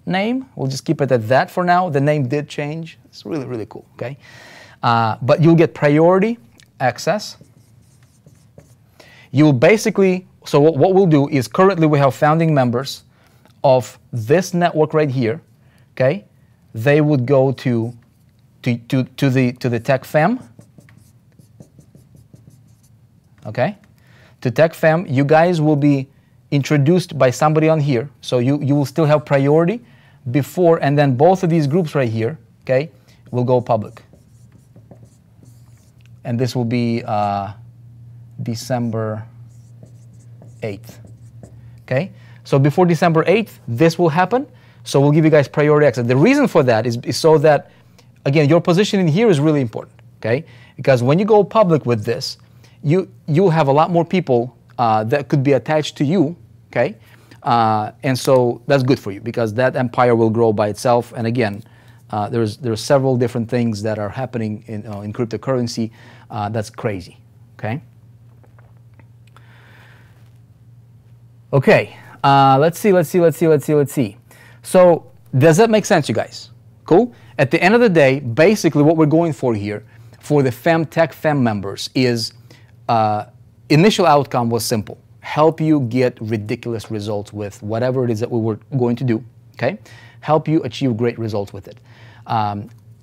name. We'll just keep it at that for now. The name did change. It's really, really cool, okay? But you'll get priority access. You'll basically, so what we'll do is currently we have founding members of this network right here, okay? They would go to the Tech Fam, okay? To Tech Fam, you guys will be introduced by somebody on here, so you will still have priority before, and then both of these groups right here, okay, will go public. And this will be December 8th, okay? So before December 8th, this will happen, so we'll give you guys priority access. The reason for that is so that, again, your positioning here is really important, okay? Because when you go public with this, you'll have a lot more people that could be attached to you, okay? And so that's good for you, because that empire will grow by itself. And again, there's several different things that are happening in cryptocurrency that's crazy, okay? Okay, let's see. So does that make sense, you guys? Cool? At the end of the day, basically what we're going for here, for the Tech Fam members, is initial outcome was simple. Help you get ridiculous results with whatever it is that we were going to do, okay? Help you achieve great results with it.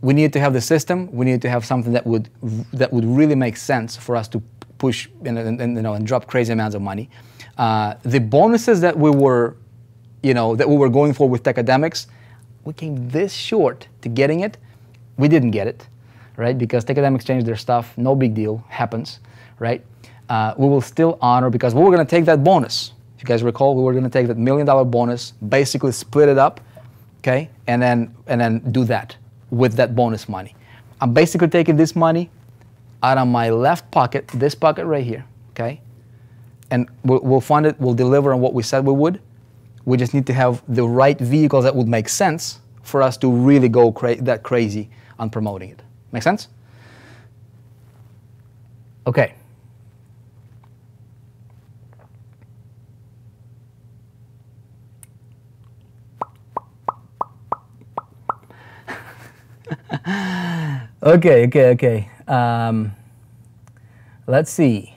We needed to have the system. We needed to have something that would really make sense for us to push and drop crazy amounts of money. The bonuses that we were going for with Techademics, we came this short to getting it. We didn't get it, right? Because Techademics changed their stuff. No big deal. Happens, right? We will still honor, because we were going to take that bonus. If you guys recall, we were going to take that $1 million bonus, basically split it up, okay, and then do that with that bonus money. I'm basically taking this money out of my left pocket, this pocket right here, okay, and we'll fund it. We'll deliver on what we said we would. We just need to have the right vehicles that would make sense for us to really go that crazy on promoting it. Make sense? Okay. Okay. Let's see.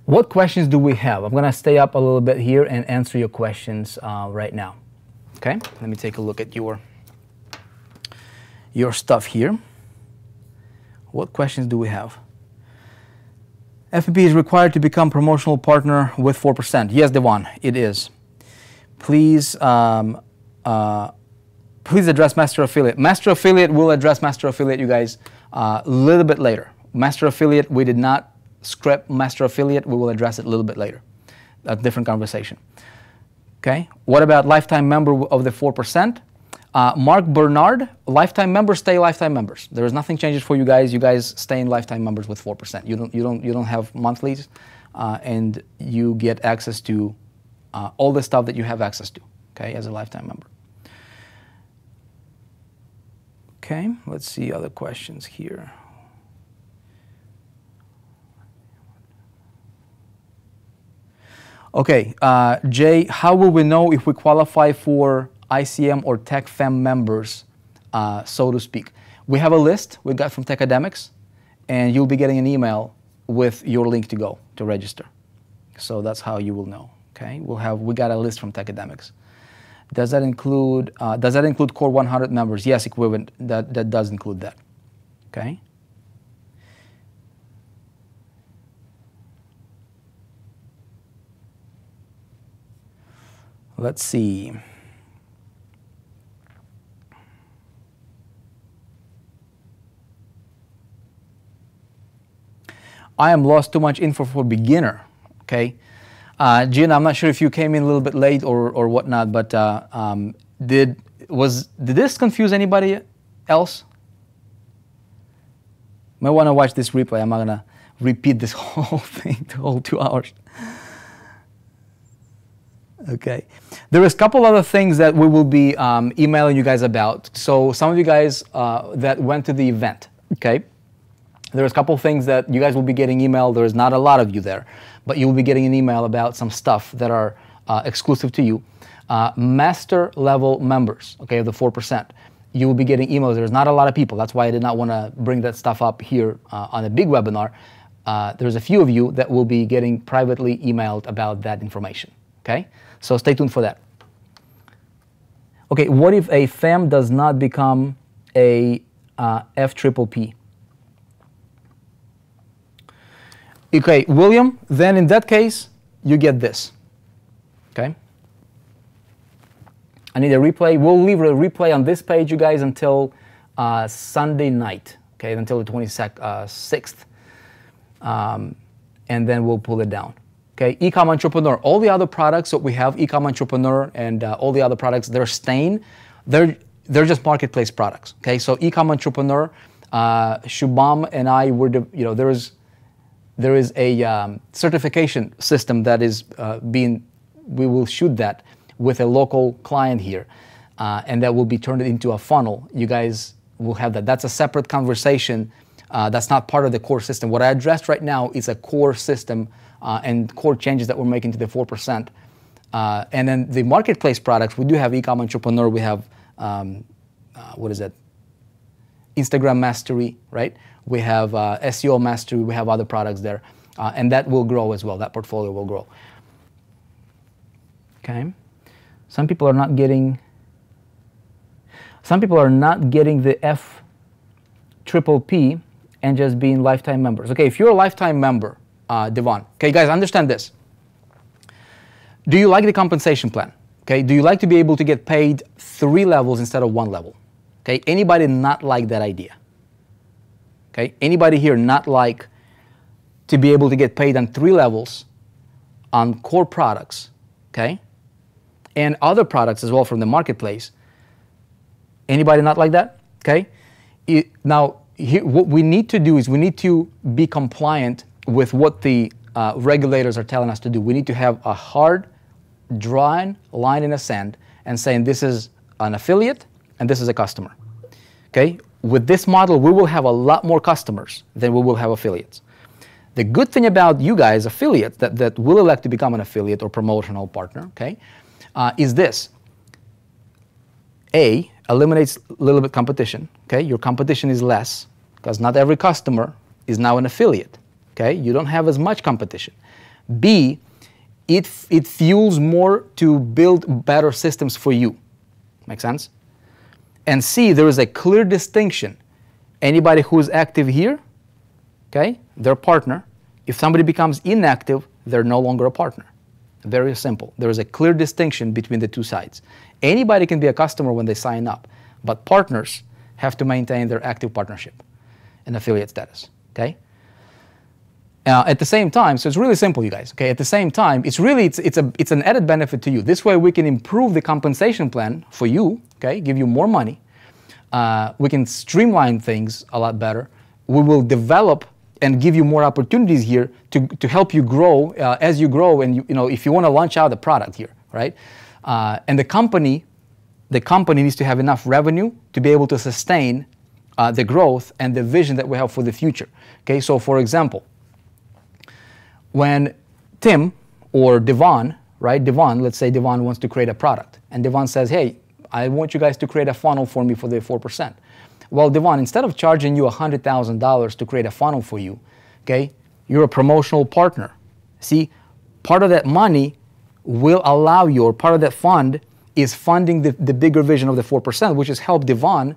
What questions do we have? I'm going to stay up a little bit here and answer your questions right now. Okay, let me take a look at your stuff here. What questions do we have? FPP is required to become promotional partner with 4%. Yes, Devon, it is. Please, please address Master Affiliate. Master Affiliate will address Master Affiliate, you guys, a little bit later. Master Affiliate, we did not scrap Master Affiliate. We will address it a little bit later. That's a different conversation. Okay. What about lifetime member of the 4%? Mark Bernard, lifetime members stay lifetime members. There is nothing changes for you guys. You guys stay in lifetime members with 4%. You don't have monthlies, and you get access to all the stuff that you have access to. Okay, as a lifetime member. Okay, let's see other questions here. Okay, Jay, how will we know if we qualify for ICM or TechFem members, so to speak? We have a list we got from Techademics, and you'll be getting an email with your link to go to register. So that's how you will know. Okay, we got a list from Techademics. Does that include Core 100 members? Yes, equivalent. That does include that. Okay. Let's see. I am lost, too much info for beginner. Okay. Gina, I'm not sure if you came in a little bit late or whatnot, but did this confuse anybody else? Might want to watch this replay. I'm not gonna repeat this whole thing, the whole 2 hours. Okay. There is a couple other things that we will be emailing you guys about. So some of you guys that went to the event, okay? There's a couple things that you guys will be getting email. There's not a lot of you there, but you will be getting an email about some stuff that are exclusive to you. Master level members, okay, of the 4%. You will be getting emails. There's not a lot of people. That's why I did not want to bring that stuff up here on a big webinar. There's a few of you that will be getting privately emailed about that information, okay? So stay tuned for that. Okay, what if a FEM does not become a FPPP? Okay, William, then in that case, you get this, okay? I need a replay. We'll leave a replay on this page, you guys, until Sunday night, okay, until the 26th, and then we'll pull it down. Okay, Ecom Entrepreneur, all the other products that we have, Ecom Entrepreneur and all the other products, they're staying. They're just marketplace products. Okay, so Ecom Entrepreneur, Shubham and I were, there is a certification system that is we will shoot that with a local client here, and that will be turned into a funnel. You guys will have that. That's a separate conversation. That's not part of the core system. What I addressed right now is a core system and core changes that we're making to the 4%. And then the marketplace products, we do have Ecom Entrepreneur, we have, what is it? Instagram Mastery, right? We have SEO Mastery, we have other products there. And that will grow as well, that portfolio will grow. Okay. Some people are not getting the FPPP and just being lifetime members. Okay, if you're a lifetime member, Devon. Okay, guys, understand this. Do you like the compensation plan? Okay, do you like to be able to get paid 3 levels instead of 1 level? Okay, anybody not like that idea? Okay, anybody here not like to be able to get paid on 3 levels on core products, okay, and other products as well from the marketplace? Anybody not like that? Okay, now what we need to do is we need to be compliant with what the regulators are telling us to do. We need to have a hard, drawn line in the sand and saying this is an affiliate and this is a customer. Okay? With this model, we will have a lot more customers than we will have affiliates. The good thing about you guys, affiliates, that will elect to become an affiliate or promotional partner, okay, is this. A, eliminates a little bit competition. Okay? Your competition is less because not every customer is now an affiliate. Okay, you don't have as much competition. B, it fuels more to build better systems for you. Make sense? And C, there is a clear distinction. Anybody who is active here, okay, they're a partner. If somebody becomes inactive, they're no longer a partner. Very simple. There is a clear distinction between the two sides. Anybody can be a customer when they sign up, but partners have to maintain their active partnership and affiliate status, okay? At the same time, so it's really simple, you guys, okay? At the same time, it's an added benefit to you. This way we can improve the compensation plan for you, okay? Give you more money. We can streamline things a lot better. We will develop and give you more opportunities here to help you grow as you grow, and if you want to launch out the product here, right? And the company needs to have enough revenue to be able to sustain the growth and the vision that we have for the future. Okay, so for example, when Tim or Devon, right? Devon, let's say Devon wants to create a product, and Devon says, "Hey, I want you guys to create a funnel for me for the 4%." Well, Devon, instead of charging you $100,000 to create a funnel for you, okay, you're a promotional partner. See, part of that money will allow you, or part of that fund is funding the bigger vision of the 4%, which is help Devon,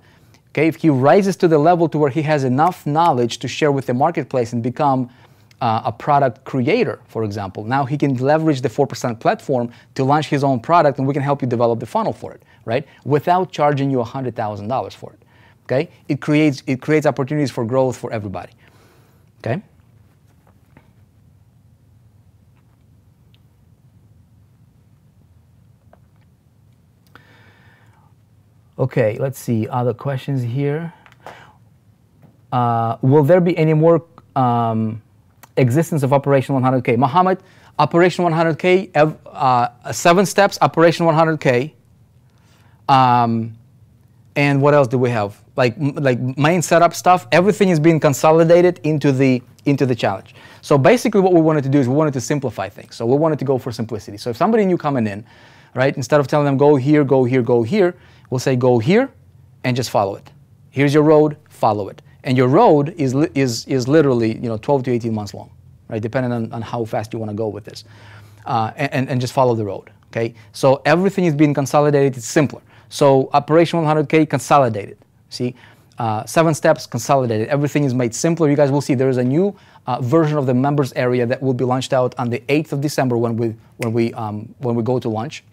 okay, if he rises to the level to where he has enough knowledge to share with the marketplace and become a product creator, for example. Now he can leverage the 4% platform to launch his own product, and we can help you develop the funnel for it, right? Without charging you $100,000 for it. Okay? It creates opportunities for growth for everybody. Okay? Okay, let's see other questions here. Will there be any more existence of Operation 100K? Mohammed, Operation 100K, 7 steps, Operation 100K. And what else do we have? Like main setup stuff, everything is being consolidated into the challenge. So basically what we wanted to do is we wanted to simplify things. So we wanted to go for simplicity. So if somebody new coming in, right, instead of telling them go here, go here, go here, we'll say go here and just follow it. Here's your road, follow it. And your road is literally 12 to 18 months long, right, depending on how fast you want to go with this. And just follow the road, okay? So everything is being consolidated, it's simpler. So Operation 100K consolidated, see? 7 steps consolidated. Everything is made simpler. You guys will see there is a new version of the members area that will be launched out on the 8th of December when we go to launch.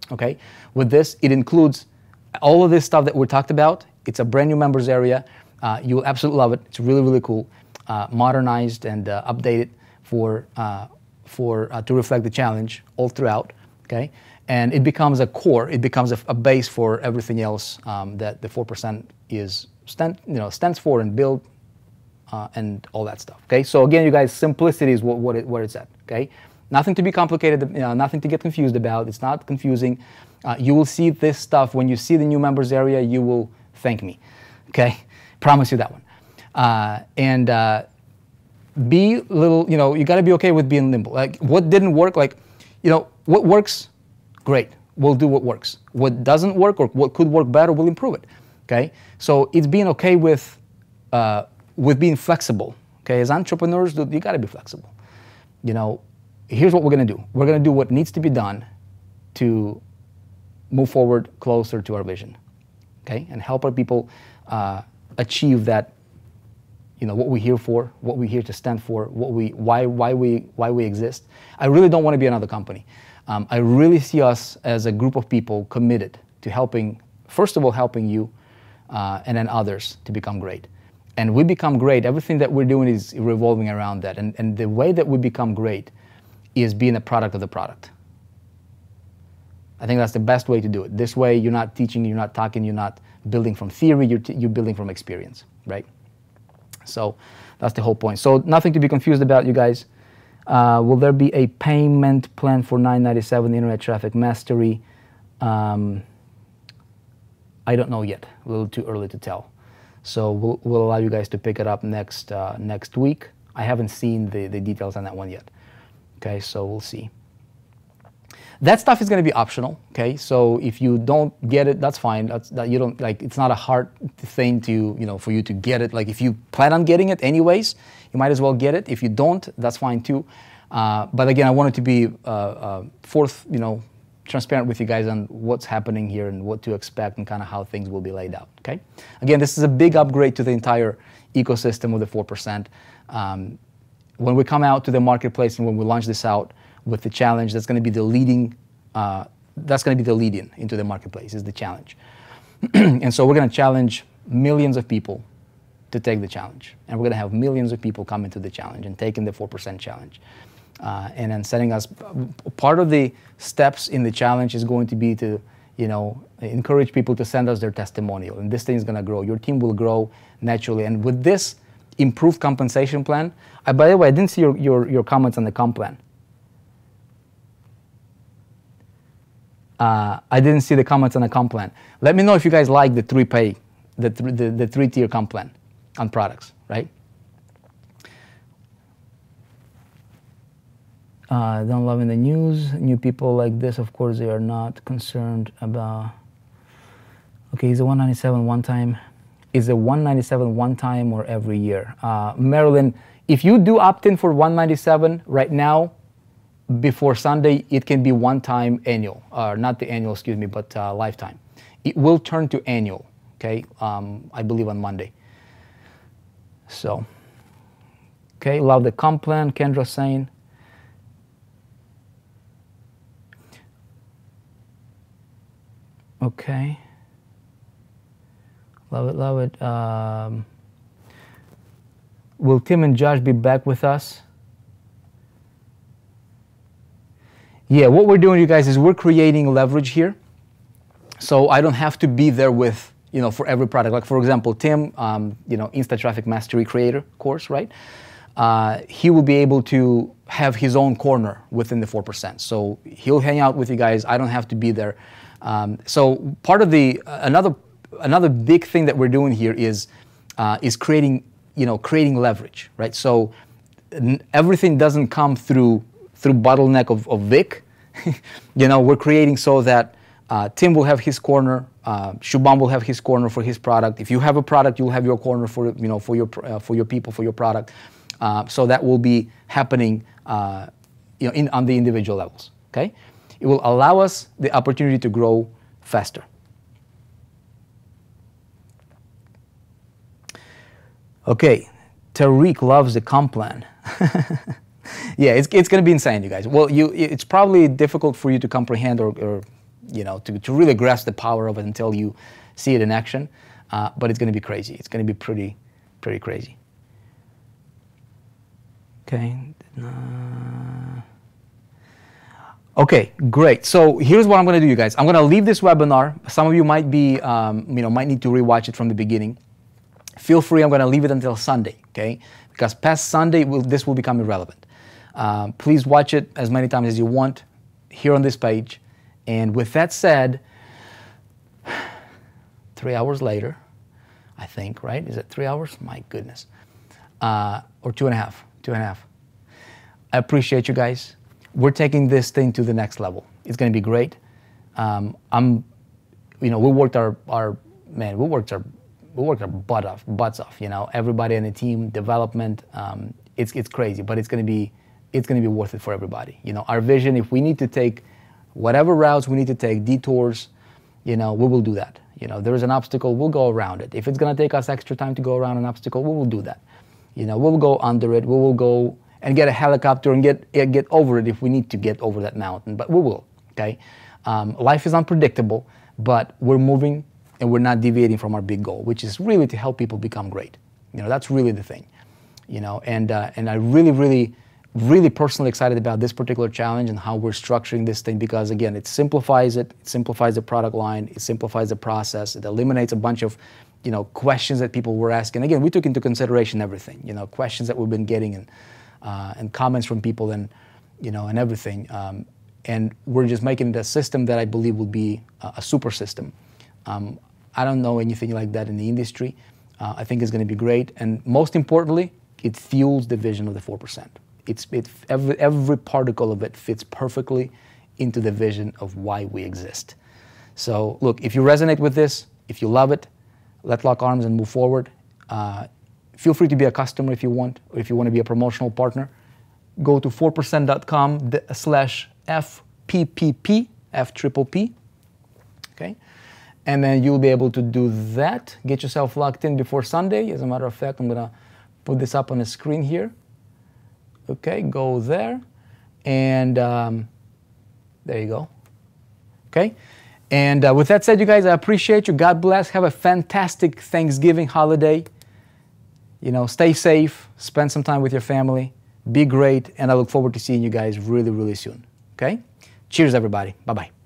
Okay, with this, it includes all of this stuff that we talked about. It's a brand new members area. You will absolutely love it. It's really, really cool, modernized and updated to reflect the challenge all throughout. Okay, and it becomes a core. It becomes a base for everything else that the 4% stands for and build and all that stuff. Okay, so again, you guys, simplicity is where it's at. Okay. Nothing to be complicated, nothing to get confused about. It's not confusing. You will see this stuff when you see the new members area. You will thank me. Okay, promise you that one. Be little. You got to be okay with being nimble. Like what didn't work, what works, great. We'll do what works. What doesn't work or what could work better, we'll improve it. Okay, so it's being okay with being flexible. Okay, as entrepreneurs, you got to be flexible. Here's what we're going to do. We're going to do what needs to be done to move forward closer to our vision, okay? And help our people achieve that, what we're here for, what we're here to stand for, why we exist. I really don't want to be another company. I really see us as a group of people committed to helping, first of all, helping you and then others to become great. And we become great. Everything that we're doing is revolving around that. And the way that we become great is being a product of the product. I think that's the best way to do it. This way, you're not teaching, you're not talking, you're not building from theory, you're building from experience, right? So that's the whole point. So nothing to be confused about, you guys. Will there be a payment plan for $9.97 Internet Traffic Mastery? I don't know yet. A little too early to tell. So we'll allow you guys to pick it up next week. I haven't seen the details on that one yet. Okay, so we'll see. That stuff is going to be optional. Okay, so if you don't get it, that's fine. It's not a hard thing to for you to get it. Like if you plan on getting it anyways, you might as well get it. If you don't, that's fine too. But again, I wanted to be transparent with you guys on what's happening here and what to expect and kind of how things will be laid out, okay? Again, this is a big upgrade to the entire ecosystem of the 4%. When we come out to the marketplace and when we launch this out with the challenge, that's going to be the leading, that's going to be the lead-in into the marketplace, is the challenge. And so we're going to challenge millions of people to take the challenge. And we're going to have millions of people come into the challenge and taking the 4% challenge. And then setting us, part of the steps in the challenge is going to be to, encourage people to send us their testimonial. And this thing is going to grow. Your team will grow naturally. And with this improved compensation plan, by the way, I didn't see your comments on the comp plan. I didn't see the comments on the comp plan. Let me know if you guys like the the three-tier comp plan on products, right? Don't love in the news. New people like this, of course, they are not concerned about. Okay, is the 197 one time? Is the 197 one time or every year? Marilyn, if you do opt in for 197 right now, before Sunday, it can be one time annual, not the annual, excuse me, but lifetime. It will turn to annual, okay? I believe on Monday. So, okay, love the comp plan, Kendra saying. Okay. Love it, love it. Will Tim and Josh be back with us? Yeah, what we're doing, you guys, is we're creating leverage here. So I don't have to be there with, for every product. Like, for example, Tim, Insta Traffic Mastery Creator course, right? He will be able to have his own corner within the 4%. So he'll hang out with you guys. I don't have to be there. So part of the another big thing that we're doing here is creating leverage, right? So everything doesn't come through bottleneck of Vic. We're creating so that Tim will have his corner, Shubham will have his corner for his product. If you have a product, you'll have your corner for your people, for your product. So that will be happening on the individual levels. Okay. It will allow us the opportunity to grow faster. Okay, Tariq loves the comp plan. Yeah, it's going to be insane, you guys. Well, it's probably difficult for you to comprehend or to really grasp the power of it until you see it in action. But it's going to be crazy. It's going to be pretty crazy. Okay. Okay, great. So here's what I'm going to do, you guys. I'm going to leave this webinar. Some of you might be, might need to rewatch it from the beginning. Feel free. I'm going to leave it until Sunday, okay? Because past Sunday, this will become irrelevant. Please watch it as many times as you want here on this page. And with that said, 3 hours later, I think, right? Is it 3 hours? My goodness. Or 2.5. 2.5. I appreciate you guys. We're taking this thing to the next level. It's going to be great. We worked our butts off. Everybody in the team, development. It's crazy, but it's going to be worth it for everybody. Our vision. If we need to take whatever routes we need to take, detours, we will do that. There is an obstacle, we'll go around it. If it's going to take us extra time to go around an obstacle, we will do that. We'll go under it. We will go and get a helicopter and get over it if we need to get over that mountain, but we will, okay? Life is unpredictable, but we're moving and we're not deviating from our big goal, which is really to help people become great. That's really the thing, and I really personally excited about this particular challenge and how we're structuring this thing, because again, it simplifies the product line, it simplifies the process, it eliminates a bunch of questions that people were asking. Again, we took into consideration everything, questions that we've been getting and comments from people and everything, and we're just making it a system that I believe will be a super system. I don't know anything like that in the industry. I think it's going to be great, and most importantly, it fuels the vision of the 4%. Every particle of it fits perfectly into the vision of why we exist. So look, if you resonate with this, if you love it, let's lock arms and move forward. Feel free to be a customer if you want, or if you want to be a promotional partner. go to 4%.com/FPPP, F-triple-P, okay? And then you'll be able to do that. Get yourself locked in before Sunday. As a matter of fact, I'm gonna put this up on the screen here. Okay, go there, and there you go. Okay, and with that said, you guys, I appreciate you. God bless. Have a fantastic Thanksgiving holiday. You know, stay safe. Spend some time with your family. Be great, and I look forward to seeing you guys really, really soon. Okay? Cheers, everybody. Bye-bye.